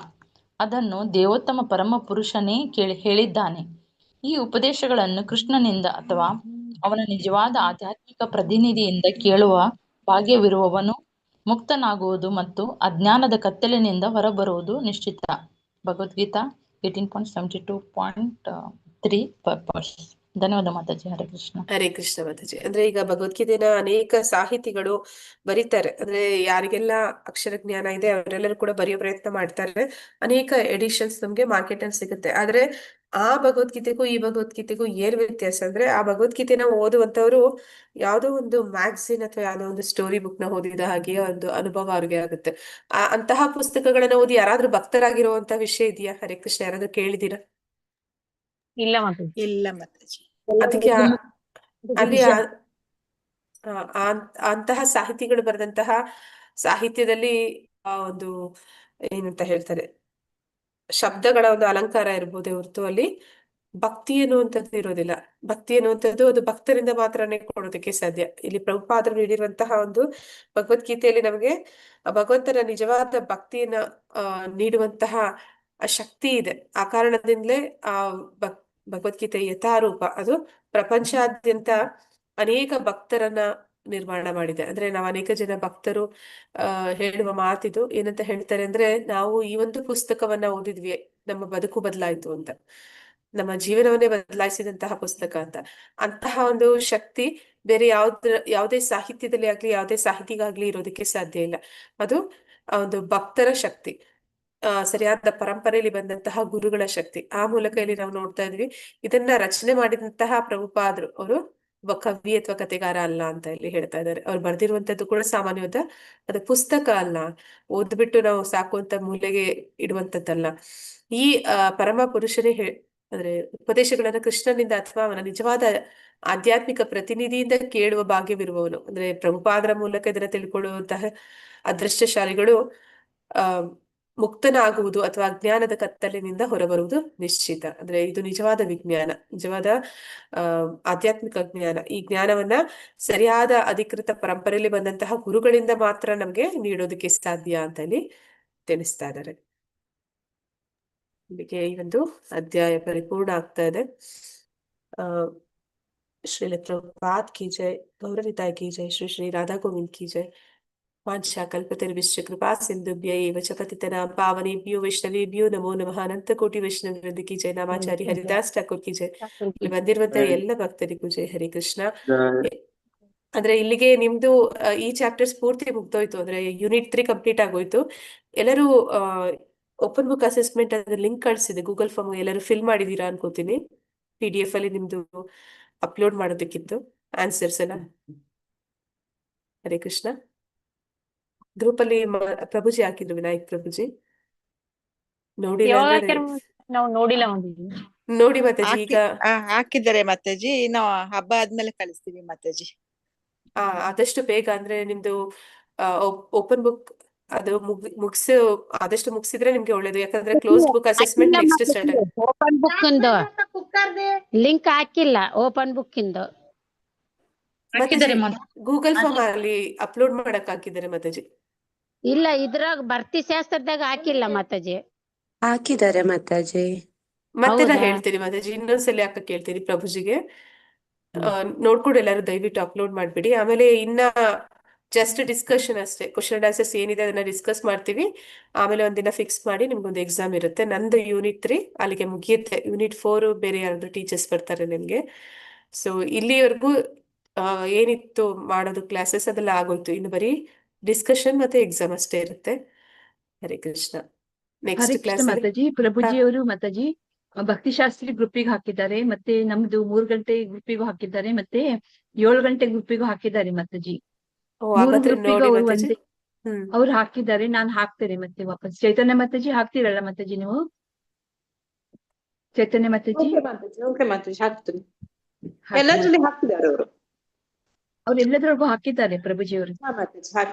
ಅದನ್ನು ದೇವೋತ್ತಮ ಪರಮ ಪುರುಷನೇ ಹೇಳಿದ್ದಾನೆ. ಈ ಉಪದೇಶಗಳನ್ನು ಕೃಷ್ಣನಿಂದ ಅಥವಾ ಅವನ ನಿಜವಾದ ಆಧ್ಯಾತ್ಮಿಕ ಪ್ರತಿನಿಧಿಯಿಂದ ಕೇಳುವ ಭಾಗ್ಯವಿರುವವನು ಮುಕ್ತನಾಗುವುದು ಮತ್ತು ಅಜ್ಞಾನದ ಕತ್ತಲಿನಿಂದ ಹೊರಬರುವುದು ನಿಶ್ಚಿತ. ಭಗವದ್ಗೀತಾ 18.72.3 ಪರ್ಪಸ್. ಧನ್ಯವಾದ ಮಾತಾಜಿ. ಹರೇ ಕೃಷ್ಣ. ಹರೇ ಕೃಷ್ಣ ಮಾತಾಜಿ. ಅಂದ್ರೆ ಈಗ ಭಗವದ್ಗೀತೆನ ಅನೇಕ ಸಾಹಿತಿಗಳು ಬರೀತಾರೆ. ಅಂದ್ರೆ ಯಾರಿಗೆಲ್ಲ ಅಕ್ಷರ ಜ್ಞಾನ ಇದೆ ಅವರೆಲ್ಲರೂ ಕೂಡ ಬರೆಯೋ ಪ್ರಯತ್ನ ಮಾಡ್ತಾರೆ. ಅನೇಕ ಎಡಿಷನ್ಸ್ ನಮ್ಗೆ ಮಾರ್ಕೆಟ್ ಅಲ್ಲಿ ಸಿಗುತ್ತೆ. ಆದ್ರೆ ಆ ಭಗವದ್ಗೀತೆಗೂ ಈ ಭಗವದ್ಗೀತೆಗೂ ಏನ್ ವ್ಯತ್ಯಾಸ ಅಂದ್ರೆ, ಆ ಭಗವದ್ಗೀತೆನ ಓದುವಂತವ್ರು ಯಾವ್ದೋ ಒಂದು ಮ್ಯಾಗಝಿನ್ ಅಥವಾ ಯಾವ್ದೋ ಒಂದು ಸ್ಟೋರಿ ಬುಕ್ ನ ಓದಿದ ಹಾಗೆ ಒಂದು ಅನುಭವ ಅವ್ರಿಗೆ ಆಗುತ್ತೆ. ಅಂತಹ ಪುಸ್ತಕಗಳನ್ನ ಓದಿ ಯಾರಾದ್ರೂ ಭಕ್ತರಾಗಿರುವಂತ ವಿಷಯ ಇದೆಯಾ? ಹರೇ ಕೃಷ್ಣ, ಯಾರಾದ್ರೂ ಕೇಳಿದೀರಾ? ಇಲ್ಲ ಮಾತಾಜಿ. ಇಲ್ಲ ಮಾತಾಜಿ. ಅದಕ್ಕೆ ಅಲ್ಲಿ ಅಂತಹ ಸಾಹಿತಿಗಳು ಬರೆದಂತಹ ಸಾಹಿತ್ಯದಲ್ಲಿ ಆ ಒಂದು ಏನಂತ ಹೇಳ್ತಾರೆ ಶಬ್ದಗಳ ಒಂದು ಅಲಂಕಾರ ಇರ್ಬೋದೇ ಹೊರತು ಅಲ್ಲಿ ಭಕ್ತಿ ಎನ್ನುವಂಥದ್ದು ಇರೋದಿಲ್ಲ. ಭಕ್ತಿ ಎನ್ನುವಂಥದ್ದು ಅದು ಭಕ್ತರಿಂದ ಮಾತ್ರನೇ ಕೊಡೋದಕ್ಕೆ ಸಾಧ್ಯ. ಇಲ್ಲಿ ಪ್ರಭುಪಾದರು ನೀಡಿರುವಂತಹ ಒಂದು ಭಗವದ್ಗೀತೆಯಲ್ಲಿ ನಮಗೆ ಭಗವಂತನ ನಿಜವಾದ ಭಕ್ತಿಯನ್ನ ನೀಡುವಂತಹ ಶಕ್ತಿ ಇದೆ. ಆ ಕಾರಣದಿಂದಲೇ ಆ ಭಗವದ್ಗೀತೆ ಯಥಾರೂಪ ಅದು ಪ್ರಪಂಚಾದ್ಯಂತ ಅನೇಕ ಭಕ್ತರನ್ನ ನಿರ್ಮಾಣ ಮಾಡಿದೆ. ಅಂದ್ರೆ ನಾವು ಅನೇಕ ಜನ ಭಕ್ತರು ಹೇಳುವ ಮಾತಿದು ಏನಂತ ಹೇಳ್ತಾರೆ ಅಂದ್ರೆ, ನಾವು ಈ ಒಂದು ಪುಸ್ತಕವನ್ನ ಓದಿದ್ವಿ ನಮ್ಮ ಬದುಕು ಬದಲಾಯಿತು ಅಂತ, ನಮ್ಮ ಜೀವನವನ್ನೇ ಬದಲಾಯಿಸಿದಂತಹ ಪುಸ್ತಕ ಅಂತ. ಅಂತಹ ಒಂದು ಶಕ್ತಿ ಬೇರೆ ಯಾವುದೇ ಸಾಹಿತ್ಯದಲ್ಲಿ ಆಗ್ಲಿ ಯಾವುದೇ ಸಾಹಿತಿಗಾಗ್ಲಿ ಇರೋದಕ್ಕೆ ಸಾಧ್ಯ ಇಲ್ಲ. ಅದು ಒಂದು ಭಕ್ತರ ಶಕ್ತಿ, ಸರಿಯಾದ ಪರಂಪರೆಯಲ್ಲಿ ಬಂದಂತಹ ಗುರುಗಳ ಶಕ್ತಿ. ಆ ಮೂಲಕ ಇಲ್ಲಿ ನಾವು ನೋಡ್ತಾ ಇದ್ವಿ. ಇದನ್ನ ರಚನೆ ಮಾಡಿದಂತಹ ಪ್ರಭುಪಾದರು ಅವರು ಒಬ್ಬ ಕವಿ ಅಥವಾ ಕಥೆಗಾರ ಅಲ್ಲ ಅಂತ ಇಲ್ಲಿ ಹೇಳ್ತಾ ಇದ್ದಾರೆ. ಅವ್ರು ಬರ್ದಿರುವಂತದ್ದು ಕೂಡ ಸಾಮಾನ್ಯವಾದ ಅದು ಪುಸ್ತಕ ಅಲ್ಲ, ಓದ್ಬಿಟ್ಟು ನಾವು ಸಾಕುವಂತ ಮೂಲೆಗೆ ಇಡುವಂತದ್ದಲ್ಲ. ಈ ಪರಮ ಪುರುಷರೇ ಅಂದ್ರೆ ಉಪದೇಶಗಳನ್ನ ಕೃಷ್ಣನಿಂದ ಅಥವಾ ಅವನ ನಿಜವಾದ ಆಧ್ಯಾತ್ಮಿಕ ಪ್ರತಿನಿಧಿಯಿಂದ ಕೇಳುವ ಭಾಗ್ಯವಿರುವವನು, ಅಂದ್ರೆ ಪ್ರಭುಪಾದರ ಮೂಲಕ ಇದನ್ನ ತಿಳ್ಕೊಳ್ಳುವಂತಹ ಅದೃಷ್ಟಶಾಲಿಗಳು ಮುಕ್ತನಾಗುವುದು ಅಥವಾ ಅಜ್ಞಾನದ ಕತ್ತಲಿನಿಂದ ಹೊರಬರುವುದು ನಿಶ್ಚಿತ. ಅಂದ್ರೆ ಇದು ನಿಜವಾದ ವಿಜ್ಞಾನ, ನಿಜವಾದ ಆಧ್ಯಾತ್ಮಿಕ ಜ್ಞಾನ. ಈ ಜ್ಞಾನವನ್ನ ಸರಿಯಾದ ಅಧಿಕೃತ ಪರಂಪರೆಯಲ್ಲಿ ಬಂದಂತಹ ಗುರುಗಳಿಂದ ಮಾತ್ರ ನಮ್ಗೆ ನೀಡೋದಕ್ಕೆ ಸಾಧ್ಯ ಅಂತ ಇಲ್ಲಿ ತಿಳಿಸ್ತಾ ಇದ್ದಾರೆ. ಇಲ್ಲಿಗೆ ಈ ಒಂದು ಅಧ್ಯಾಯ ಪರಿಪೂರ್ಣ ಆಗ್ತಾ ಇದೆ. ಶ್ರೀಲ ಪ್ರಭುಪಾದ್ ಕಿ ಜೈ, ಗೌರವಿತಾಯ್ ಕಿ ಜೈ, ಶ್ರೀ ಶ್ರೀ ರಾಧಾ ಗೋವಿಂದ್ ಕಿ ಜೈ. ವಾಂಛಾ ಕಲ್ಪತರುಶ್ಚ ಕೃಪಾ ಸಿಂಧುಭ್ಯ ಏವ ಚ ಪತಿತನಾಂ ಪಾವನೇಭ್ಯೋ ವೈಷ್ಣವೇಭ್ಯೋ ನಮೋ ನಮಃ. ಅನಂತ ಕೋಟಿ ವೈಷ್ಣವ ವೃಂದ ಕಿ ಜೈ. ನಾಮಾಚಾರಿ ಹರಿದಾಸ್ ಠಾಕೂರ್ ಕಿ ಜೈ. ಇಲ್ಲಿ ಬಂದಿರುವಂತಹ ಎಲ್ಲ ಭಕ್ತರಿಗೂ ಜೈ. ಹರಿ ಕೃಷ್ಣ. ಅಂದ್ರೆ ಇಲ್ಲಿಗೆ ನಿಮ್ದು ಈ ಚಾಪ್ಟರ್ಸ್ ಪೂರ್ತಿ ಮುಗ್ದೋಯ್ತು. ಅಂದ್ರೆ ಯೂನಿಟ್ 3 ಕಂಪ್ಲೀಟ್ ಆಗೋಯ್ತು. ಎಲ್ಲರೂ ಓಪನ್ ಬುಕ್ ಅಸೆಸ್ಮೆಂಟ್ ಅದ್ರ ಲಿಂಕ್ ಕಳಿಸಿದೆ ಗೂಗಲ್ ಫಾರ್ಮ್, ಎಲ್ಲರೂ ಫಿಲ್ ಮಾಡಿದೀರಾ ಅನ್ಕೋತೀನಿ. PDF ಅಲ್ಲಿ ನಿಮ್ದು ಅಪ್ಲೋಡ್ ಮಾಡೋದಕ್ಕಿತ್ತು ಆನ್ಸರ್ಸ್ ಎಲ್ಲ. ಹರೇ ಕೃಷ್ಣ. ಗ್ರೂಪ್ ಅಲ್ಲಿ ಪ್ರಭುಜಿ ಹಾಕಿದ್ರು, ವಿನಾಯಕ್ ಪ್ರಭುಜಿ. ನೋಡಿಲ್ಲ ಅಂದ್ರೆ ನಾವು ನೋಡಿಲ್ಲ. ನೋಡಿ ಮಾತಾಜಿ. ಈಗ ಹಾಕಿದ್ದಾರೆ ಮಾತಾಜಿ. ನಾವು ಹಬ್ಬ ಆದ್ಮೇಲೆ ಕಳಿಸ್ತೀವಿ ಮಾತಾಜಿ. ಆದಷ್ಟು ಬೇಗ, ಅಂದ್ರೆ ನಿಮ್ದು ಓಪನ್ ಬುಕ್ ಅದು ಮುಗಿಸಿ ಆದಷ್ಟು ಮುಗಿಸಿದ್ರೆ ನಿಮ್ಗೆ ಒಳ್ಳೇದು. ಯಾಕಂದ್ರೆ closed book assessment next start ಆಗುತ್ತೆ. ಓಪನ್ ಬುಕ್ ಇಂದು ಲಿಂಕ್ ಹಾಕಿಲ್ಲ. ಓಪನ್ ಬುಕ್ ಇಂದು ಗೂಗಲ್ ಫಾರ್ಮ್ ಅಲ್ಲಿ ಅಪ್ಲೋಡ್ ಮಾಡಕ್ ಹಾಕಿದ್ದಾರೆ ಮಾತಾಜಿ. ಇಲ್ಲ, ಇದ್ರಾಗ ಭರ್ತಿ ಶಾಸ್ತ್ರದಾಗ ಹಾಕಿಲ್ಲ ಮಾತಾಜಿ. ಹಾಕಿದ್ದಾರೆ ಮಾತಾಜಿ. ಮತ್ತೆ ನಾ ಹೇಳ್ತೀನಿ ಮಾತಾಜಿ, ಇನ್ನೊಂದ್ಸಲಿ ಹಾಕಕ್ ಹೇಳ್ತೀನಿ ಪ್ರಭುಜಿಗೆ. ನೋಡ್ಕೊಂಡು ಎಲ್ಲರೂ ದಯವಿಟ್ಟು ಅಪ್ಲೋಡ್ ಮಾಡ್ಬಿಡಿ. ಆಮೇಲೆ ಇನ್ನ ಜಸ್ಟ್ ಡಿಸ್ಕಷನ್ ಅಷ್ಟೇ, ಕ್ವಶನ್ ಆನ್ಸರ್ಸ್ ಏನಿದೆ ಅದನ್ನ ಡಿಸ್ಕಸ್ ಮಾಡ್ತೀವಿ. ಆಮೇಲೆ ಒಂದಿನ ಫಿಕ್ಸ್ ಮಾಡಿ ನಿಮ್ಗೊಂದು ಎಕ್ಸಾಮ್ ಇರುತ್ತೆ. ನಂದು ಯೂನಿಟ್ 3 ಅಲ್ಲಿಗೆ ಮುಗಿಯುತ್ತೆ. ಯೂನಿಟ್ 4 ಬೇರೆ ಯಾರಾದ್ರೂ ಟೀಚರ್ಸ್ ಬರ್ತಾರೆ ನಿಮ್ಗೆ. ಸೊ ಇಲ್ಲಿವರೆಗೂ ಏನಿತ್ತು ಮಾಡೋದು ಕ್ಲಾಸಸ್ ಅದೆಲ್ಲ ಆಗೋಯ್ತು. ಇನ್ನು ಬರೀ ಡಿಸ್ಕಷನ್ ಮತ್ತೆ ಎಕ್ಸಾಮ್ ಅಷ್ಟೇ ಇರುತ್ತೆ. ಹರೇ ಕೃಷ್ಣ. ನೆಕ್ಸ್ಟ್ ಕ್ಲಾಸ್ ಮಾತಾಜಿ ಪ್ರಭುಜಿ ಅವರು ಮಾತಾಜಿ ಭಕ್ತಿಶಾಸ್ತ್ರಿ ಗ್ರೂಪಿಗೆ ಹಾಕಿದ್ದಾರೆ, ಮತ್ತೆ ನಮ್ದು 3 ಗಂಟೆ ಗ್ರೂಪಿಗೂ ಹಾಕಿದ್ದಾರೆ, ಮತ್ತೆ 7 ಗಂಟೆ ಗ್ರೂಪಿಗೂ ಹಾಕಿದ್ದಾರೆ ಮಾತಾಜಿ. 3 ಗ್ರೂಪಿಗೂ ಅವ್ರು ಹಾಕಿದ್ದಾರೆ. ನಾನ್ ಹಾಕ್ತೇನೆ ಮತ್ತೆ ವಾಪಸ್. ಚೈತನ್ಯ ಮಾತಾಜಿ ಹಾಕ್ತಿರಲ್ಲ ಮಾತಾಜಿ ನೀವು? ಚೈತನ್ಯ ಮಾತಾಜಿ ಹಾಕ್ತೀನಿ. ಎಲ್ಲದ್ರಲ್ಲಿ ಹಾಕ್ತಿದ್ದಾರೆ ಅವರು. ಅವ್ರು ಎಲ್ಲದ್ರೊಳಗೂ ಹಾಕಿದ್ದಾರೆ ಪ್ರಭುಜಿ ಅವರು.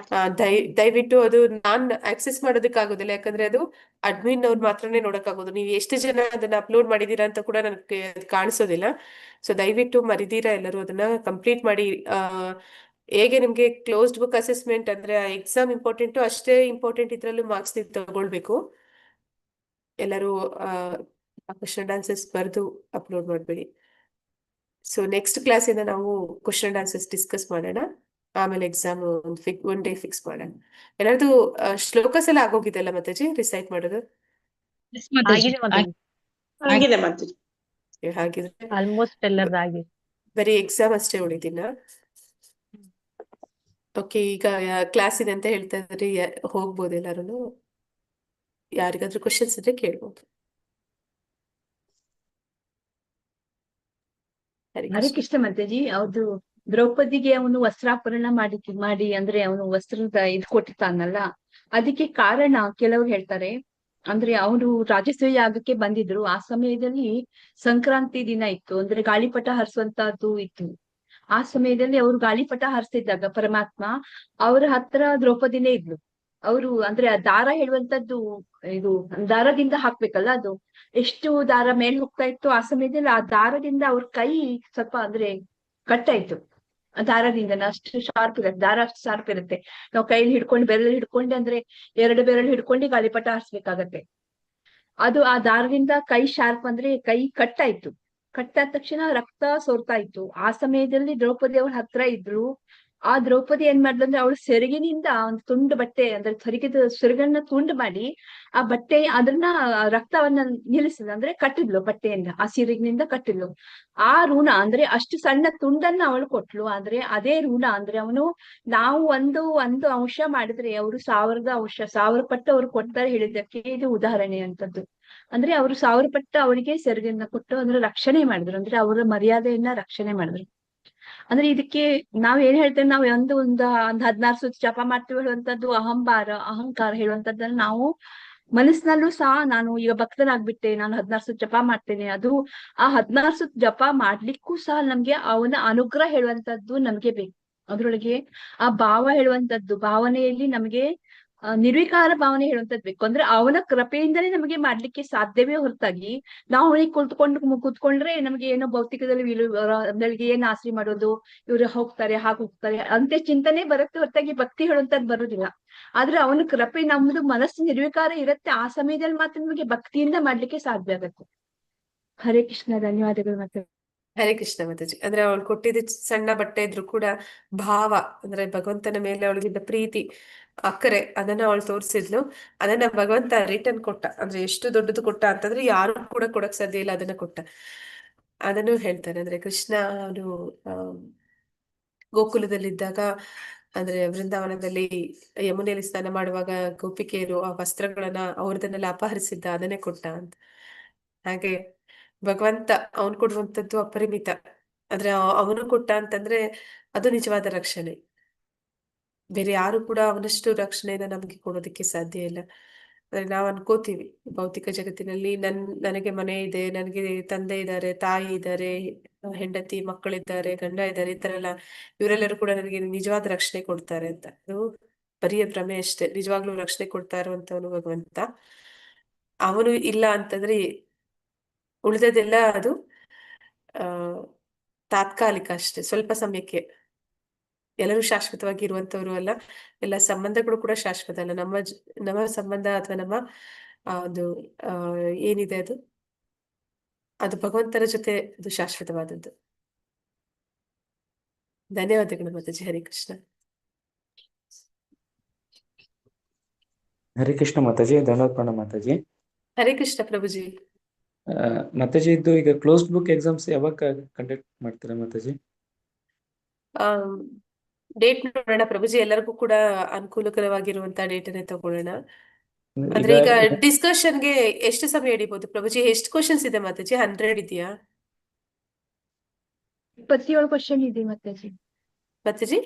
ದಯವಿಟ್ಟು ಅದು ನಾನ್ ಆಕ್ಸೆಸ್ ಮಾಡೋದಕ್ಕಾಗೋದಿಲ್ಲ, ಯಾಕಂದ್ರೆ ಅದು ಅಡ್ಮಿನ್ ಅವ್ರು ಮಾತ್ರನೇ ನೋಡಕ್ಕಾಗೋದು. ನೀವು ಎಷ್ಟು ಜನ ಅದನ್ನ ಅಪ್ಲೋಡ್ ಮಾಡಿದೀರಾ ಅಂತ ಕೂಡ ನನಗೆ ಕಾಣಿಸೋದಿಲ್ಲ. ಸೊ ದಯವಿಟ್ಟು ಮರಿದೀರಾ ಎಲ್ಲರೂ ಅದನ್ನ ಕಂಪ್ಲೀಟ್ ಮಾಡಿ. ಹೇಗೆ ನಿಮ್ಗೆ ಕ್ಲೋಸ್ಡ್ ಬುಕ್ ಅಸೆಸ್ಮೆಂಟ್ ಅಂದ್ರೆ ಎಕ್ಸಾಮ್ ಇಂಪಾರ್ಟೆಂಟು, ಅಷ್ಟೇ ಇಂಪಾರ್ಟೆಂಟ್ ಇದ್ರಲ್ಲೂ ಮಾರ್ಕ್ಸ್ ತಗೊಳ್ಬೇಕು. ಎಲ್ಲರೂ ಕ್ವಶನ್ ಆನ್ಸರ್ಸ್ ಬರೆದು ಅಪ್ಲೋಡ್ ಮಾಡಬೇಡಿ. ಸೊ ನೆಕ್ಸ್ಟ್ ಕ್ಲಾಸ್ ಇಂದ ನಾವು ಕ್ವಶನ್ ಆನ್ಸರ್ಸ್ ಡಿಸ್ಕಸ್ ಮಾಡೋಣ. ಆಮೇಲೆ ಎಕ್ಸಾಮ್ ಒನ್ ಡೇ ಫಿಕ್ಸ್ ಮಾಡೋಣ. ಎಲ್ಲರದು ಶ್ಲೋಕಸ್ ಎಲ್ಲ ಆಗೋಗಿದೆಲ್ಲ ಮಾತಾಜಿ ರಿಸೈಟ್ ಮಾಡೋದು? ಹಾಗಿದ್ರೆ ಆಲ್ಮೋಸ್ಟ್ ಎಲ್ಲರದಾಗಿದೆ. ಬರೀ ಎಕ್ಸಾಮ್ ಅಷ್ಟೇ ಉಳಿದಿಲ್ಲ. ಓಕೆ, ಈಗ ಕ್ಲಾಸ್ ಇದೆ ಅಂತ ಹೇಳ್ತಾ ಇದ್ರಿ, ಹೋಗ್ಬೋದು ಎಲ್ಲಾರು. ಯಾರಿಗಾದ್ರೂ ಕ್ವಶನ್ಸ್ ಇದ್ರೆ ಕೇಳ್ಬೋದು. ಹರೇ ಕೃಷ್ಣ ಮಾತಾಜಿ. ಅವ್ದು ದ್ರೌಪದಿಗೆ ಅವನು ವಸ್ತ್ರಾಪರಣ ಮಾಡಿ ಅಂದ್ರೆ ಅವನು ವಸ್ತ್ರದ ಇದ್ ಕೊಟ್ಟಿರ್ತಾನಲ್ಲ, ಅದಕ್ಕೆ ಕಾರಣ ಕೆಲವ್ರು ಹೇಳ್ತಾರೆ. ಅಂದ್ರೆ ಅವನು ರಾಜಸೂಯ ಯಾಗಕ್ಕೆ ಬಂದಿದ್ರು. ಆ ಸಮಯದಲ್ಲಿ ಸಂಕ್ರಾಂತಿ ದಿನ ಇತ್ತು, ಅಂದ್ರೆ ಗಾಳಿಪಟ ಹರಿಸುವಂತದ್ದು ಇತ್ತು. ಆ ಸಮಯದಲ್ಲಿ ಅವ್ರು ಗಾಳಿಪಟ ಹರಿಸ್ತಿದ್ದಾಗ ಪರಮಾತ್ಮ ಅವ್ರ ಹತ್ರ ದ್ರೌಪದಿನೇ ಇದ್ಲು. ಅವರು ಅಂದ್ರೆ ಆ ದಾರ ಹೇಳುವಂತದ್ದು, ಇದು ದಾರದಿಂದ ಹಾಕ್ಬೇಕಲ್ಲ, ಅದು ಎಷ್ಟು ದಾರ ಮೇಲ್ ಹೋಗ್ತಾ ಇತ್ತು. ಆ ಸಮಯದಲ್ಲಿ ಆ ದಾರದಿಂದ ಅವ್ರ ಕೈ ಸ್ವಲ್ಪ ಅಂದ್ರೆ ಕಟ್ಟಾಯ್ತು. ಆ ದಾರದಿಂದ ಅಷ್ಟು ಶಾರ್ಪ್ ಇರುತ್ತೆ, ದಾರ ಅಷ್ಟು ಶಾರ್ಪ್ ಇರುತ್ತೆ. ನಾವು ಕೈಲಿ ಹಿಡ್ಕೊಂಡು ಬೆರಳು ಹಿಡ್ಕೊಂಡೆ ಅಂದ್ರೆ 2 ಬೆರಳು ಹಿಡ್ಕೊಂಡು ಗಾಳಿಪಟ ಹಾರಿಸ್ಬೇಕಾಗತ್ತೆ. ಅದು ಆ ದಾರದಿಂದ ಕೈ ಶಾರ್ಪ್ ಅಂದ್ರೆ ಕೈ ಕಟ್ಟಾಯ್ತು. ಕಟ್ಟಾದ ತಕ್ಷಣ ರಕ್ತ ಸೋರ್ತಾ ಇತ್ತು. ಆ ಸಮಯದಲ್ಲಿ ದ್ರೌಪದಿ ಅವ್ರ ಹತ್ರ ಇದ್ರು. ಆ ದ್ರೌಪದಿ ಏನ್ ಮಾಡ್ದಂದ್ರೆ ಅವಳು ಸೆರಗಿನಿಂದ ಒಂದು ತುಂಡು ಬಟ್ಟೆ ಅಂದ್ರೆ ಸೆರಗನ್ನ ತುಂಡು ಮಾಡಿ ಆ ಬಟ್ಟೆ ಅದನ್ನ ರಕ್ತವನ್ನ ನಿಲ್ಲಿಸಿದ ಅಂದ್ರೆ ಕಟ್ಟಿದ್ಲು, ಬಟ್ಟೆಯಿಂದ ಆ ಸೆರಗಿನಿಂದ ಕಟ್ಟಿದ್ಲು. ಆ ಋಣ ಅಂದ್ರೆ ಅಷ್ಟು ಸಣ್ಣ ತುಂಡನ್ನ ಅವಳು ಕೊಟ್ಲು. ಆದ್ರೆ ಅದೇ ಋಣ ಅಂದ್ರೆ ಅವನು ನಾವು ಒಂದು ಅಂಶ ಮಾಡಿದ್ರೆ ಅವರು 1000 ಪಟ್ಟು ಅವ್ರು ಕೊಡ್ತಾರೆ ಹೇಳಿದ್ದಕ್ಕೆ ಇದು ಉದಾಹರಣೆ ಅಂತದ್ದು. ಅಂದ್ರೆ ಅವರು 1000 ಪಟ್ಟು ಅವರಿಗೆ ಸೆರಗನ್ನ ಕೊಟ್ಟು ಅಂದ್ರೆ ರಕ್ಷಣೆ ಮಾಡಿದ್ರು, ಅಂದ್ರೆ ಅವರ ಮರ್ಯಾದೆಯನ್ನ ರಕ್ಷಣೆ ಮಾಡಿದ್ರು. ಅಂದ್ರೆ ಇದಕ್ಕೆ ನಾವ್ ಏನ್ ಹೇಳ್ತೇವೆ, ನಾವು ಒಂದು 16 ಸುತ್ತು ಜಪ ಮಾಡ್ತೀವಿ ಹೇಳುವಂತದ್ದು ಅಹಂಕಾರ ಹೇಳುವಂತದ್ದನ್ನ ನಾವು ಮನಸ್ಸಿನಲ್ಲೂ ಸಹ ನಾನು ಈಗ ಭಕ್ತನಾಗ್ಬಿಟ್ಟೆ, ನಾನು 16 ಸುತ್ತು ಜಪ ಮಾಡ್ತೇನೆ. ಅದು ಆ 16 ಸುತ್ತು ಜಪ ಮಾಡ್ಲಿಕ್ಕೂ ಸಹ ನಮ್ಗೆ ಅವನ ಅನುಗ್ರಹ ಹೇಳುವಂತದ್ದು ನಮ್ಗೆ ಬೇಕು. ಅದ್ರೊಳಗೆ ಆ ಭಾವ ಹೇಳುವಂತದ್ದು, ಭಾವನೆಯಲ್ಲಿ ನಮ್ಗೆ ನಿರ್ವಿಕಾರ ಭಾವನೆ ಹೇಳುವಂತದ್ದು ಬೇಕು. ಅಂದ್ರೆ ಅವನ ಕೃಪೆಯಿಂದಲೇ ನಮಗೆ ಮಾಡ್ಲಿಕ್ಕೆ ಸಾಧ್ಯವೇ ಹೊರತಾಗಿ ನಾವು ಅವನಿಗೆ ಕೂತ್ಕೊಂಡ್ರೆ ನಮಗೆ ಏನೋ ಭೌತಿಕದಲ್ಲಿ ನಮಗೆ ಏನ್ ಆಸೆ ಮಾಡೋದು, ಇವ್ರು ಹೋಗ್ತಾರೆ ಅಂತ ಚಿಂತನೆ ಬರುತ್ತೆ ಹೊರತಾಗಿ ಭಕ್ತಿ ಹೇಳುವಂತದ್ದು ಬರುದಿಲ್ಲ. ಆದ್ರೆ ಅವನ ಕೃಪೆ, ನಮ್ದು ಮನಸ್ಸು ನಿರ್ವಿಕಾರ ಇರುತ್ತೆ, ಆ ಸಮಯದಲ್ಲಿ ಮಾತ್ರ ನಮಗೆ ಭಕ್ತಿಯಿಂದ ಮಾಡ್ಲಿಕ್ಕೆ ಸಾಧ್ಯ ಆಗುತ್ತೆ. ಹರೇ ಕೃಷ್ಣ, ಧನ್ಯವಾದಗಳು. ಮತ್ತೆ ಹರೇ ಕೃಷ್ಣ ಮಾತಾಜಿ. ಅಂದ್ರೆ ಅವಳು ಕೊಟ್ಟಿದ್ದು ಸಣ್ಣ ಬಟ್ಟೆ ಇದ್ರು ಕೂಡ ಭಾವ, ಅಂದ್ರೆ ಭಗವಂತನ ಮೇಲೆ ಅವಳಿಗಿದ್ದ ಪ್ರೀತಿ, ಅಕ್ಕರೆ, ಅದನ್ನ ಅವಳು ತೋರಿಸಿದ್ಲು. ಅದನ್ನ ಭಗವಂತ ರಿಟರ್ನ್ ಕೊಟ್ಟ. ಅಂದ್ರೆ ಎಷ್ಟು ದೊಡ್ಡದು ಕೊಟ್ಟ ಅಂತಂದ್ರೆ ಯಾರು ಕೂಡ ಕೊಡಕ್ ಸಾಧ್ಯ ಇಲ್ಲ, ಅದನ್ನ ಕೊಟ್ಟ. ಅದನ್ನು ಹೇಳ್ತಾನೆ. ಅಂದ್ರೆ ಕೃಷ್ಣ ಅವನು ಗೋಕುಲದಲ್ಲಿದ್ದಾಗ, ಅಂದ್ರೆ ವೃಂದಾವನದಲ್ಲಿ ಯಮುನೆಯಲ್ಲಿ ಸ್ನಾನ ಮಾಡುವಾಗ ಗೋಪಿಕೆಯರು ಆ ವಸ್ತ್ರಗಳನ್ನ ಅವ್ರದನ್ನೆಲ್ಲ ಅಪಹರಿಸಿದ್ದ, ಅದನ್ನೇ ಕೊಟ್ಟ ಅಂತ. ಹಾಗೆ ಭಗವಂತ ಅವನು ಕೊಡುವಂಥದ್ದು ಅಪರಿಮಿತ. ಆದ್ರೆ ಅವನು ಕೊಟ್ಟ ಅಂತಂದ್ರೆ ಅದು ನಿಜವಾದ ರಕ್ಷಣೆ. ಬೇರೆ ಯಾರು ಕೂಡ ಅವನಷ್ಟು ರಕ್ಷಣೆನ ನಮ್ಗೆ ಕೊಡೋದಕ್ಕೆ ಸಾಧ್ಯ ಇಲ್ಲ. ಅಂದ್ರೆ ನಾವ್ ಅನ್ಕೋತೀವಿ ಭೌತಿಕ ಜಗತ್ತಿನಲ್ಲಿ ನನಗೆ ಮನೆ ಇದೆ, ನನಗೆ ತಂದೆ ಇದ್ದಾರೆ, ತಾಯಿ ಇದ್ದಾರೆ, ಹೆಂಡತಿ ಮಕ್ಕಳಿದ್ದಾರೆ, ಗಂಡ ಇದ್ದಾರೆ, ಈ ತರ ಎಲ್ಲ ಇವರೆಲ್ಲರೂ ಕೂಡ ನನಗೆ ನಿಜವಾದ ರಕ್ಷಣೆ ಕೊಡ್ತಾರೆ ಅಂತ. ಅದು ಬರಿಯ ಭ್ರಮೆ ಅಷ್ಟೇ. ನಿಜವಾಗ್ಲೂ ರಕ್ಷಣೆ ಕೊಡ್ತಾ ಇರುವಂತವನು ಭಗವಂತ. ಅವನು ಇಲ್ಲ ಅಂತಂದ್ರೆ ಉಳಿದದೆಲ್ಲ ಅದು ಆ ತಾತ್ಕಾಲಿಕ ಅಷ್ಟೇ, ಸ್ವಲ್ಪ ಸಮಯಕ್ಕೆ. ಎಲ್ಲರೂ ಶಾಶ್ವತವಾಗಿ ಇರುವಂತವ್ರು ಅಲ್ಲ, ಎಲ್ಲ ಸಂಬಂಧಗಳು ಕೂಡ ಶಾಶ್ವತ ಅಲ್ಲ. ನಮ್ಮ ಸಂಬಂಧ ಅಥವಾ ನಮ್ಮ ಒಂದು ಏನಿದೆ ಅದು ಭಗವಂತನ ಜೊತೆ ಅದು ಶಾಶ್ವತವಾದದ್ದು. ಧನ್ಯವಾದಗಳು ಮಾತಾಜಿ. ಹರೇ ಕೃಷ್ಣ. ಹರೇ ಕೃಷ್ಣ ಮಾತಾಜಿ, ಧನ್ಯವಾದ ಪ್ರಣಾಮ ಮಾತಾಜಿ. ಹರೇ ಕೃಷ್ಣ ಪ್ರಭುಜಿ. ಮಾತಾಜಿ, ಇದು ಈಗ ಕ್ಲೋಸ್ಡ್ ಬುಕ್ ಎಕ್ಸಾಮ್ಸ್ ಯಾವಾಗ ಕಂಡಕ್ಟ್ ಮಾಡ್ತೀರಾ ಮಾತಾಜಿ? ಡೇಟ್ ನೋಡೋಣ ಪ್ರಭುಜಿ, ಎಲ್ಲರಿಗೂ ಕೂಡ ಅನುಕೂಲಕರವಾಗಿರುವಂತ ಡೇಟನ್ನೇ ತಗೊಳ್ಳೋಣ. ಅಂದ್ರೆ ಈಗ ಡಿಸ್ಕಷನ್ಗೆ ಎಷ್ಟು ಸಮಯ ಹಿಡಿಬಹುದು ಪ್ರಭುಜಿ? ಎಷ್ಟು ಕ್ವಶನ್ಸ್ ಇದೆ ಮಾತಾಜಿ? 100 ಇದೆಯಾ? 27 ಕ್ವಶನ್ ಇದೆ ಮಾತಾಜಿ. ಮಾತಾಜಿ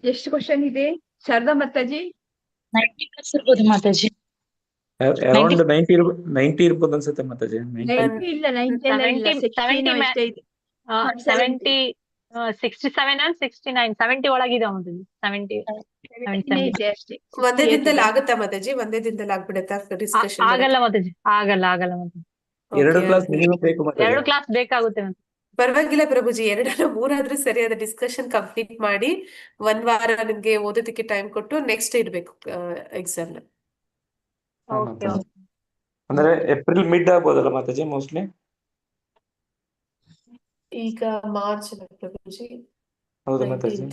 ಎಷ್ಟು ಕ್ವಶನ್ ಇದೆ ಶಾರದಾ ಮಾತಾಜಿ? 90+ ಇರ್ಬೋದು ಮಾತಾಜಿ. ಅರೌಂಡ್ 90 ಇರ್ಬೋದು ಅನ್ಸುತ್ತೆ ಮಾತಾಜಿ. 90 ಇಲ್ಲ, 90 ಎಲ್ಲ ಇಲ್ಲ, 60 ಅಷ್ಟೇ ಇದೆ. 70, 67 and 69, 70 ಒಳಗಿದೆ ಮಾತಾಜಿ. 70 ಇದೆ ಅಷ್ಟೇ. ಒಂದೇ ದಿನದಲ್ಲಿ ಆಗುತ್ತಾ ಮಾತಾಜಿ? ಒಂದೇ ದಿನದಲ್ಲಿ ಆಗ್ಬಿಡತ್ತಾ ಡಿಸ್ಕಷನ್? ಆಗಲ್ಲ ಮಾತಾಜಿ, ಆಗಲ್ಲ ಮಾತಾಜಿ. 2 ಕ್ಲಾಸ್ ಮಿನಿಮಮ್ ಬೇಕು ಮಾತಾಜಿ. 2 ಕ್ಲಾಸ್ ಬೇಕಾಗುತ್ತೆ ಮಾತಾಜಿ. ಪರವಾಗಿಲ್ಲ ಪ್ರಭುಜಿ, 2 3 ಸರಿಯಾದ ಡಿಸ್ಕಷನ್ ಕಂಪ್ಲೀಟ್ ಮಾಡಿ 1 ವಾರ ನಿಮ್ಗೆ ಓದೋದಕ್ಕೆ ಟೈಮ್ ಕೊಟ್ಟು ನೆಕ್ಸ್ಟ್ ಇಡ್ಬೇಕು ಎಕ್ಸಾಮ್. ಅಂದ್ರೆ ಏಪ್ರಿಲ್ ಮಿಡ್ ಆಗ್ಬೋದಲ್ಲ ಮಾತಾಜಿ ಮೋಸ್ಟ್ಲಿ? ಈಗ ಮಾರ್ಚ್ ಪ್ರಭುಜಿ. ಹೌದು ಮಾತಾಜಿ,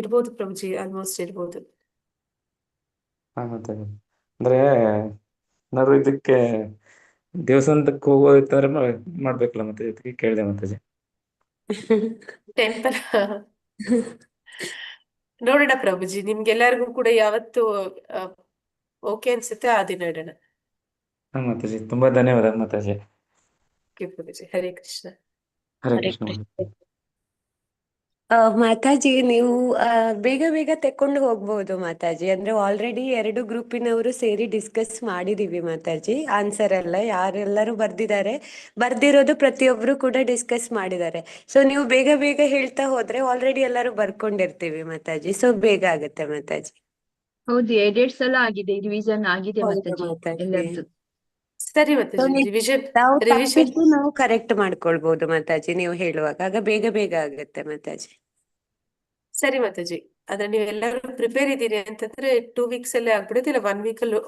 ಇರ್ಬೋದು ಪ್ರಭುಜಿ, ಆಲ್ಮೋಸ್ಟ್ ಇರ್ಬೋದು. ಹಾ ಮಾತಾಜಿ. ಅಂದ್ರೆ ಏನಾದ್ರು ಇದಕ್ಕೆ ದೇವಸ್ಥಾನಕ್ಕೆ ಹೋಗೋದಿತ್ತಂದ್ರೆ ಮಾಡ್ಬೇಕಲ್ಲ ಮಾತಾಜಿ, ಅದಕ್ಕೆ ಕೇಳಿದೆ ಮಾತಾಜಿ. ಟೆಂಪಲ್ ನೋಡೋಣ ಪ್ರಭುಜಿ, ನಿಮ್ಗೆಲ್ಲರಿಗೂ ಕೂಡ ಯಾವತ್ತು ಓಕೆ ಅನ್ಸುತ್ತೆ ಆ ದಿನ ಇಡೋಣ. ಹಾ ಮಾತಾಜಿ, ತುಂಬಾ ಧನ್ಯವಾದ ಮಾತಾಜಿ. ಪ್ರಭುಜಿ. ಹರೇ ಕೃಷ್ಣ. ಹರೇ ಕೃಷ್ಣ. ಮಾತಾಜಿ, ನೀವು ಬೇಗ ಬೇಗ ತೆಕೊಂಡು ಹೋಗ್ಬಹುದು ಮಾತಾಜಿ. ಅಂದ್ರೆ ಆಲ್ರೆಡಿ 2 ಗ್ರೂಪಿನವರು ಸೇರಿ ಡಿಸ್ಕಸ್ ಮಾಡಿದೀವಿ ಮಾತಾಜಿ. ಆನ್ಸರ್ ಎಲ್ಲ ಯಾರೆಲ್ಲರೂ ಬರ್ದಿರೋದು ಪ್ರತಿಯೊಬ್ರು ಕೂಡ ಡಿಸ್ಕಸ್ ಮಾಡಿದ್ದಾರೆ. ಸೊ ನೀವು ಬೇಗ ಬೇಗ ಹೇಳ್ತಾ ಹೋದ್ರೆ ಆಲ್ರೆಡಿ ಎಲ್ಲರೂ ಬರ್ಕೊಂಡಿರ್ತೀವಿ ಮಾತಾಜಿ. ಸೊ ಬೇಗ ಆಗುತ್ತೆ ಮಾತಾಜಿ. ಹೌದು, ಎಡಿಟ್ಸ್ ಎಲ್ಲ ಆಗಿದೆ, ರಿವಿಷನ್ ಆಗಿದೆ ಮಾತಾಜಿ ಎಲ್ಲರದ್ದು. ಸರಿ ಮಾತಾಜಿ, ನಾವು ಕರೆಕ್ಟ್ ಮಾಡ್ಕೊಳ್ಬಹುದು ಮಾತಾಜಿ ನೀವು ಹೇಳುವಾಗ. ಆಗ ಬೇಗ ಬೇಗ ಆಗುತ್ತೆ ಮಾತಾಜಿ. ಸರಿ ಮಾತಾಜಿ. ಆದ್ರೆ ನೀವೆಲ್ಲರೂ ಪ್ರಿಪೇರ್ ಇದ್ದೀರಿ ಅಂತಂದ್ರೆ 2 ವೀಕ್ಸ್ ಅಲ್ಲೇ ಆಗ್ಬಿಡುತ್ತೆ, ಇಲ್ಲ 1 ವೀಕ್ ಅಲ್ಲೂ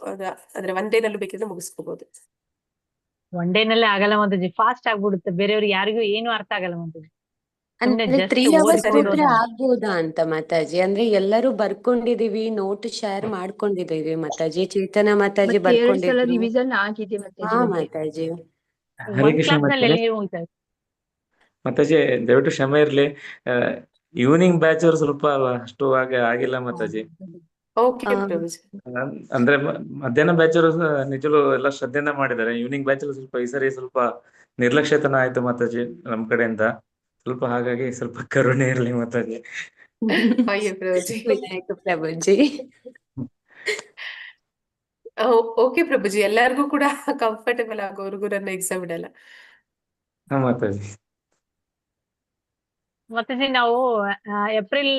ಅಂದ್ರೆ 1 ಡೇ ನಲ್ಲೂ ಬೇಕಿದ್ರೆ ಮುಗಿಸ್ಕೋಬಹುದು. 1 ಡೇ ನಲ್ಲೇ ಆಗಲ್ಲ ಮಾತಾಜಿ, ಫಾಸ್ಟ್ ಆಗ್ಬಿಡುತ್ತೆ. ಬೇರೆಯವ್ರಿಗೆ ಯಾರಿಗೂ ಏನು ಅರ್ಥ ಆಗಲ್ಲ ಮಾತಾಜಿ. ಅಂದ್ರೆ 3 hours ಕೊಟ್ರೆ ಆಗ್ಬೋದಾ ಅಂತ ಮಾತಾಜಿ? ಅಂದ್ರೆ ಎಲ್ಲರೂ ಬರ್ಕೊಂಡಿದೀವಿ, ನೋಟ್ ಶೇರ್ ಮಾಡ್ಕೊಂಡಿದೀವಿ ಮಾತಾಜಿ. ಚೇತನ ಮಾತಾಜಿ ಬರ್ಕೊಂಡಿದ್ರು. ರಿವಿಷನ್ ಆಗಿದೆ ಮಾತಾಜಿ. ಹಾ ಮಾತಾಜಿ. ಹರೇ ಕೃಷ್ಣ ಮಾತಾಜಿ, ದಯವಿಟ್ಟು ಕ್ಷಮೆ ಇರ್ಲಿ. ಈವ್ನಿಂಗ್ ಬ್ಯಾಚ್ ಅವ್ರು ಸ್ವಲ್ಪ ಅಷ್ಟು ಆಗಿಲ್ಲ ಮಾತಾಜಿ. ಅಂದ್ರೆ ಮಧ್ಯಾಹ್ನ ಬ್ಯಾಚ್ ಅವರು ನಿಜಲು ಎಲ್ಲ ಶ್ರದ್ಧೆಯಿಂದ ಮಾಡಿದ್ದಾರೆ. ಈವ್ನಿಂಗ್ ಬ್ಯಾಚ್ ಸ್ವಲ್ಪ ಈ ಸರಿ ಸ್ವಲ್ಪ ನಿರ್ಲಕ್ಷ್ಯತನ ಆಯ್ತು ಮಾತಾಜಿ ನಮ್ ಕಡೆಯಿಂದ ಸ್ವಲ್ಪ. ಹಾಗಾಗಿ ಸ್ವಲ್ಪ ಕರುಣೆ ಇರ್ಲಿ ಮಾತಾಜಿ. ವಿನಾಯಕ ಪ್ರಭುಜಿ. ಓಕೆ ಪ್ರಭುಜಿ, ಎಲ್ಲರಿಗೂ ಕೂಡ ಕಂಫರ್ಟೇಬಲ್ ಆಗೋವರೆಗೂ ನನ್ನ ಎಕ್ಸಾಮ್ ಇಡಲ್ಲ. ಹಾ ಮಾತಾಜಿ. ಮಾತಾಜಿ ನಾವು ಏಪ್ರಿಲ್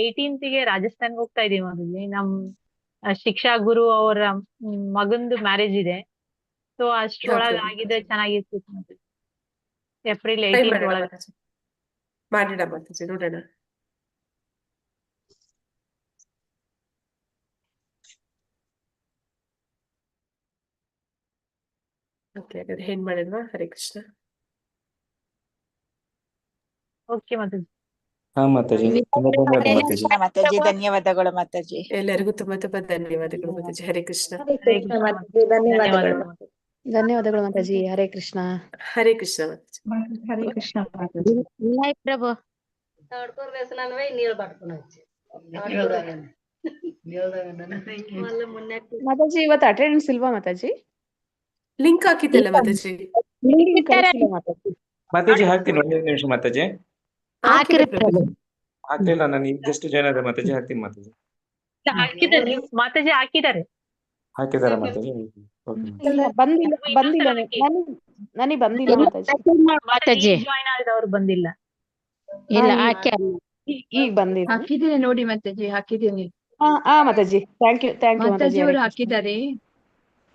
18 ಗೆ ರಾಜಸ್ಥಾನ್ಗೆ ಹೋಗ್ತಾ ಇದೀವಿ ಮಾತಾಜಿ. ನಮ್ ಶಿಕ್ಷಾ ಗುರು ಅವರ ಮಗಂದು ಮ್ಯಾರೇಜ್ ಇದೆ. ಸೊ ಅಷ್ಟ್ರೊಳಗ ಆಗಿದ್ರೆ ಚೆನ್ನಾಗಿರ್ತಿತ್ತು ಮಾತಾಜಿ. ಏಪ್ರಿಲ್ ಟ್ರೈ 18 ಮಾಡೋಣ ಒಳಗ. ಮಾತಾಜಿ, ಮಾಡೋಣ ಮಾತಾಜಿ, ನೋಡೋಣ. ಓಕೆ, ಹಾಗಾದ್ರೆ ಏನ್ ಮಾಡೋಣ. ಹರೇ ಕೃಷ್ಣ. ಓಕೆ ಮಾತಾಜಿ. ಹಾ ಮಾತಾಜಿ, ತುಂಬಾ ಧನ್ಯವಾದ ಹರೇ ಮಾತಾಜಿ. ಕೃಷ್ಣ ಮಾತಾಜಿ, ಧನ್ಯವಾದಗಳು ಮಾತಾಜಿ. ಎಲ್ಲರಿಗೂ ತುಂಬಾ ತುಂಬಾ ಧನ್ಯವಾದಗಳು ಮಾತಾಜಿ. ಹರೇ ಕೃಷ್ಣ. ಹರೇ ಹರೇ ಕೃಷ್ಣ ಕೃಷ್ಣ ಮಾತಾಜಿ, ಧನ್ಯವಾದಗಳು. ಮಾತಾಜಿ. ಧನ್ಯವಾದಗಳು ಮಾತಾಜಿ. ಹರೇ ಕೃಷ್ಣ. ಹರೇ ಕೃಷ್ಣ ಮಾತಾಜಿ. ಹರೇ ಕೃಷ್ಣ ಮಾತಾಜಿ. ವಿನಯ್ ಪ್ರಭು ಮಾತಾಜಿ ಇವತ್ತು ಅಟೆಂಡೆನ್ಸ್ ಇಲ್ವಾ ಮಾತಾಜಿ? ಲಿಂಕ್ ಹಾಕಿದ್ದಲ್ಲ ಮಾತಾಜಿ. ಕಳಿಸಿಲ್ಲ ಮಾತಾಜಿ. ಮಾತಾಜಿ ಹಾಕ್ತೀನಿ, ಒಂದೇ ನಿಮಿಷ ಮಾತಾಜಿ. ಹಾಕಿದೆ ಪ್ರಭು. ಹಾಕ್ಲಿಲ್ಲ, ನಾನು ಈಗ ಜಸ್ಟ್ ಜಾಯ್ನ್ ಆದೆ ಮಾತಾಜಿ. ಹಾಕ್ತೀನಿ ಮಾತಾಜಿ. ಹಾಕಿದ್ದಾರೆ ಮಾತಾಜಿ, ಹಾಕಿದ್ದಾರೆ. ಹಾಕಿದಾರ ಮಾತಾಜಿ? ಓಕೆ ಇಲ್ಲ, ಬಂದಿಲ್ಲ ಬಂದಿಲ್ಲ ನನಗೆ ಬಂದಿಲ್ಲ ಮಾತಾಜಿ. ಮಾತಾಜಿ ಜಾಯ್ನ್ ಆದವ್ರು ಬಂದಿಲ್ಲ. ಇಲ್ಲ ಹಾಕಿ ಈಗ ಬಂದಿದೆ. ಹಾಕಿದ್ದೇನೆ ನೋಡಿ ಮಾತಾಜಿ, ಹಾಕಿದ್ದೇನೆ. ಹಾ ಮಾತಾಜಿ, ಥ್ಯಾಂಕ್ ಯು ಮಾತಾಜಿ. ಮಾತಾಜಿ ಅವರು ಹಾಕಿದ್ದಾರೆ.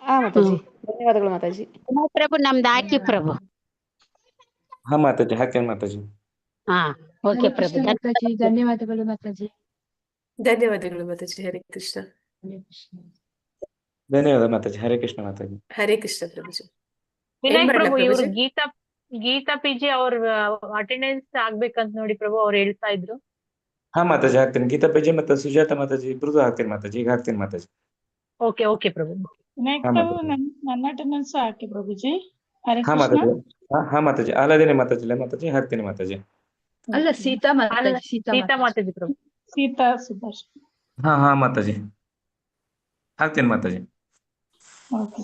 ಹಾ ಮಾತಾಜಿ, ಧನ್ಯವಾದಗಳು ಮಾತಾಜಿ. ವಿನಯ್ ಪ್ರಭು ನಮ್ದು ಹಾಕಿ ಪ್ರಭು. ಹಾ ಮಾತಾಜಿ, ಹಾಕ್ತೇನೆ ಮಾತಾಜಿ. ಹಾ ಓಕೆ ಹರೇ ಪ್ರಭು. ಕೃಷ್ಣ ಮಾತಾಜಿ, ಧನ್ಯವಾದಗಳು ಮಾತಾಜಿ. ಧನ್ಯವಾದಗಳು ಮಾತಾಜಿ. ಹರೇ ಕೃಷ್ಣ. ಧನ್ಯವಾದ ಮಾತಾಜಿ. ಹರೇ ಕೃಷ್ಣ ಮಾತಾಜಿ. ಹರೇ ಕೃಷ್ಣ ಪ್ರಭುಜಿ. ವಿನಯ್ ಮಾಡ್ಲಾ ಪ್ರಭು, ಇವ್ರು ಪ್ರಭುಜಿ? ಗೀತಾ ಪಿಜಿ ಅವ್ರ ಅಟೆಂಡೆನ್ಸ್ ಆಗ್ಬೇಕಂತ ನೋಡಿ ಪ್ರಭು, ಅವ್ರು ಹೇಳ್ತಾ ಇದ್ರು. ಹಾ ಮಾತಾಜಿ, ಹಾಕ್ತೀನಿ. ಗೀತಾ ಪೇಜಿ ಮತ್ತು ಸುಜಾತ ಮಾತಾಜಿ ಇಬ್ರದ್ದು ಹಾಕ್ತೀನಿ ಮಾತಾಜಿ. ಈಗ ಹಾಕ್ತೀನಿ ಮಾತಾಜಿ. ಓಕೆ ಪ್ರಭು. ಹಾ ಮಾತಾಜಿ. ನನ್ನ ಅಟೆಂಡೆನ್ಸ್ ಹಾಕಿ ಪ್ರಭುಜಿ. ಹರೇ ಹಾ ಕೃಷ್ಣ. ಮಾತಾಜಿ. ಹಾ ಮಾತಾಜಿ, ಅಲ್ಲದೇನೆ ಮಾತಾಜಿ ಹಾಕ್ತೀನಿ ಮಾತಾಜಿ. ಅಲ್ಲ, ಸೀತಾ ಅಲ್ಲ, ಮಾತಾಜಿ, ಸೀತಾ ಮಾತಾಜಿ ಪ್ರಭು. ಸೀತಾ ಸುಭಾಷ್. ಹಾ ಮಾತಾಜಿ, ಹಾಕ್ತೀನಿ ಮಾತಾಜಿ. ಓಕೆ.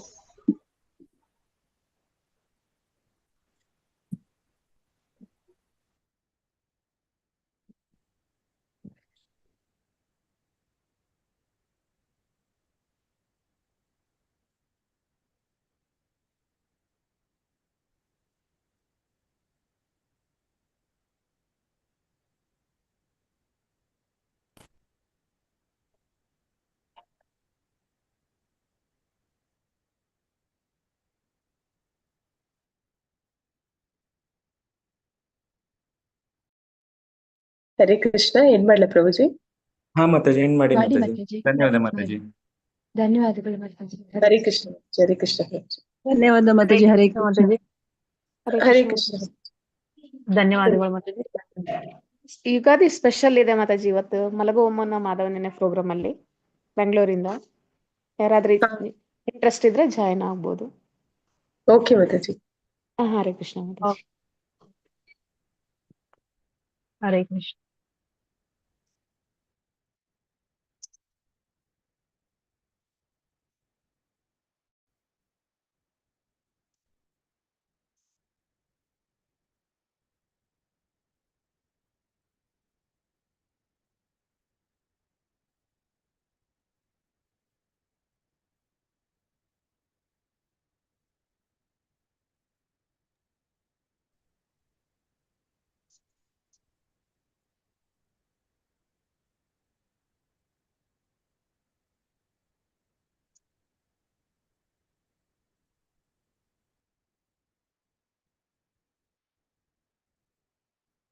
ಹರೇ ಕೃಷ್ಣ. ಏನ್ ಮಾಡ್ಲಾ ಪ್ರಭುಜಿ? ಹಾ ಮಾತಾಜಿ, ಏನ್ ಮಾಡಿ ಮಾಡಿ ಮಾತಾಜಿ. ಮಾತಾಜಿ. ಧನ್ಯವಾದ ಮಾತಾಜಿ. ಧನ್ಯವಾದಗಳು ಮಾತಾಜಿ. ಹರೇ ಕೃಷ್ಣ. ಹರೇ ಕೃಷ್ಣ ಪ್ರಭುಜಿ. ಧನ್ಯವಾದ ಮಾತಾಜಿ. ಹರೇ ಕೃಷ್ಣ. ಮಾತಾಜಿ. ಹರೇ ಕೃಷ್ಣ. ಧನ್ಯವಾದಗಳು ಮಾತಾಜಿ. ಯುಗಾದಿ ಸ್ಪೆಷಲ್ ಇದೆ ಮಾತಾಜಿ ಇವತ್ತು ಮಲಗುವಮ್ಮನ ಮಾಧವನೆನೆ ಪ್ರೋಗ್ರಾಮ್ ಅಲ್ಲಿ ಬೆಂಗಳೂರಿಂದ. ಯಾರಾದ್ರೂ ಇಂಟ್ರೆಸ್ಟ್ ಇದ್ರೆ ಜಾಯಿನ್ ಆಗ್ಬೋದು. ಓಕೆ ಮಾತಾಜಿ. ಹರೇ ಕೃಷ್ಣ ಮಾತಾಜಿ. ಹರೇ ಕೃಷ್ಣ.